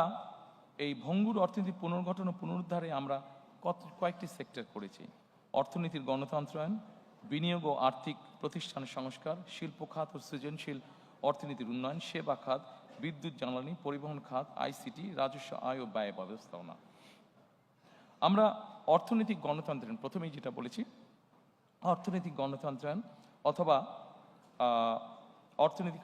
এই ভঙ্গুর অর্থনীতির পুনর্গঠন ও পুনরুদ্ধারে আমরা কয়েকটি সেক্টর করেছি। অর্থনীতির গণতন্ত্রায়ন, বিনিয়োগ ও আর্থিক প্রতিষ্ঠানের সংস্কার, শিল্প খাত ও সৃজনশীল অর্থনীতির উন্নয়ন, সেবা খাত, বিদ্যুৎ জ্বালানি, পরিবহন খাত, আইসিটি, রাজস্ব আয় ও ব্যয় ব্যবস্থাপনা। আমরা অর্থনৈতিক গণতন্ত্রায়ন, প্রথমেই যেটা বলেছি, অর্থনৈতিক গণতন্ত্রায়ন অথবা অর্থনৈতিক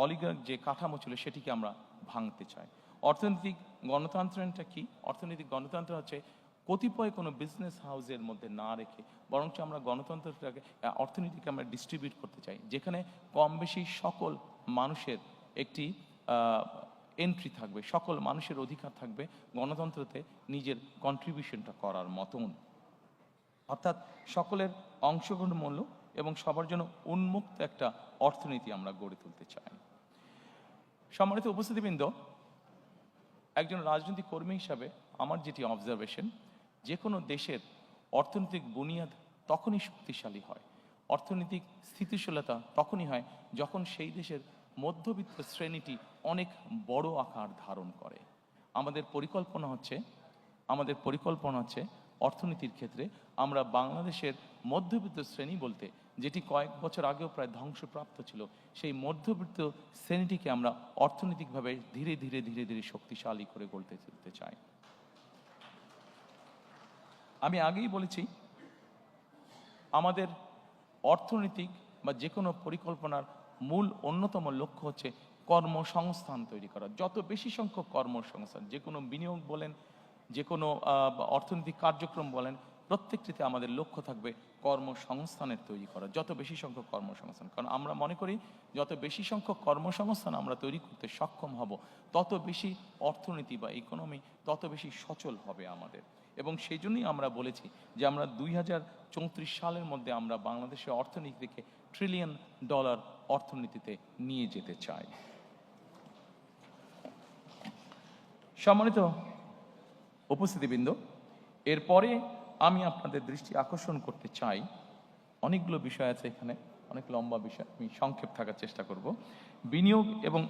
অলিগার যে কাঠামো ছিল সেটিকে আমরা ভাঙতে চাই। অর্থনৈতিক গণতন্ত্রায়নটা কি? অর্থনৈতিক গণতন্ত্র হচ্ছে কতিপয় কোনো বিজনেস হাউসের মধ্যে না রেখে বরঞ্চ আমরা গণতন্ত্রটাকে অর্থনীতিকে আমরা ডিস্ট্রিবিউট করতে চাই, যেখানে কম বেশি সকল মানুষের একটি এন্ট্রি থাকবে, সকল মানুষের অধিকার থাকবে গণতন্ত্রতে নিজের কন্ট্রিবিউশনটা করার মতন। অর্থাৎ সকলের অংশগ্রহণমূল্য এবং সবার জন্য উন্মুক্ত একটা অর্থনীতি আমরা গড়ে তুলতে চাই। সম্মানিত উপস্থিতিবৃন্দ, একজন রাজনৈতিক কর্মী হিসাবে আমার যেটি অবজারভেশন, যে কোনো দেশের অর্থনৈতিক বুনিয়াদ তখনই শক্তিশালী হয়, অর্থনৈতিক স্থিতিশীলতা তখনই হয় যখন সেই দেশের মধ্যবিত্ত শ্রেণীটি অনেক বড় আকার ধারণ করে। আমাদের পরিকল্পনা হচ্ছে অর্থনীতির ক্ষেত্রে আমরা বাংলাদেশের মধ্যবিত্ত শ্রেণী বলতে, যেটি কয়েক বছর আগেও প্রায় ধ্বংসপ্রাপ্ত ছিল, সেই মধ্যবিত্ত শ্রেণীটিকে আমরা অর্থনৈতিকভাবে ধীরে ধীরে ধীরে ধীরে শক্তিশালী করে গড়তে তুলতে চাই। আমি আগেই বলেছি, আমাদের অর্থনৈতিক বা যে কোনো পরিকল্পনার মূল অন্যতম লক্ষ্য হচ্ছে কর্মসংস্থান তৈরি করা। যত বেশি সংখ্যক কর্মসংস্থান, যে কোনো বিনিয়োগ বলেন, যে কোনো অর্থনৈতিক কার্যক্রম বলেন, প্রত্যেকটিতে আমাদের লক্ষ্য থাকবে কর্মসংস্থানের তৈরি করা, যত বেশি সংখ্যক কর্মসংস্থান। কারণ আমরা মনে করি যত বেশি সংখ্যক কর্মসংস্থান আমরা তৈরি করতে সক্ষম হব, তত বেশি অর্থনীতি বা ইকোনমি তত বেশি সচল হবে আমাদের। এবং সেই জন্যই আমরা বলেছি যে আমরা 2034 সালের মধ্যে আমরা বাংলাদেশের অর্থনীতিকে $1 ট্রিলিয়ন অর্থনীতিতে নিয়ে যেতে চাই। সম্মানিত উপস্থিতিবৃন্দ, এরপরে আমি আপনাদের দৃষ্টি আকর্ষণ করতে চাই, অনেকগুলো বিষয় আছে এখানে, অনেক লম্বা বিষয়, আমি সংক্ষেপ থাকার চেষ্টা করব। বিনিয়োগ এবং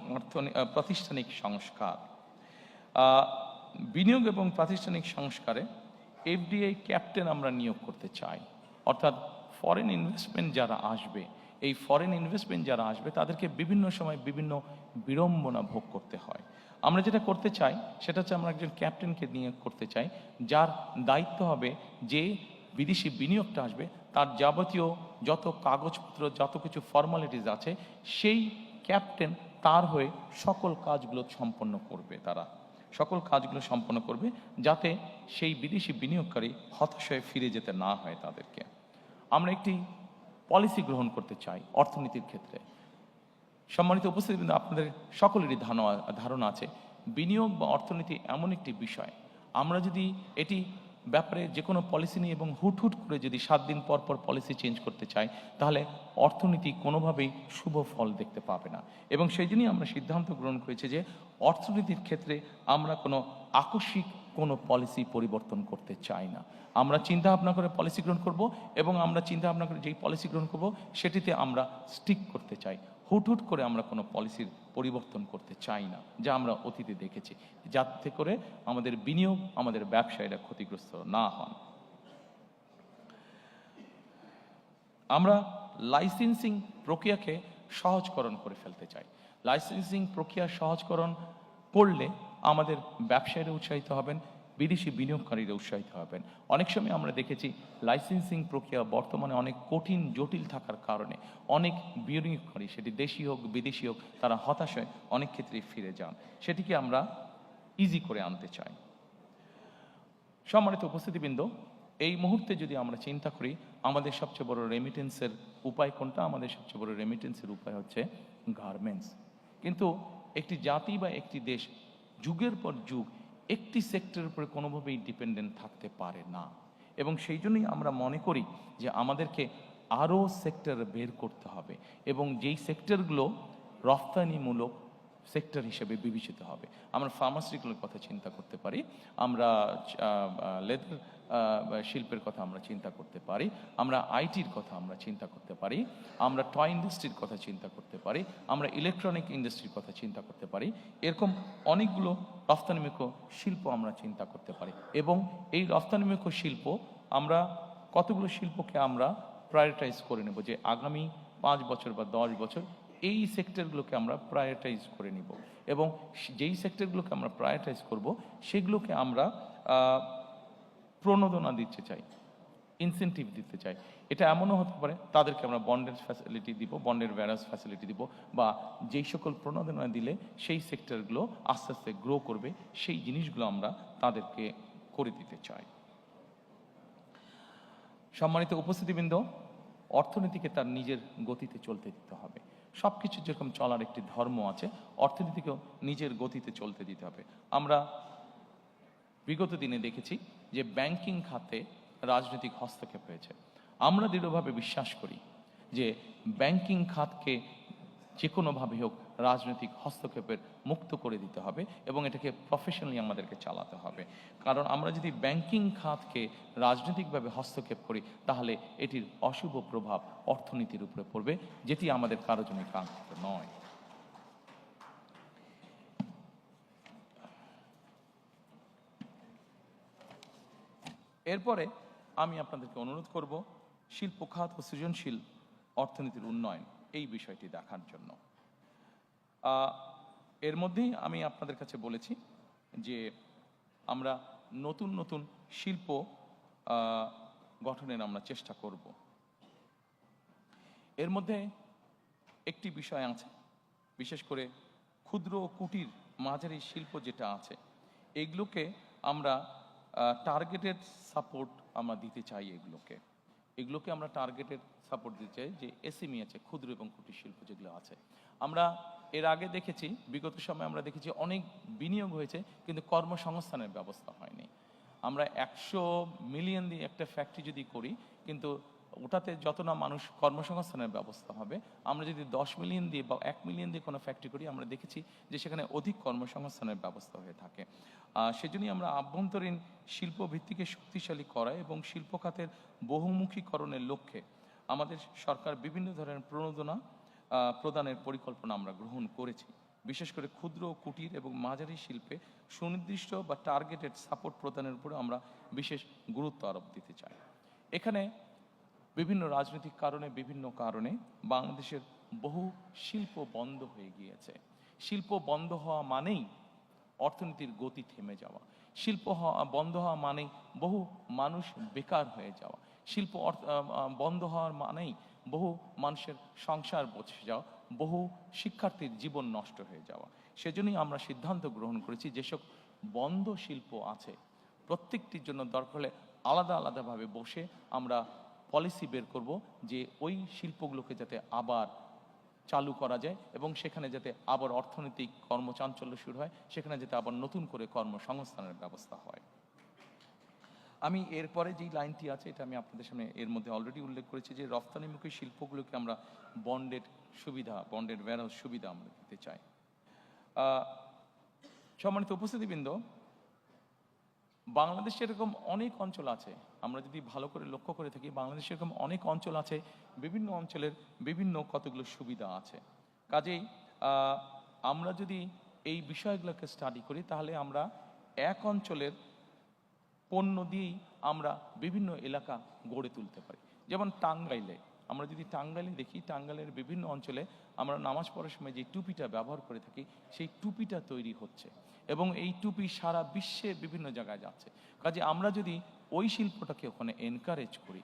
প্রাতিষ্ঠানিক সংস্কার। বিনিয়োগ এবং প্রাতিষ্ঠানিক সংস্কারে এফডিআই ক্যাপ্টেন আমরা নিয়োগ করতে চাই, অর্থাৎ ফরেন ইনভেস্টমেন্ট যারা আসবে, এই ফরেন ইনভেস্টমেন্ট যারা আসবে তাদেরকে বিভিন্ন সময় বিভিন্ন বিড়ম্বনা ভোগ করতে হয়। আমরা যেটা করতে চাই সেটা হচ্ছে আমরা একজন ক্যাপ্টেনকে নিয়োগ করতে চাই, যার দায়িত্ব হবে যে বিদেশি বিনিয়োগটা আসবে তার যাবতীয় যত কাগজপত্র, যত কিছু ফর্মালিটিস আছে, সেই ক্যাপ্টেন তার হয়ে সকল কাজগুলো সম্পন্ন করবে। তারা সকল কাজগুলো সম্পন্ন করবে যাতে সেই বিদেশি বিনিয়োগকারী হতাশ হয়ে ফিরে যেতে না হয় তাদেরকে। আমরা একটি পলিসি গ্রহণ করতে চাই অর্থনীতির ক্ষেত্রে। সম্মানিত উপস্থিতি, আপনাদের সকলেরই ধারণা আছে, বিনিয়োগ বা অর্থনীতি এমন একটি বিষয়, আমরা যদি এটি ব্যাপারে যে কোনো পলিসি নিয়ে এবং হুট করে যদি 7 দিন পর পর পলিসি চেঞ্জ করতে চাই, তাহলে অর্থনীতি কোনোভাবেই শুভ ফল দেখতে পাবে না। এবং সেই জন্যই আমরা সিদ্ধান্ত গ্রহণ করেছি যে অর্থনীতির ক্ষেত্রে আমরা কোনো আকস্মিক কোনো পলিসি পরিবর্তন করতে চাই না। আমরা চিন্তা ভাবনা করে পলিসি গ্রহণ করব, এবং আমরা চিন্তা ভাবনা করে যেই পলিসি গ্রহণ করব সেটিতে আমরা স্টিক করতে চাই। হুট করে আমরা কোনো পলিসির পরিবর্তন করতে চাই না, যা আমরা অতীতে দেখেছি, যাতে করে আমাদের বিনিয়োগ, আমাদের ব্যবসায়ীরা ক্ষতিগ্রস্ত না হন। আমরা লাইসেন্সিং প্রক্রিয়াকে সহজকরণ করে ফেলতে চাই। লাইসেন্সিং প্রক্রিয়া সহজকরণ করলে আমাদের ব্যবসায়ীরা উৎসাহিত হবেন, বিদেশি বিনিয়োগকারীরা উৎসাহিত হবেন। অনেক সময় আমরা দেখেছি লাইসেন্সিং প্রক্রিয়া বর্তমানে অনেক কঠিন, জটিল থাকার কারণে অনেক বিনিয়োগকারী, সেটি দেশি হোক বিদেশি হোক, তারা হতাশ হয়ে অনেক ক্ষেত্রেই ফিরে যান। সেটিকে আমরা ইজি করে আনতে চাই। সম্মানিত উপস্থিতিবৃন্দ, এই মুহূর্তে যদি আমরা চিন্তা করি আমাদের সবচেয়ে বড় রেমিটেন্সের উপায় কোনটা, আমাদের সবচেয়ে বড় রেমিটেন্সের উপায় হচ্ছে গার্মেন্টস। কিন্তু একটি জাতি বা একটি দেশ যুগের পর যুগ একটি সেক্টরের উপরে কোনোভাবেই ডিপেন্ডেন্ট থাকতে পারে না। এবং সেই জন্যই আমরা মনে করি যে আমাদেরকে আরও সেক্টর বের করতে হবে, এবং যেই সেক্টরগুলো রফতানিমূলক সেক্টর হিসেবে বিবেচিত হবে। আমরা ফার্মাসিউটিক্যালের কথা চিন্তা করতে পারি, আমরা লেদার শিল্পের কথা আমরা চিন্তা করতে পারি, আমরা আইটির কথা আমরা চিন্তা করতে পারি, আমরা টয় ইন্ডাস্ট্রির কথা চিন্তা করতে পারি, আমরা ইলেকট্রনিক ইন্ডাস্ট্রির কথা চিন্তা করতে পারি। এরকম অনেকগুলো রফতানিমুখী শিল্প আমরা চিন্তা করতে পারি। এবং এই রফতানিমুখী শিল্প, আমরা কতগুলো শিল্পকে আমরা প্রায়োরিটাইজ করে নেব যে আগামী 5 বছর বা 10 বছর এই সেক্টরগুলোকে আমরা প্রায়োরিটাইজ করে নিব, এবং যেই সেক্টরগুলোকে আমরা প্রায়োরিটাইজ করব সেগুলোকে আমরা প্রণোদনা দিতে চাই, ইনসেন্টিভ দিতে চাই। এটা এমনও হতে পারে তাদেরকে আমরা বন্ডের ফ্যাসিলিটি দিব, বন্ডের ভ্যারাস ফ্যাসিলিটি দিব, বা যেই সকল প্রণোদনা দিলে সেই সেক্টরগুলো আস্তে আস্তে গ্রো করবে, সেই জিনিসগুলো আমরা তাদেরকে করে দিতে চাই। সম্মানিত উপস্থিতিবৃন্দ, অর্থনীতিকে তার নিজের গতিতে চলতে দিতে হবে। সব কিছু যেরকম চলার একটি ধর্ম আছে, অর্থনীতিকেও নিজের গতিতে চলতে দিতে হবে। আমরা বিগত দিনে দেখেছি যে ব্যাংকিং খাতে রাজনৈতিক হস্তক্ষেপ হয়েছে। আমরা দৃঢ়ভাবে বিশ্বাস করি যে ব্যাংকিং খাতকে যে কোনোভাবে হোক রাজনৈতিক হস্তক্ষেপের মুক্ত করে দিতে হবে, এবং এটাকে প্রফেশনালি আমাদেরকে চালাতে হবে। কারণ আমরা যদি ব্যাংকিং খাতকে রাজনৈতিকভাবে হস্তক্ষেপ করি, তাহলে এটির অশুভ প্রভাব অর্থনীতির উপরে পড়বে, যেটি আমাদের কারো জন্য কাঙ্ক্ষিত নয়। এরপরে আমি আপনাদেরকে অনুরোধ করব শিল্প খাত ও সৃজনশীল অর্থনীতির উন্নয়ন এই বিষয়টি দেখার জন্য। এর মধ্যেই আমি আপনাদের কাছে বলেছি যে আমরা নতুন নতুন শিল্প গঠনের আমরা চেষ্টা করব। এর মধ্যে একটি বিষয় আছে, বিশেষ করে ক্ষুদ্র ও কুটির মাঝারি শিল্প যেটা আছে, এগুলোকে আমরা টার্গেটেড সাপোর্ট আমরা দিতে চাই। এগুলোকে আমরা টার্গেটেড সাপোর্ট দিতে চাই, যে এসএমই আছে, ক্ষুদ্র এবং কুটির শিল্প যেগুলো আছে। আমরা এর আগে দেখেছি, বিগত সময়ে আমরা দেখেছি অনেক বিনিয়োগ হয়েছে, কিন্তু কর্মসংস্থানের ব্যবস্থা হয়নি। আমরা 100 মিলিয়ন দিয়ে একটা ফ্যাক্টরি যদি করি, কিন্তু ওটাতে যত না মানুষ কর্মসংস্থানের ব্যবস্থা হবে, আমরা যদি 10 মিলিয়ন দিয়ে বা 1 মিলিয়ন দিয়ে কোনো ফ্যাক্টরি করি, আমরা দেখেছি যে সেখানে অধিক কর্মসংস্থানের ব্যবস্থা হয়ে থাকে। সেজন্যই আমরা আভ্যন্তরীণ শিল্প ভিত্তিকে শক্তিশালী করা এবং শিল্প খাতের বহুমুখীকরণের লক্ষ্যে আমাদের সরকার বিভিন্ন ধরনের প্রণোদনা প্রদানের পরিকল্পনা আমরা গ্রহণ করেছি। বিশেষ করে ক্ষুদ্র কুটির এবং মাঝারি শিল্পে সুনির্দিষ্ট বা টার্গেটেড সাপোর্ট প্রদানের উপরে আমরা বিশেষ গুরুত্ব আরোপ দিতে চাই। এখানে বিভিন্ন রাজনৈতিক কারণে, বিভিন্ন কারণে বাংলাদেশের বহু শিল্প বন্ধ হয়ে গিয়েছে। শিল্প বন্ধ হওয়া মানেই অর্থনীতির গতি থেমে যাওয়া। শিল্প বন্ধ হওয়া মানেই বহু মানুষ বেকার হয়ে যাওয়া। শিল্প বন্ধ হওয়ার মানেই বহু মানুষের সংসার বসে যাওয়া, বহু শিক্ষার্থীর জীবন নষ্ট হয়ে যাওয়া। সেজন্যই আমরা সিদ্ধান্ত গ্রহণ করেছি, যেসব বন্ধ শিল্প আছে প্রত্যেকটির জন্য দরকার হলে আলাদা আলাদাভাবে বসে আমরা পলিসি বের করব, যে ওই শিল্পগুলোকে যাতে আবার চালু করা যায় এবং সেখানে যাতে আবার অর্থনৈতিক কর্মচাঞ্চল্য শুরু হয়, সেখানে যাতে আবার নতুন করে কর্মসংস্থানের ব্যবস্থা হয়। আমি এরপরে যেই লাইনটি আছে, এটা আমি আপনাদের সামনে এর মধ্যে অলরেডি উল্লেখ করেছি, যে রফতানিমুখী শিল্পগুলোকে আমরা বন্ডেড ওয়্যারহাউস সুবিধা আমরা দিতে চাই। সম্মানিত উপস্থিতিবৃন্দ, বাংলাদেশে এরকম অনেক অঞ্চল আছে, আমরা যদি ভালো করে লক্ষ্য করে থাকি, বাংলাদেশে এরকম অনেক অঞ্চল আছে, বিভিন্ন অঞ্চলের বিভিন্ন কতগুলো সুবিধা আছে। কাজেই আমরা যদি এই বিষয়গুলোকে স্টাডি করি, তাহলে আমরা এক অঞ্চলের পণ্য দিয়েই আমরা বিভিন্ন এলাকা গড়ে তুলতে পারি। যেমন টাঙ্গাইলে, আমরা যদি টাঙ্গাইলে দেখি, টাঙ্গাইলের বিভিন্ন অঞ্চলে আমরা নামাজ পড়ার সময় যে টুপিটা ব্যবহার করে থাকি, সেই টুপিটা তৈরি হচ্ছে এবং এই টুপি সারা বিশ্বের বিভিন্ন জায়গায় যাচ্ছে। কাজে আমরা যদি ওই শিল্পটাকে ওখানে এনকারেজ করি,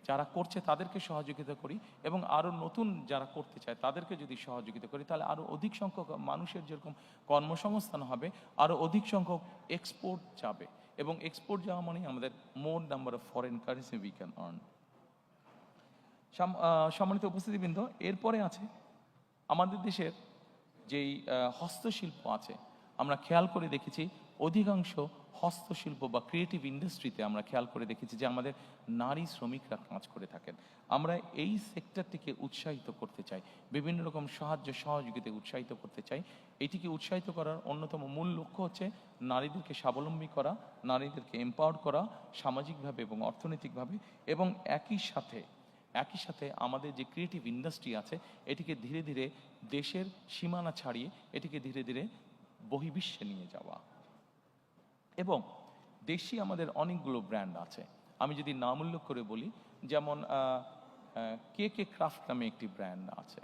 যারা করছে তাদেরকে সহযোগিতা করি এবং আরও নতুন যারা করতে চায় তাদেরকে যদি সহযোগিতা করি, তাহলে আরও অধিক সংখ্যক মানুষের যেরকম কর্মসংস্থান হবে, আরও অধিক সংখ্যক এক্সপোর্ট যাবে এবং এক্সপোর্ট যাওয়া মানে আমাদের more number of foreign currency we can earn. সম্মানিত উপস্থিতিবৃন্দ, এরপরে আছে আমাদের দেশের যেই হস্তশিল্প আছে, আমরা খেয়াল করে দেখেছি অধিকাংশ হস্তশিল্প বা ক্রিয়েটিভ ইন্ডাস্ট্রিতে আমরা খেয়াল করে দেখেছি যে আমাদের নারী শ্রমিকরা কাজ করে থাকেন। আমরা এই সেক্টরটিকে উৎসাহিত করতে চাই, বিভিন্ন রকম সাহায্য সহযোগিতায় উৎসাহিত করতে চাই। এটিকে উৎসাহিত করার অন্যতম মূল লক্ষ্য হচ্ছে নারীদেরকে স্বাবলম্বী করা, নারীদেরকে এম্পাওয়ার করা সামাজিকভাবে এবং অর্থনৈতিকভাবে, এবং একই সাথে আমাদের যে ক্রিয়েটিভ ইন্ডাস্ট্রি আছে এটিকে ধীরে ধীরে দেশের সীমানা ছাড়িয়ে এটিকে ধীরে ধীরে বহির্বিশ্বে নিয়ে যাওয়া। এবং দেশি আমাদের অনেকগুলো ব্র্যান্ড আছে, আমি যদি নাম উল্লেখ করে বলি, যেমন কে ক্রাফট নামে একটি ব্র্যান্ড আছে,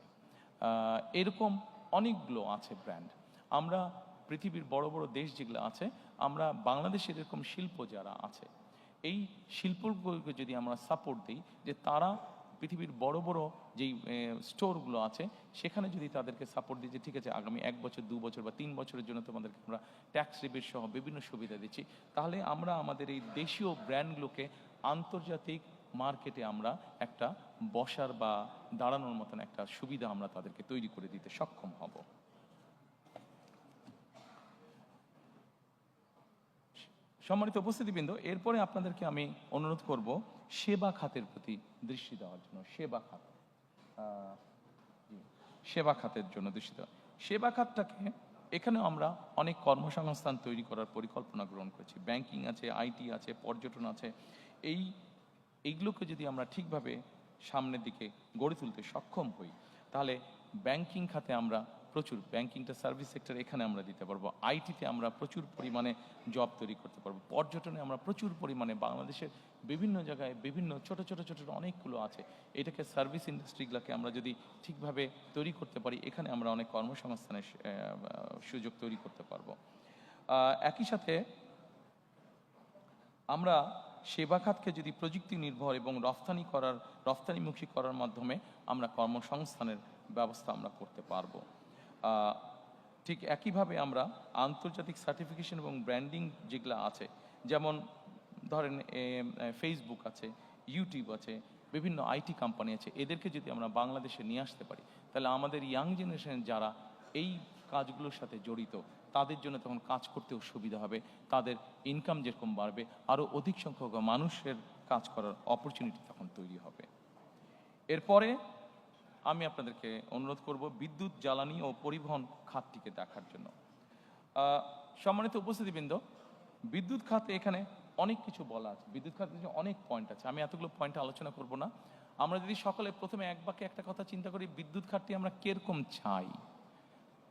এরকম অনেকগুলো আছে ব্র্যান্ড। আমরা পৃথিবীর বড় বড় দেশ যেগুলো আছে, আমরা বাংলাদেশের এরকম শিল্প যারা আছে, এই শিল্পগুলোকে যদি আমরা সাপোর্ট দিই, যে তারা পৃথিবীর বড় বড় যেই স্টোরগুলো আছে সেখানে যদি তাদেরকে সাপোর্ট দিই, যে ঠিক আছে আগামী 1 বছর 2 বছর বা 3 বছরের জন্য তোমাদেরকে আমরা ট্যাক্স রিবেট সহ বিভিন্ন সুবিধা দিচ্ছি, তাহলে আমরা আমাদের এই দেশীয় ব্র্যান্ডগুলোকে আন্তর্জাতিক মার্কেটে আমরা একটা বসার বা দাঁড়ানোর মতন একটা সুবিধা আমরা তাদেরকে তৈরি করে দিতে সক্ষম হব। সম্মানিত উপস্থিতিবৃন্দ, এরপরে আপনাদেরকে আমি অনুরোধ করব সেবা খাতের প্রতি দৃষ্টি দেওয়ার জন্য। সেবা খাতের জন্য দৃষ্টি দেওয়া। সেবা খাতটাকে এখানেও আমরা অনেক কর্মসংস্থান তৈরি করার পরিকল্পনা গ্রহণ করেছি। ব্যাংকিং আছে, আইটি আছে, পর্যটন আছে। এইগুলোকে যদি আমরা ঠিকভাবে সামনের দিকে গড়ে তুলতে সক্ষম হই, তাহলে ব্যাংকিং খাতে আমরা প্রচুর, ব্যাংকিংটা সার্ভিস সেক্টর, এখানে আমরা দিতে পারবো। আইটিতে আমরা প্রচুর পরিমাণে জব তৈরি করতে পারবো। পর্যটনে আমরা প্রচুর পরিমাণে, বাংলাদেশের বিভিন্ন জায়গায় বিভিন্ন ছোট ছোট ছোট ছোট অনেকগুলো আছে, এটাকে সার্ভিস ইন্ডাস্ট্রিগুলোকে আমরা যদি ঠিকভাবে তৈরি করতে পারি, এখানে আমরা অনেক কর্মসংস্থানের সুযোগ তৈরি করতে পারবো। একই সাথে আমরা সেবা খাতকে যদি প্রযুক্তি নির্ভর এবং রফতানিমুখী করার মাধ্যমে আমরা কর্মসংস্থানের ব্যবস্থা আমরা করতে পারবো। ঠিক একইভাবে আমরা আন্তর্জাতিক সার্টিফিকেশন এবং ব্র্যান্ডিং যেগুলো আছে, যেমন ধরেন ফেসবুক আছে, ইউটিউব আছে, বিভিন্ন আইটি কোম্পানি আছে, এদেরকে যদি আমরা বাংলাদেশে নিয়ে আসতে পারি, তাহলে আমাদের ইয়াং জেনারেশন যারা এই কাজগুলোর সাথে জড়িত, তাদের জন্য তখন কাজ করতেও সুবিধা হবে, তাদের ইনকাম যেরকম বাড়বে, আরও অধিক সংখ্যক মানুষের কাজ করার অপরচুনিটি তখন তৈরি হবে। এরপরে আমি আপনাদেরকে অনুরোধ করব বিদ্যুৎ, জ্বালানি ও পরিবহন খাতটিকে দেখার জন্য। সম্মানিত উপস্থিতিবৃন্দ, বিদ্যুৎ খাতে এখানে অনেক কিছু বলা আছে, বিদ্যুৎ খাতে অনেক পয়েন্ট আছে, আমি এতগুলো পয়েন্ট আলোচনা করব না। আমরা যদি সকলে প্রথমে এক বাক্যে একটা কথা চিন্তা করি, বিদ্যুৎ খাতটি আমরা কিরকম চাই,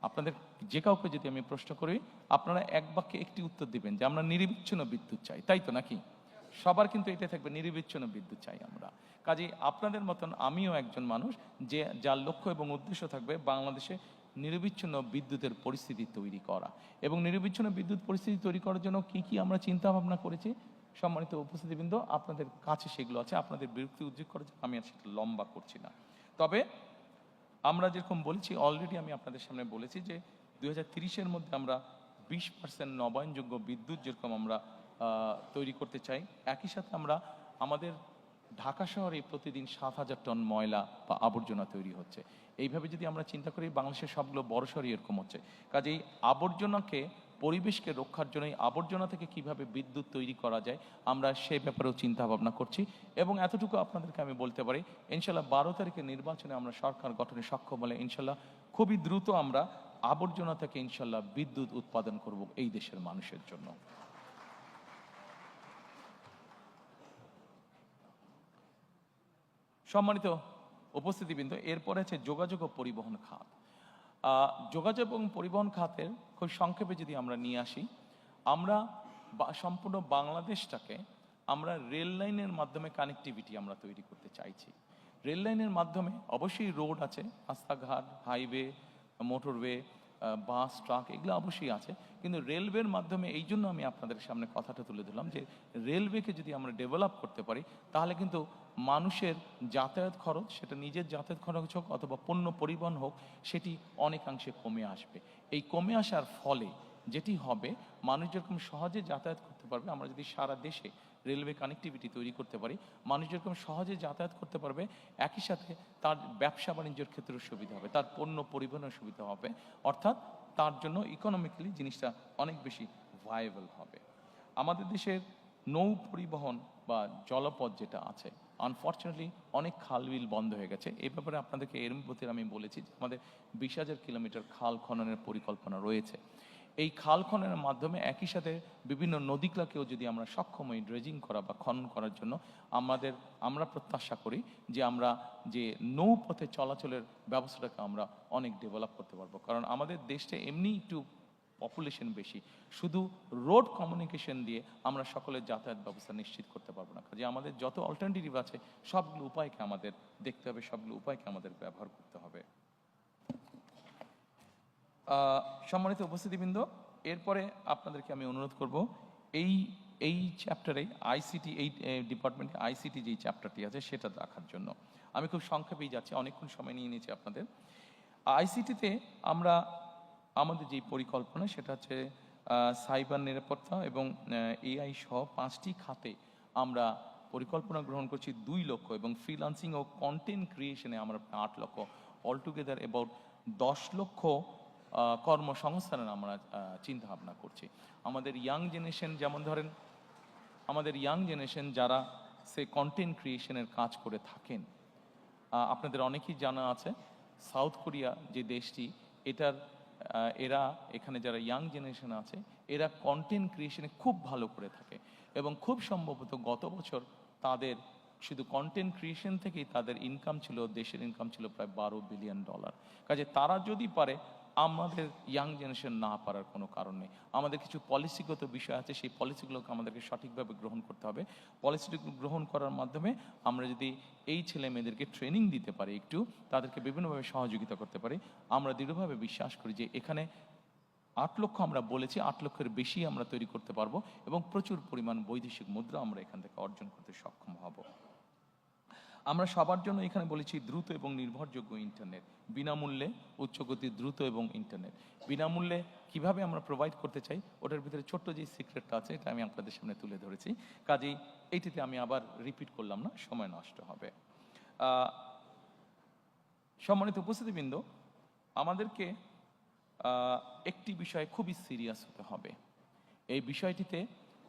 আপনাদের যে কাউকে যদি আমি প্রশ্ন করি, আপনারা এক বাক্যে একটি উত্তর দিবেন যে আমরা নিরবিচ্ছিন্ন বিদ্যুৎ চাই, তাই তো নাকি? সবার কিন্তু এটা থাকবে, নিরবিচ্ছিন্ন বিদ্যুৎ চাই আমরা। কাজেই আপনাদের মতন আমিও একজন মানুষ যে যার লক্ষ্য এবং উদ্দেশ্য থাকবে বাংলাদেশে নিরবিচ্ছিন্ন বিদ্যুতের পরিস্থিতি তৈরি করা। এবং নিরবিচ্ছিন্ন বিদ্যুৎ পরিস্থিতি তৈরি করার জন্য কি কি আমরা চিন্তা ভাবনা করেছি, সম্মানিত উপস্থিতিবৃন্দ, আপনাদের কাছে সেগুলো আছে, আপনাদের বিরক্তি উদ্যোগ করার জন্য আমি আর সেটা লম্বা করছি না। তবে আমরা যেরকম বলেছি, অলরেডি আমি আপনাদের সামনে বলেছি যে 2030-এর মধ্যে আমরা 20% নবায়নযোগ্য বিদ্যুৎ যেরকম আমরা তৈরি করতে চাই। একই সাথে আমরা আমাদের ঢাকা শহরে প্রতিদিন 7,000 টন ময়লা বা আবর্জনা তৈরি হচ্ছে। এইভাবে যদি আমরা চিন্তা করি, বাংলাদেশের সবগুলো বড় শহরই এরকম হচ্ছে। কাজেই আবর্জনাকে, পরিবেশকে রক্ষার জন্য আবর্জনা থেকে কিভাবে বিদ্যুৎ তৈরি করা যায়, আমরা সে ব্যাপারেও চিন্তা ভাবনা করছি। এবং এতটুকু আপনাদেরকে আমি বলতে পারি, ইনশাল্লাহ 12 তারিখের নির্বাচনে আমরা সরকার গঠনে সক্ষম হলে ইনশাল্লাহ খুবই দ্রুত আমরা আবর্জনা থেকে ইনশাল্লাহ বিদ্যুৎ উৎপাদন করব এই দেশের মানুষের জন্য। সম্মানিত উপস্থিতিবৃন্দ, এরপরে আছে যোগাযোগ ও পরিবহন খাত। যোগাযোগ এবং পরিবহন খাতের খুব সংক্ষেপে যদি আমরা নিয়ে আসি, আমরা সম্পূর্ণ বাংলাদেশটাকে আমরা রেল লাইনের মাধ্যমে কানেক্টিভিটি আমরা তৈরি করতে চাইছি। রেল লাইনের মাধ্যমে অবশ্যই রোড আছে, রাস্তাঘাট, হাইওয়ে, মোটরওয়ে, বাস, ট্রাক, এগুলো অবশ্যই আছে, কিন্তু রেলওয়ের মাধ্যমে, এই জন্য আমি আপনাদের সামনে কথাটা তুলে দিলাম যে রেলওয়েকে যদি আমরা ডেভেলপ করতে পারি, তাহলে কিন্তু মানুষের যাতায়াত খরচ, সেটা নিজের যাতায়াত খরচ হোক অথবা পণ্য পরিবহন হোক, সেটি অনেকাংশে কমে আসবে। এই কমে আসার ফলে যেটি হবে, মানুষ যেরকম সহজে যাতায়াত করতে পারবে, আমরা যদি সারা দেশে রেলওয়ে কানেক্টিভিটি তৈরি করতে পারি, মানুষ যেরকম সহজে যাতায়াত করতে পারবে, একই সাথে তার ব্যবসা বাণিজ্যের ক্ষেত্রেও সুবিধা হবে, তার পণ্য পরিবহনের সুবিধা হবে, অর্থাৎ তার জন্য ইকোনমিক্যালি জিনিসটা অনেক বেশি ভায়াবল হবে। আমাদের দেশের নৌ পরিবহন বা জলপথ যেটা আছে, আনফর্চুনেটলি অনেক খাল বিল বন্ধ হয়ে গেছে। এই ব্যাপারে আপনাদেরকে এর মধ্যে আমি বলেছি যে আমাদের 20,000 কিলোমিটার খাল খননের পরিকল্পনা রয়েছে। এই খাল খননের মাধ্যমে একই সাথে বিভিন্ন নদীগুলোকেও যদি আমরা সক্ষম হই ড্রেজিং করা বা খনন করার জন্য, আমরা প্রত্যাশা করি যে আমরা যে নৌপথে চলাচলের ব্যবস্থাটাকে আমরা অনেক ডেভেলপ করতে পারবো। কারণ আমাদের দেশটা এমনি একটু পপুলেশন বেশি, শুধু রোড কমিউনিকেশন দিয়ে আমরা সকলের যাতায়াত ব্যবস্থা নিশ্চিত করতে পারবো না। কাজে আমাদের যত অল্টারনেটিভ আছে, সবগুলো উপায়কে আমাদের দেখতে হবে, সবগুলো উপায়কে আমাদের ব্যবহার করতে হবে। সম্মানিত উপস্থিতিবৃন্দ, এরপরে আপনাদেরকে আমি অনুরোধ করব, এই চ্যাপ্টারে আইসিটি, এই ডিপার্টমেন্টে আইসিটি যেই চ্যাপ্টারটি আছে সেটা দেখার জন্য আমি খুব সংক্ষেপেই যাচ্ছি, অনেকক্ষণ সময় নিয়ে নিয়েছি আপনাদের। আইসিটিতে আমরা আমাদের যেই পরিকল্পনা, সেটা হচ্ছে সাইবার নিরাপত্তা এবং এআই সহ 5টি খাতে আমরা পরিকল্পনা গ্রহণ করছি 2 লক্ষ, এবং ফ্রিল্যান্সিং ও কন্টেন্ট ক্রিয়েশনে আমরা 8 লক্ষ, অলটুগেদার অ্যাবাউট 10 লক্ষ কর্মসংস্থানের আমরা চিন্তা ভাবনা করছি। আমাদের ইয়াং জেনারেশন, যেমন ধরেন আমাদের ইয়াং জেনারেশন যারা সে কন্টেন্ট ক্রিয়েশনের কাজ করে থাকেন, আপনাদের অনেকেই জানা আছে সাউথ কোরিয়া যে দেশটি, এরা এখানে যারা ইয়াং জেনারেশন আছে, এরা কন্টেন্ট ক্রিয়েশনে খুব ভালো করে থাকে, এবং খুব সম্ভবত গত বছর তাদের শুধু কন্টেন্ট ক্রিয়েশন থেকেই তাদের ইনকাম ছিল, দেশের ইনকাম ছিল প্রায় $12 বিলিয়ন। কাজে তারা যদি পারে আমাদের ইয়াং জেনারেশন না পারার কোনো কারণ নেই। আমাদের কিছু পলিসিগত বিষয় আছে, সেই পলিসিগুলোকে আমাদেরকে সঠিকভাবে গ্রহণ করতে হবে। পলিসিগুলো গ্রহণ করার মাধ্যমে আমরা যদি এই ছেলে মেয়েদেরকে ট্রেনিং দিতে পারি, একটু তাদেরকে বিভিন্নভাবে সহযোগিতা করতে পারি, আমরা দৃঢ়ভাবে বিশ্বাস করি যে এখানে 8 লক্ষ আমরা বলেছি, 8 লক্ষের বেশি আমরা তৈরি করতে পারবো এবং প্রচুর পরিমাণ বৈদেশিক মুদ্রা আমরা এখান থেকে অর্জন করতে সক্ষম হব। আমরা সবার জন্য এখানে বলেছি দ্রুত এবং নির্ভরযোগ্য ইন্টারনেট, বিনামূল্যে উচ্চগতির দ্রুত এবং ইন্টারনেট। বিনামূল্যে কিভাবে আমরা প্রোভাইড করতে চাই, ওটার ভিতরে ছোট্ট যে সিক্রেটটা আছে এটা আমি আপনাদের সামনে তুলে ধরেছি, কাজেই এইটিতে আমি আবার রিপিট করলাম না, সময় নষ্ট হবে। সম্মানিত উপস্থিতিবৃন্দ, আমাদেরকে একটি বিষয়ে খুবই সিরিয়াস হতে হবে। এই বিষয়টিতে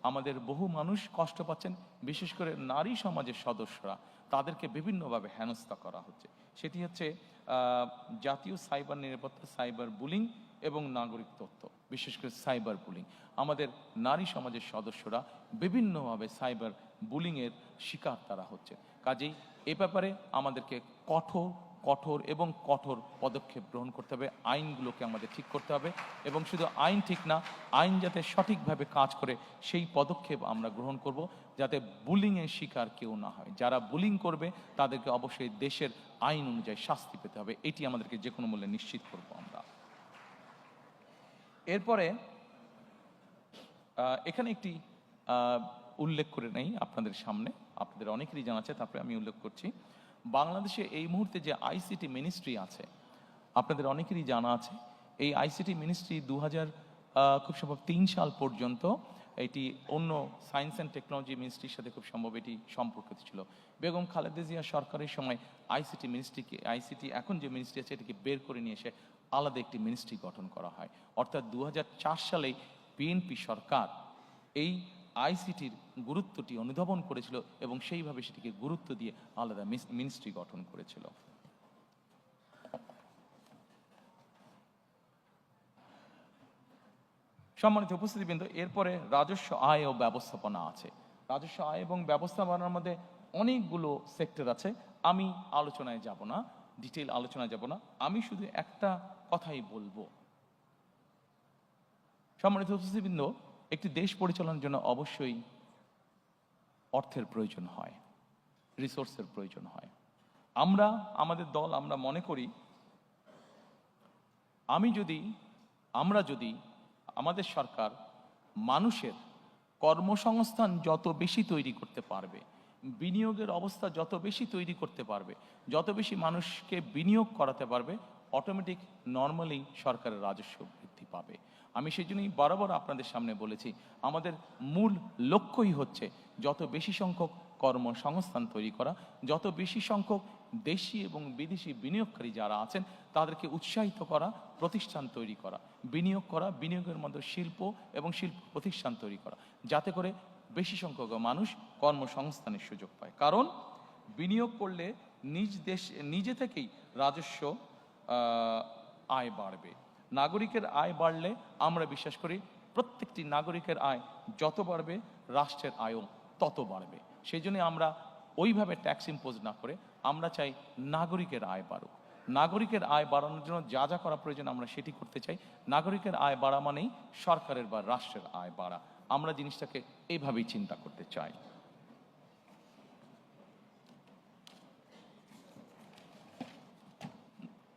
আমাদের বহু মানুষ কষ্ট পাচ্ছেন, বিশেষ করে নারী সমাজের সদস্যরা, তাদেরকে বিভিন্নভাবে হেনস্থা করা হচ্ছে। সেটি হচ্ছে জাতীয় সাইবার নিরাপত্তা, সাইবার বুলিং এবং নাগরিক তথ্য, বিশেষ করে সাইবার বুলিং। আমাদের নারী সমাজের সদস্যরা বিভিন্নভাবে সাইবার বুলিংয়ের শিকার তারা হচ্ছে। কাজেই এ ব্যাপারে আমাদেরকে কঠোর পদক্ষেপ গ্রহণ করতে হবে। আইনগুলোকে আমাদের ঠিক করতে হবে এবং শুধু আইন ঠিক না, আইন যাতে সঠিকভাবে কাজ করে সেই পদক্ষেপ আমরা গ্রহণ করব, যাতে বুলিংয়ের শিকার কেউ না হয়। যারা বুলিং করবে তাদেরকে অবশ্যই দেশের আইন অনুযায়ী শাস্তি পেতে হবে, এটি আমাদেরকে যে কোনো মূল্যে নিশ্চিত করব আমরা। এরপরে এখানে একটি উল্লেখ করে নেই আপনাদের সামনে, আপনাদের অনেকেরই জানা আছে, তারপরে আমি উল্লেখ করছি। বাংলাদেশে এই মুহূর্তে যে আইসিটি মিনিস্ট্রি আছে, আপনাদের অনেকেরই জানা আছে, এই আইসিটি মিনিস্ট্রি খুব সম্ভব 3 সাল পর্যন্ত এটি অন্য সায়েন্স অ্যান্ড টেকনোলজি মিনিস্ট্রির সাথে খুব সম্ভব এটি সম্পর্কিত ছিল। বেগম খালেদা জিয়া সরকারের সময় আইসিটি এখন যে মিনিস্ট্রি আছে এটিকে বের করে নিয়ে এসে আলাদা একটি মিনিস্ট্রি গঠন করা হয়। অর্থাৎ 2004 সালেই বিএনপি সরকার এই আইসিটির গুরুত্বটি অনুধাবন করেছিল এবং সেইভাবে সেটিকে গুরুত্ব দিয়ে আলাদা মিনিস্ট্রি গঠন করেছিল। সম্মানিত উপস্থিতিবৃন্দ, এরপরে রাজস্ব আয় ও ব্যবস্থাপনা আছে। রাজস্ব আয় এবং ব্যবস্থাপনার মধ্যে অনেকগুলো সেক্টর আছে, আমি আলোচনায় যাব না, ডিটেইল আলোচনায় যাব না, আমি শুধু একটা কথাই বলবো। সম্মানিত উপস্থিতিবৃন্দ, একটি দেশ পরিচালনার জন্য অবশ্যই অর্থের প্রয়োজন হয়, রিসোর্সের প্রয়োজন হয়। আমাদের দল আমরা মনে করি আমরা যদি আমাদের সরকার মানুষের কর্মসংস্থান যত বেশি তৈরি করতে পারবে, বিনিয়োগের অবস্থা যত বেশি তৈরি করতে পারবে, যত বেশি মানুষকে বিনিয়োগ করাতে পারবে, অটোমেটিক নর্মালি সরকারের রাজস্ব বৃদ্ধি পাবে। আমি সেই জন্যই বরাবর আপনাদের সামনে বলেছি, আমাদের মূল লক্ষ্যই হচ্ছে যত বেশি সংখ্যক কর্মসংস্থান তৈরি করা, যত বেশি সংখ্যক দেশি এবং বিদেশি বিনিয়োগকারী যারা আছেন তাদেরকে উৎসাহিত করা, প্রতিষ্ঠান তৈরি করা, বিনিয়োগ করা, বিনিয়োগের মধ্যে শিল্প এবং শিল্প প্রতিষ্ঠান তৈরি করা, যাতে করে বেশি সংখ্যক মানুষ কর্মসংস্থানের সুযোগ পায়। কারণ বিনিয়োগ করলে নিজে থেকেই রাজস্ব আয় বাড়বে। নাগরিকের আয় বাড়লে আমরা বিশ্বাস করি প্রত্যেকটি নাগরিকের আয় যত বাড়বে রাষ্ট্রের আয়ও তত বাড়বে। সেই জন্য আমরা ওইভাবে ট্যাক্স ইম্পোজ না করে আমরা চাই নাগরিকের আয় বাড়ুক। নাগরিকের আয় বাড়ানোর জন্য যা যা করা প্রয়োজন আমরা সেটি করতে চাই। নাগরিকের আয় বাড়া মানেই সরকারের বা রাষ্ট্রের আয় বাড়া। আমরা জিনিসটাকে এইভাবেই চিন্তা করতে চাই।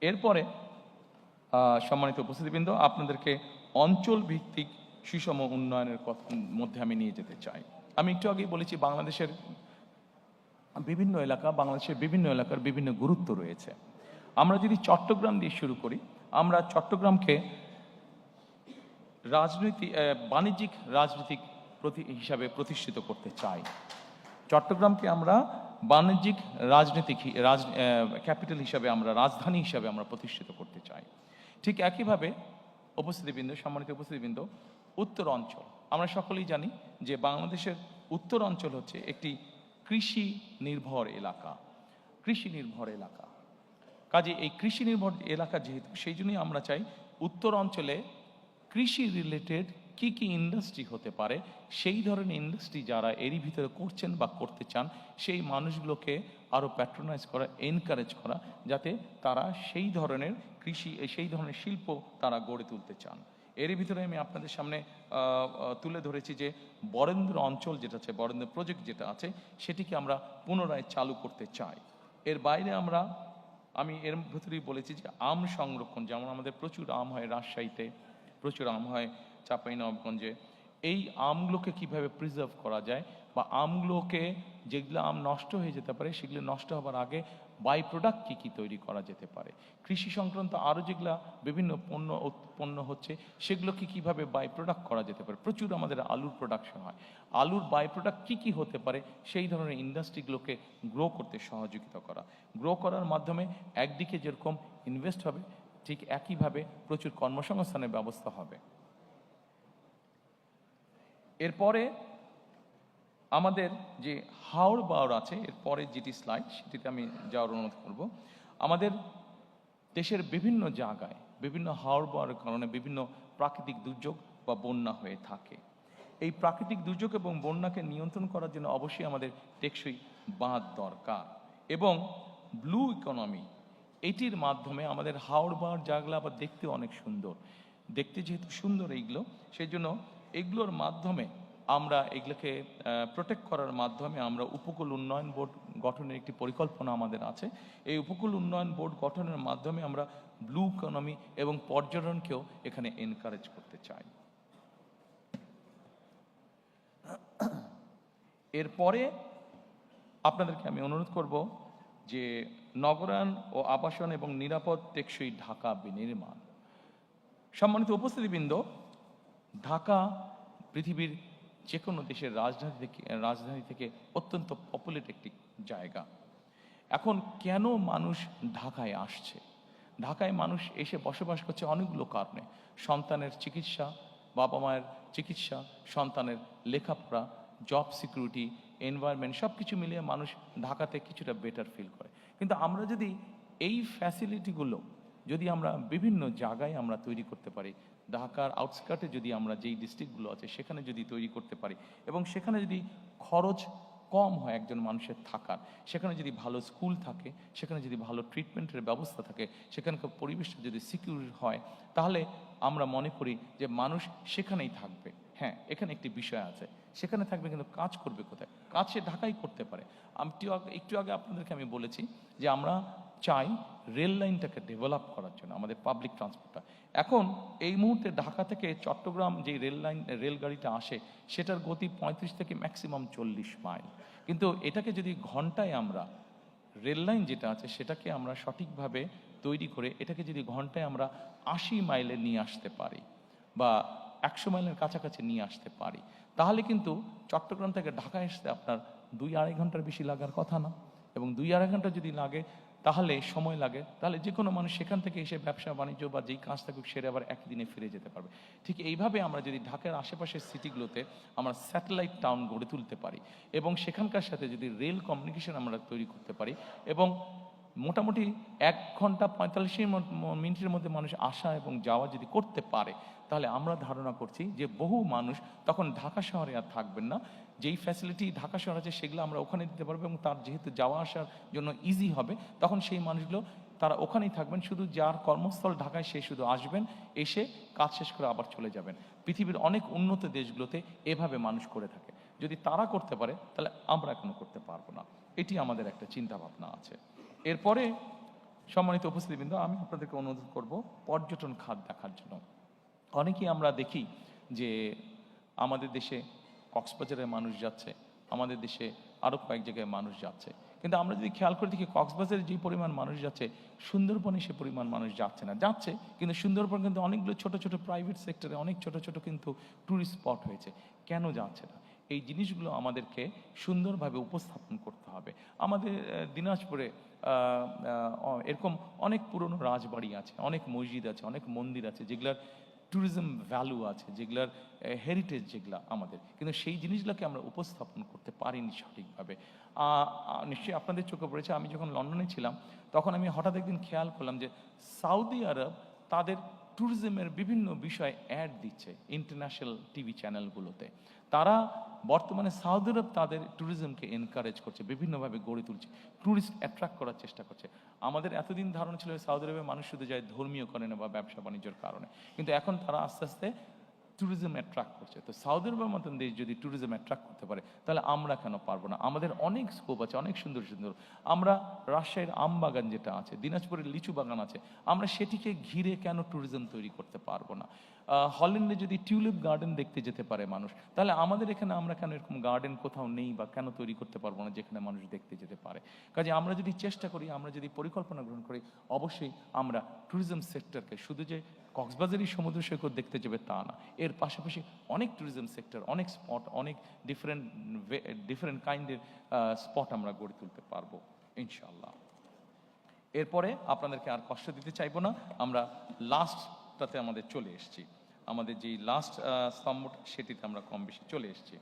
এরপরে সম্মানিত উপস্থিতিবৃন্দ, আপনাদেরকে অঞ্চল ভিত্তিক সুষম উন্নয়নের মধ্যে আমি নিয়ে যেতে চাই। আমি একটু আগেই বলেছি বাংলাদেশের বিভিন্ন এলাকার বিভিন্ন গুরুত্ব রয়েছে। আমরা যদি চট্টগ্রাম দিয়ে শুরু করি, আমরা চট্টগ্রামকে বাণিজ্যিক রাজনৈতিক হিসাবে প্রতিষ্ঠিত করতে চাই। চট্টগ্রামকে আমরা বাণিজ্যিক ক্যাপিটাল হিসাবে, রাজধানী হিসাবে আমরা প্রতিষ্ঠিত করতে চাই। ঠিক একইভাবে সম্মানিত উপস্থিতিবৃন্দ, উত্তর অঞ্চল, আমরা সকলেই জানি যে বাংলাদেশের উত্তর অঞ্চল হচ্ছে একটি কৃষি নির্ভর এলাকা। কাজে এই কৃষি নির্ভর এলাকা যেহেতু, সেই জন্যই আমরা চাই উত্তর অঞ্চলে কৃষি রিলেটেড কি কি ইন্ডাস্ট্রি হতে পারে, সেই ধরনের ইন্ডাস্ট্রি যারা এরই ভিতরে করছেন বা করতে চান সেই মানুষগুলোকে আরও প্যাট্রোনাইজ করা, এনকারেজ করা, যাতে তারা সেই ধরনের কৃষি, সেই ধরনের শিল্প তারা গড়ে তুলতে চান। এরই ভিতরে আমি আপনাদের সামনে তুলে ধরেছি যে বরেন্দ্র অঞ্চল যেটা আছে, বরেন্দ্র প্রজেক্ট যেটা আছে, সেটিকে আমরা পুনরায় চালু করতে চাই। এর বাইরে আমি এর ভিতরেই বলেছি যে আম সংরক্ষণ, যেমন আমাদের প্রচুর আম হয় রাজশাহীতে, প্রচুর আম হয় চাঁপাইনবাবগঞ্জে, এই আমগুলোকে কিভাবে প্রিজার্ভ করা যায়, বা আমগুলোকে যেগুলো আম নষ্ট হয়ে যেতে পারে সেগুলো নষ্ট হবার আগে বাই প্রোডাক্ট কী কী তৈরি করা যেতে পারে, কৃষি সংক্রান্ত আরও যেগুলো বিভিন্ন পণ্য উৎপন্ন হচ্ছে সেগুলোকে কীভাবে বাই প্রোডাক্ট করা যেতে পারে। প্রচুর আমাদের আলুর প্রোডাকশন হয়, আলুর বাই প্রোডাক্ট কী কী হতে পারে সেই ধরনের ইন্ডাস্ট্রিগুলোকে গ্রো করতে সহযোগিতা করা। গ্রো করার মাধ্যমে একদিকে যেরকম ইনভেস্ট হবে, ঠিক একইভাবে প্রচুর কর্মসংস্থানের ব্যবস্থা হবে। এরপরে আমাদের যে হাওড় বাওড় আছে, এরপরে যেটি স্লাইড সেটিতে আমি যাওয়ার অনুরোধ করব। আমাদের দেশের বিভিন্ন জায়গায় বিভিন্ন হাওড় বাওড়ের কারণে বিভিন্ন প্রাকৃতিক দুর্যোগ বা বন্যা হয়ে থাকে। এই প্রাকৃতিক দুর্যোগ এবং বন্যাকে নিয়ন্ত্রণ করার জন্য অবশ্যই আমাদের টেকসই বাঁধ দরকার, এবং ব্লু ইকোনমি এটির মাধ্যমে আমাদের হাওড় বাওড় জায়গাগুলো আবার দেখতে অনেক সুন্দর, দেখতে যেহেতু সুন্দর এইগুলো, সেই জন্য এগুলোর মাধ্যমে আমরা এগুলোকে প্রোটেক্ট করার মাধ্যমে আমরা উপকূল উন্নয়ন বোর্ড গঠনের একটি পরিকল্পনা আমাদের আছে। এই উপকূল উন্নয়ন বোর্ড গঠনের মাধ্যমে আমরা ব্লু ইকোনমি এবং পর্যটনকেও এখানে এনকারেজ করতে চাই। এরপরে আপনাদেরকে আমি অনুরোধ করব যে নগরায়ণ ও আবাসন এবং নিরাপদ টেকসই ঢাকা বিনির্মাণ। সম্মানিত উপস্থিতিবৃন্দ, ঢাকা পৃথিবীর যে কোনো দেশের রাজধানী থেকে অত্যন্ত পপুলেট একটি জায়গা। এখন কেন মানুষ ঢাকায় আসছে? ঢাকায় মানুষ এসে বসবাস করছে অনেকগুলো কারণে। সন্তানের চিকিৎসা, বাবা মায়ের চিকিৎসা, সন্তানের লেখাপড়া, জব সিকিউরিটি, এনভায়রনমেন্ট, সব কিছু মিলিয়ে মানুষ ঢাকাতে কিছুটা বেটার ফিল করে। কিন্তু আমরা যদি এই ফ্যাসিলিটিগুলো যদি আমরা বিভিন্ন জায়গায় আমরা তৈরি করতে পারি, ঢাকার আউটস্কার্টে যদি আমরা যেই ডিস্ট্রিক্টগুলো আছে সেখানে যদি তৈরি করতে পারি, এবং সেখানে যদি খরচ কম হয় একজন মানুষের থাকার, সেখানে যদি ভালো স্কুল থাকে, সেখানে যদি ভালো ট্রিটমেন্টের ব্যবস্থা থাকে, সেখানকার পরিবেশটা যদি সিকিউর হয়, তাহলে আমরা মনে করি যে মানুষ সেখানেই থাকবে। হ্যাঁ, এখানে একটি বিষয় আছে, সেখানে থাকবে কিন্তু কাজ করবে কোথায়? কাজ সে ঢাকায় করতে পারে। একটু আগে আপনাদেরকে আমি বলেছি যে আমরা চাই রেল লাইনটাকে ডেভেলপ করার জন্য আমাদের পাবলিক ট্রান্সপোর্টটা। এখন এই মুহূর্তে ঢাকা থেকে চট্টগ্রাম যে রেলগাড়িটা আসে সেটার গতি 35 থেকে ম্যাক্সিমাম 40 মাইল, কিন্তু এটাকে যদি ঘন্টায় আমরা রেল লাইন যেটা আছে সেটাকে আমরা সঠিকভাবে তৈরি করে এটাকে যদি ঘন্টায় আমরা 80 মাইলে নিয়ে আসতে পারি বা 100 মাইলের কাছাকাছি নিয়ে আসতে পারি, তাহলে কিন্তু চট্টগ্রাম থেকে ঢাকায় আসতে আপনার 2-2.5 ঘন্টার বেশি লাগার কথা না। এবং 2-2.5 ঘন্টা যদি লাগে, তাহলে সময় লাগে, তাহলে যে কোনো মানুষ সেখান থেকে এসে ব্যবসা বাণিজ্য বা যেই কাজ থাকুক সেরে আবার একই দিনে ফিরে যেতে পারবে। ঠিক এইভাবে আমরা যদি ঢাকার আশেপাশের সিটিগুলোতে আমরা স্যাটেলাইট টাউন গড়ে তুলতে পারি এবং সেখানকার সাথে যদি রেল কমিউনিকেশন আমরা তৈরি করতে পারি, এবং মোটামুটি 1 ঘন্টা 45 মিনিটের মধ্যে মানুষ আসা এবং যাওয়া যদি করতে পারে, তাহলে আমরা ধারণা করছি যে বহু মানুষ তখন ঢাকা শহরে আর থাকবেন না। যেই ফ্যাসিলিটি ঢাকা শহর আছে সেগুলো আমরা ওখানে দিতে পারবো, এবং তার যেহেতু যাওয়া আসার জন্য ইজি হবে, তখন সেই মানুষগুলো তারা ওখানেই থাকবেন। শুধু যার কর্মস্থল ঢাকায় সে শুধু আসবেন, এসে কাজ শেষ করে আবার চলে যাবেন। পৃথিবীর অনেক উন্নত দেশগুলোতে এভাবে মানুষ করে থাকে। যদি তারা করতে পারে তাহলে আমরা এখনো করতে পারবো না। এটি আমাদের একটা চিন্তা ভাবনা আছে। এরপরে সম্মানিত উপস্থিতিবৃন্দ, আমি আপনাদেরকে অনুরোধ করব পর্যটন খাত দেখার জন্য। অনেকেই আমরা দেখি যে আমাদের দেশে কক্সবাজারের মানুষ যাচ্ছে, আমাদের দেশে আরও কয়েক জায়গায় মানুষ যাচ্ছে, কিন্তু আমরা যদি খেয়াল করে দেখি কক্সবাজারে যে পরিমাণ মানুষ যাচ্ছে সুন্দরবনে সে পরিমাণ মানুষ যাচ্ছে না। যাচ্ছে, কিন্তু সুন্দরবন কিন্তু অনেকগুলো ছোট ছোট প্রাইভেট সেক্টরে অনেক ছোট ছোট কিন্তু ট্যুরিস্ট স্পট হয়েছে। কেন যাচ্ছে না? এই জিনিসগুলো আমাদেরকে সুন্দরভাবে উপস্থাপন করতে হবে। আমাদের দিনাজপুরে এরকম অনেক পুরনো রাজবাড়ি আছে, অনেক মসজিদ আছে, অনেক মন্দির আছে যেগুলার ট্যুরিজম ভ্যালু আছে, যেগুলার হেরিটেজ যেগুলা আমাদের, কিন্তু সেই জিনিসগুলোকে আমরা উপস্থাপন করতে পারিনি সঠিকভাবে। নিশ্চয়ই আপনাদের চোখে পড়েছে, আমি যখন লন্ডনে ছিলাম তখন আমি হঠাৎ একদিন খেয়াল করলাম যে সৌদি আরব তাদের ট্যুরিজমের বিভিন্ন বিষয় অ্যাড দিচ্ছে ইন্টারন্যাশনাল টিভি চ্যানেলগুলোতে। তারা বর্তমানে সৌদি আরব তাদের ট্যুরিজমকে এনকারেজ করছে, বিভিন্নভাবে গড়ে তুলছে, ট্যুরিস্ট অ্যাট্রাক্ট করার চেষ্টা করছে। আমাদের এতদিন ধারণা ছিল সৌদি আরবে মানুষ শুধু যায় ধর্মীয় কারণে বা ব্যবসা বাণিজ্যের কারণে, কিন্তু এখন তারা আস্তে আস্তে ট্যুরিজম অ্যাট্রাক্ট করছে। তো সৌদি আরবের মতন দেশ যদি ট্যুরিজম অ্যাট্রাক্ট করতে পারে, তাহলে আমরা কেন পারবো না? আমাদের অনেক স্কোপ আছে, অনেক সুন্দর সুন্দর। আমরা রাজশাহীর আম বাগান যেটা আছে, দিনাজপুরের লিচু বাগান আছে, আমরা সেটিকে ঘিরে কেন ট্যুরিজম তৈরি করতে পারবো না? হল্যান্ডে যদি টিউলিপ গার্ডেন দেখতে যেতে পারে মানুষ, তাহলে আমাদের এখানে আমরা কেন এরকম গার্ডেন কোথাও নেই বা কেন তৈরি করতে পারবো না যেখানে মানুষ দেখতে যেতে পারে? কাজে আমরা যদি চেষ্টা করি, আমরা যদি পরিকল্পনা গ্রহণ করি, অবশ্যই আমরা ট্যুরিজম সেক্টরকে শুধু যে কক্সবাজারই সমুদ্র সৈকত দেখতে যাবে তা না, এর পাশাপাশি অনেক ট্যুরিজম সেক্টর, অনেক স্পট, অনেক ডিফারেন্ট কাইন্ডের স্পট আমরা গড়ে তুলতে পারবো ইনশাআল্লাহ। এরপরে আপনাদেরকে আর কষ্ট দিতে চাইবো না, আমরা লাস্টটাতে আমাদের চলে এসেছি। আমাদের যেই লাস্ট স্তম্ভটা, সেটিতে আমরা কম বেশি চলে এসেছি।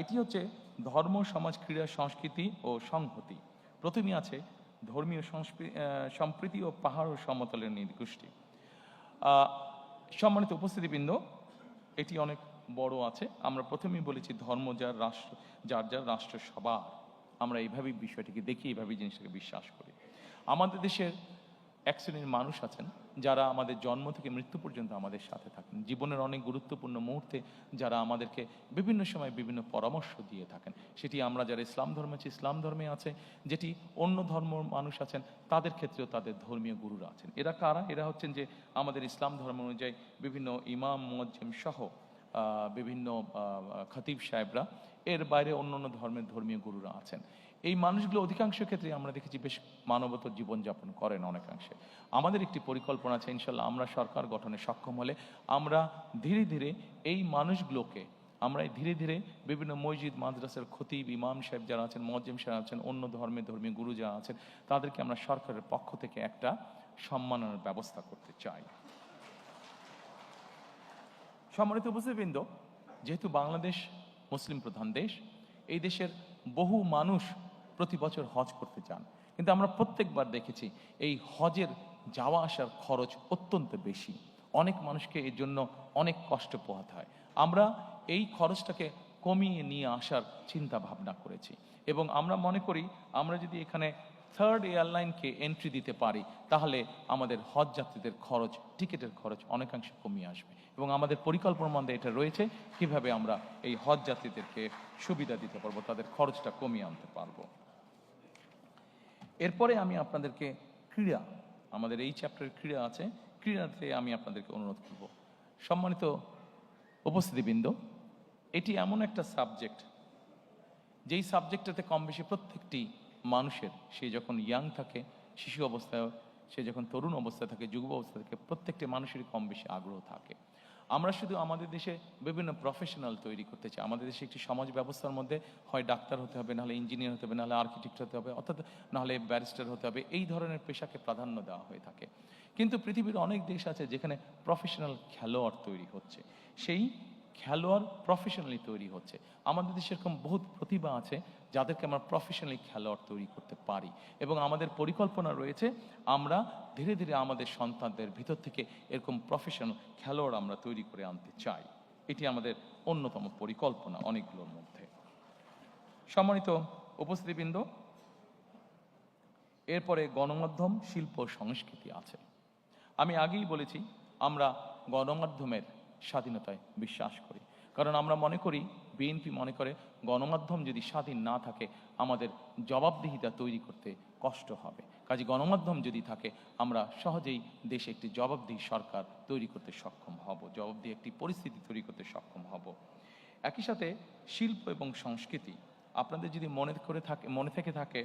এটি হচ্ছে ধর্ম, সমাজ, ক্রীড়া, সংস্কৃতি ও সংহতি। প্রথমেই আছে ধর্মীয় সম্প্রীতি ও পাহাড় ও সমতলের নৃগোষ্ঠী। সম্মানিত উপস্থিতিবৃন্দ, এটি অনেক বড় আছে। আমরা প্রথমেই বলেছি ধর্ম যার রাষ্ট্র, যার যার রাষ্ট্র সবার। আমরা এইভাবেই বিষয়টিকে দেখি, এইভাবেই জিনিসটাকে বিশ্বাস করি। আমাদের দেশের এক শ্রেণীর মানুষ আছেন যারা আমাদের জন্ম থেকে মৃত্যু পর্যন্ত আমাদের সাথে থাকেন, জীবনের অনেক গুরুত্বপূর্ণ মুহূর্তে যারা আমাদেরকে বিভিন্ন সময় বিভিন্ন পরামর্শ দিয়ে থাকেন। সেটি আমরা যারা ইসলাম ধর্মে আছি, ইসলাম ধর্মে আছে, যেটি অন্য ধর্ম মানুষ আছেন তাদের ক্ষেত্রেও তাদের ধর্মীয় গুরুরা আছেন। এরা কারা? এরা হচ্ছেন যে আমাদের ইসলাম ধর্ম অনুযায়ী বিভিন্ন ইমাম, মুয়াজ্জিম সহ বিভিন্ন খতিব সাহেবরা, এর বাইরে অন্য অন্য ধর্মের ধর্মীয় গুরুরা আছেন। এই মানুষগুলো অধিকাংশ ক্ষেত্রে আমরা দেখেছি বেশ মানবতার জীবনযাপন করেন অনেকাংশে। আমাদের একটি পরিকল্পনা আছে, ইনশাল্লাহ আমরা সরকার গঠনে সক্ষম হলে আমরা ধীরে ধীরে এই মানুষগুলোকে, আমরা ধীরে ধীরে বিভিন্ন মসজিদ, মাদ্রাসার খতিব, ইমাম সাহেব যারা আছেন, মুয়াজ্জিম সাহেব আছেন, অন্য ধর্মীয় গুরু যারা আছেন, তাদেরকে আমরা সরকারের পক্ষ থেকে একটা সম্মাননার ব্যবস্থা করতে চাই। সম্মানিত উপস্থিতিবৃন্দ, যেহেতু বাংলাদেশ মুসলিম প্রধান দেশ, এই দেশের বহু মানুষ প্রতি বছর হজ করতে চান, কিন্তু আমরা প্রত্যেকবার দেখেছি এই হজের যাওয়া আসার খরচ অত্যন্ত বেশি। অনেক মানুষকে এর জন্য অনেক কষ্ট পোহাতে হয়। আমরা এই খরচটাকে কমিয়ে নিয়ে আসার চিন্তা ভাবনা করেছি এবং আমরা মনে করি আমরা যদি এখানে থার্ড এয়ারলাইনকে এন্ট্রি দিতে পারি, তাহলে আমাদের হজ যাত্রীদের খরচ, টিকিটের খরচ অনেকাংশে কমিয়ে আসবে এবং আমাদের পরিকল্পনার মধ্যে এটা রয়েছে কিভাবে আমরা এই হজ যাত্রীদেরকে সুবিধা দিতে পারবো, তাদের খরচটা কমিয়ে আনতে পারবো। এরপরে আমি আপনাদেরকে ক্রীড়া, আমাদের এই চ্যাপ্টারের ক্রীড়া আছে, ক্রীড়াতে আমি আপনাদেরকে অনুরোধ করব। সম্মানিত উপস্থিতিবৃন্দ, এটি এমন একটা সাবজেক্ট, যেই সাবজেক্টটাতে কম বেশি প্রত্যেকটি মানুষের, সে যখন ইয়াং থাকে, শিশু অবস্থায়, সে যখন তরুণ অবস্থায় থাকে, যুব অবস্থায় থাকে, প্রত্যেকটি মানুষেরই কম বেশি আগ্রহ থাকে। আমরা শুধু আমাদের দেশে বিভিন্ন প্রফেশনাল তৈরি করতে চাই। আমাদের দেশে একটি সমাজ ব্যবস্থার মধ্যে হয় ডাক্তার হতে হবে, নাহলে ইঞ্জিনিয়ার হতে হবে, নাহলে আর্কিটেক্ট হতে হবে, অর্থাৎ নাহলে ব্যারিস্টার হতে হবে, এই ধরনের পেশাকে প্রাধান্য দেওয়া হয়ে থাকে। কিন্তু পৃথিবীর অনেক দেশ আছে যেখানে প্রফেশনাল খেলোয়াড় তৈরি হচ্ছে, সেই খেলোয়াড় প্রফেশনালি তৈরি হচ্ছে। আমাদের দেশে এরকম বহুত প্রতিভা আছে যাদেরকে আমরা প্রফেশনালি খেলোয়াড় তৈরি করতে পারি এবং আমাদের পরিকল্পনা রয়েছে আমরা ধীরে ধীরে আমাদের সন্তানদের ভিতর থেকে এরকম প্রফেশনাল খেলোয়াড় আমরা তৈরি করে আনতে চাই। এটি আমাদের অন্যতম পরিকল্পনা অনেকগুলোর মধ্যে। সম্মানিত উপস্থিতিবৃন্দ, এরপরে গণমাধ্যম, শিল্প, সংস্কৃতি আছে। আমি আগেই বলেছি আমরা গণমাধ্যমের স্বাধীনতায় বিশ্বাস করি, কারণ আমরা মনে করি, বিএনপি মনে করে, গণমাধ্যম যদি স্বাধীন না থাকে আমাদের জবাবদিহিতা তৈরি করতে কষ্ট হবে। কাজে গণমাধ্যম যদি থাকে আমরা সহজেই দেশে একটি জবাবদিহি সরকার তৈরি করতে সক্ষম হব, জবাবদিহি একটি পরিস্থিতি তৈরি করতে সক্ষম হব। একই সাথে শিল্প এবং সংস্কৃতি, আপনাদের যদি মনে থেকে থাকে,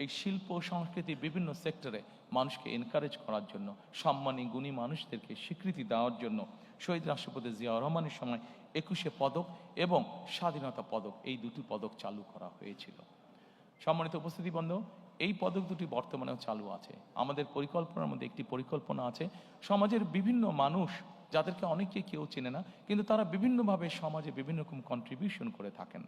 এই শিল্প সংস্কৃতির বিভিন্ন সেক্টরে মানুষকে এনকারেজ করার জন্য, সম্মানী গুণী মানুষদেরকে স্বীকৃতি দেওয়ার জন্য শহীদ রাষ্ট্রপতি জিয়াউর রহমানের সময় 21শে পদক এবং স্বাধীনতা পদক, এই দুটি পদক চালু করা হয়েছিল। সম্মানিত উপস্থিতিবৃন্দ, এই পদক দুটি বর্তমানেও চালু আছে। আমাদের পরিকল্পনার মধ্যে একটি পরিকল্পনা আছে, সমাজের বিভিন্ন মানুষ যাদেরকে অনেকে কেউ চেনে না, কিন্তু তারা বিভিন্নভাবে সমাজে বিভিন্ন রকম কন্ট্রিবিউশন করে থাকেন।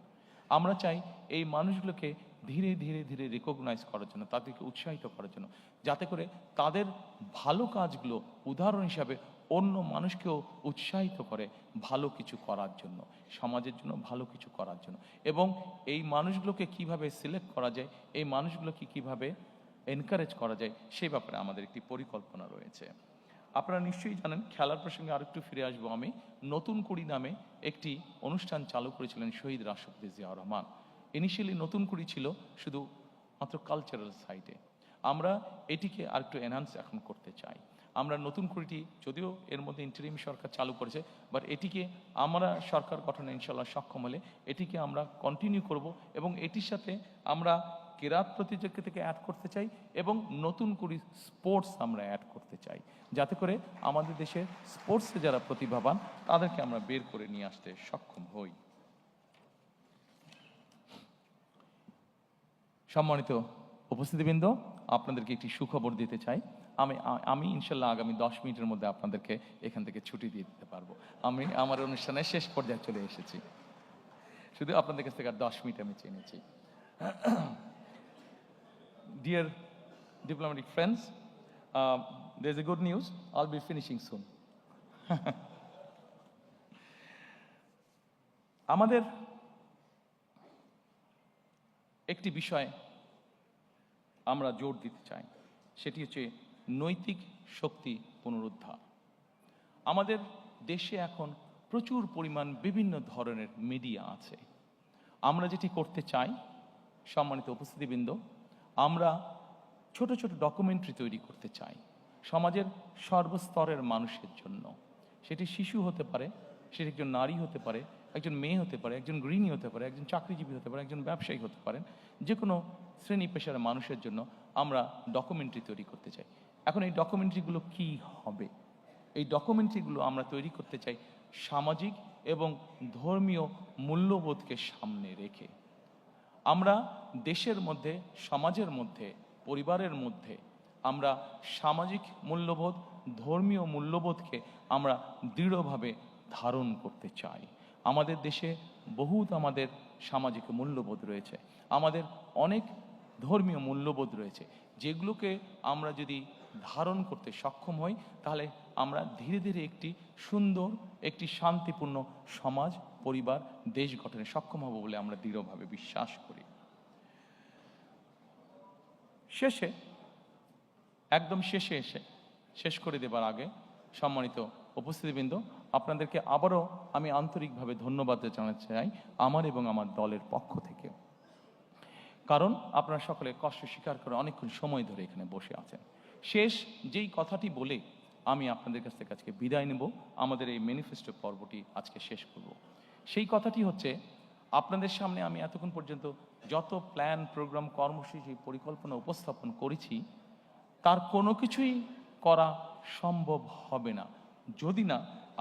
আমরা চাই এই মানুষগুলোকে ধীরে ধীরে ধীরে রিকগনাইজ করার জন্য, তাদেরকে উৎসাহিত করার জন্য, যাতে করে তাদের ভালো কাজগুলো উদাহরণ হিসাবে অন্য মানুষকেও উৎসাহিত করে ভালো কিছু করার জন্য, সমাজের জন্য ভালো কিছু করার জন্য। এবং এই মানুষগুলোকে কিভাবে সিলেক্ট করা যায়, এই মানুষগুলোকে কিভাবে এনকারেজ করা যায়, সেই ব্যাপারে আমাদের একটি পরিকল্পনা রয়েছে। আপনারা নিশ্চয়ই জানেন, খেলার প্রসঙ্গে আরেকটু ফিরে আসবো আমি, নতুন কুড়ি নামে একটি অনুষ্ঠান চালু করেছিলেন শহীদ রাষ্ট্রপতি জিয়াউর রহমান। ইনিশিয়ালি নতুন কুড়ি ছিল শুধু মাত্র কালচারাল সাইডে, আমরা এটিকে আরেকটু এনহান্স এখন করতে চাই। আমরা নতুন কুড়িটি যদিও এর মধ্যে ইন্টারিম সরকার চালু করেছে, বাট এটিকে আমরা সরকার গঠনে ইনশাল্লাহ সক্ষম হলে এটিকে আমরা কন্টিনিউ করব, এবং এটির সাথে আমরা কেরাত প্রতিযোগিতাকে অ্যাড করতে চাই এবং নতুন করে স্পোর্টস আমরা অ্যাড করতে চাই, যাতে করে আমাদের দেশের স্পোর্টসে যারা প্রতিভাবান তাদেরকে আমরা বের করে নিয়ে আসতে সক্ষম হই। সম্মানিত উপস্থিতিবৃন্দ, আপনাদেরকে একটি সুখবর দিতে চাই। আমি ইনশাল্লাহ আগামী 10 মিনিটের মধ্যে আপনাদেরকে এখান থেকে ছুটি দিয়ে দিতে পারবো। আমি আমার অনুষ্ঠানের শেষ পর্যায়ে চলে এসেছি, শুধু আপনাদের কাছ থেকে আর 10 মিনিট আমি চেয়েছি। Dear diplomatic friends, there's a good news. I'll be finishing soon. আমাদের একটি বিষয় আমরা জোর দিতে চাই, সেটি হচ্ছে নৈতিক শক্তি পুনরুদ্ধার। আমাদের দেশে এখন প্রচুর পরিমাণ বিভিন্ন ধরনের মিডিয়া আছে। আমরা যেটি করতে চাই, সম্মানিত উপস্থিতিবৃন্দ, আমরা ছোট ছোট ডকুমেন্টারি তৈরি করতে চাই সমাজের সর্বস্তরের মানুষের জন্য। সেটি শিশু হতে পারে, সেটি একজন নারী হতে পারে, একজন মেয়ে হতে পারে, একজন গৃহিণী হতে পারে, একজন চাকরিজীবী হতে পারে, একজন ব্যবসায়ী হতে পারেন, যে কোনো শ্রেণী পেশার মানুষের জন্য আমরা ডকুমেন্টারি তৈরি করতে চাই। এখন এই ডকুমেন্টারিগুলো কি হবে? এই ডকুমেন্টারিগুলো আমরা তৈরি করতে চাই সামাজিক এবং ধর্মীয় মূল্যবোধকে সামনে রেখে। আমরা দেশের মধ্যে, সমাজের মধ্যে, পরিবারের মধ্যে আমরা সামাজিক মূল্যবোধ, ধর্মীয় মূল্যবোধকে আমরা দৃঢ়ভাবে ধারণ করতে চাই। আমাদের দেশে বহুত আমাদের সামাজিক মূল্যবোধ রয়েছে, আমাদের অনেক ধর্মীয় মূল্যবোধ রয়েছে, যেগুলোকে আমরা যদি ধারণ করতে সক্ষম হই, তাহলে আমরা ধীরে ধীরে একটি সুন্দর, একটি শান্তিপূর্ণ সমাজ, পরিবার, দেশ গঠনে সক্ষম হব বলে আমরা দৃঢ়ভাবে বিশ্বাস করি। শেষে, একদম শেষে এসে শেষ করে দেবার আগে, সম্মানিত উপস্থিতিবৃন্দ, আপনাদেরকে আবারও আমি আন্তরিকভাবে ধন্যবাদ জানাতে চাই আমার এবং আমার দলের পক্ষ থেকে। কারণ আপনারা সকলে কষ্ট স্বীকার করে অনেকক্ষণ সময় ধরে এখানে বসে আছেন। শেষ যেই কথাটি বলে আমি আপনাদের কাছ থেকে আজকে বিদায় নেব, আমাদের এই ম্যানিফেস্টো পর্বটি আজকে শেষ করব, সেই কথাটি হচ্ছে, আপনাদের সামনে আমি এতক্ষণ পর্যন্ত যত প্ল্যান, প্রোগ্রাম, কর্মসূচি, পরিকল্পনা উপস্থাপন করেছি, তার কোনো কিছুই করা সম্ভব হবে না যদি না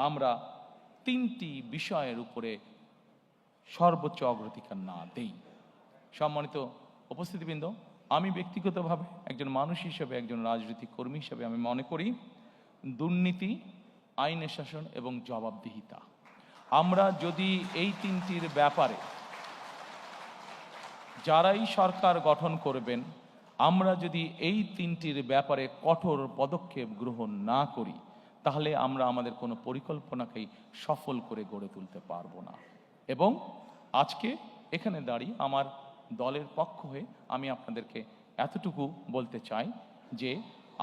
আমরা 3টি বিষয়ের উপরে সর্বোচ্চ অগ্রাধিকার না দেই। সম্মানিত উপস্থিতিবৃন্দ, আমি ব্যক্তিগতভাবে একজন মানুষ হিসেবে, একজন রাজনৈতিক কর্মী হিসেবে আমি মনে করি দুর্নীতি, আইনের শাসন এবং জবাবদিহিতা, আমরা যদি এই 3টির ব্যাপারে, যারাই সরকার গঠন করবেন, আমরা যদি এই 3টির ব্যাপারে কঠোর পদক্ষেপ গ্রহণ না করি, তাহলে আমরা আমাদের কোনো পরিকল্পনাকেই সফল করে গড়ে তুলতে পারবো না। এবং আজকে এখানে দাঁড়িয়ে আমার দলের পক্ষ হয়ে আমি আপনাদেরকে এতটুকু বলতে চাই যে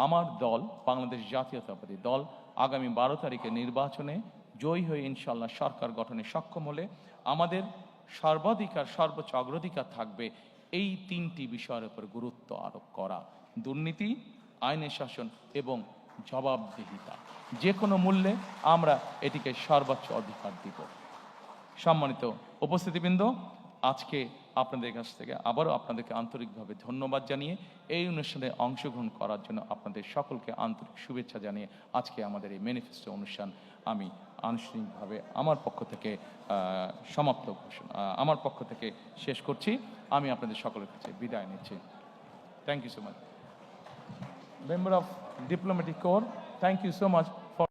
আমার দল, বাংলাদেশ জাতীয়তাবাদী দল, আগামী 12 তারিখে নির্বাচনে জয়ী হয়ে ইনশাল্লাহ সরকার গঠনে সক্ষম হলে আমাদের সর্বাধিকার, সর্বোচ্চ অগ্রাধিকার থাকবে এই 3টি বিষয়ের উপর গুরুত্ব আরোপ করা: দুর্নীতি, আইনের শাসন এবং জবাবদিহিতা। যে কোনো মূল্যে আমরা এটিকে সর্বোচ্চ অধিকার দিব। সম্মানিত উপস্থিতিবৃন্দ, আজকে আপনাদের কাছ থেকে আবারও আপনাদেরকে আন্তরিকভাবে ধন্যবাদ জানিয়ে এই অনুষ্ঠানে অংশগ্রহণ করার জন্য আপনাদের সকলকে আন্তরিক শুভেচ্ছা জানিয়ে আজকে আমাদের এই ম্যানিফেস্টো অনুষ্ঠান আমি আনুষ্ঠানিকভাবে আমার পক্ষ থেকে আমার পক্ষ থেকে শেষ করছি। আমি আপনাদের সকলের কাছে বিদায় নিচ্ছি। Thank you so much. Member of diplomatic corps, thank you so much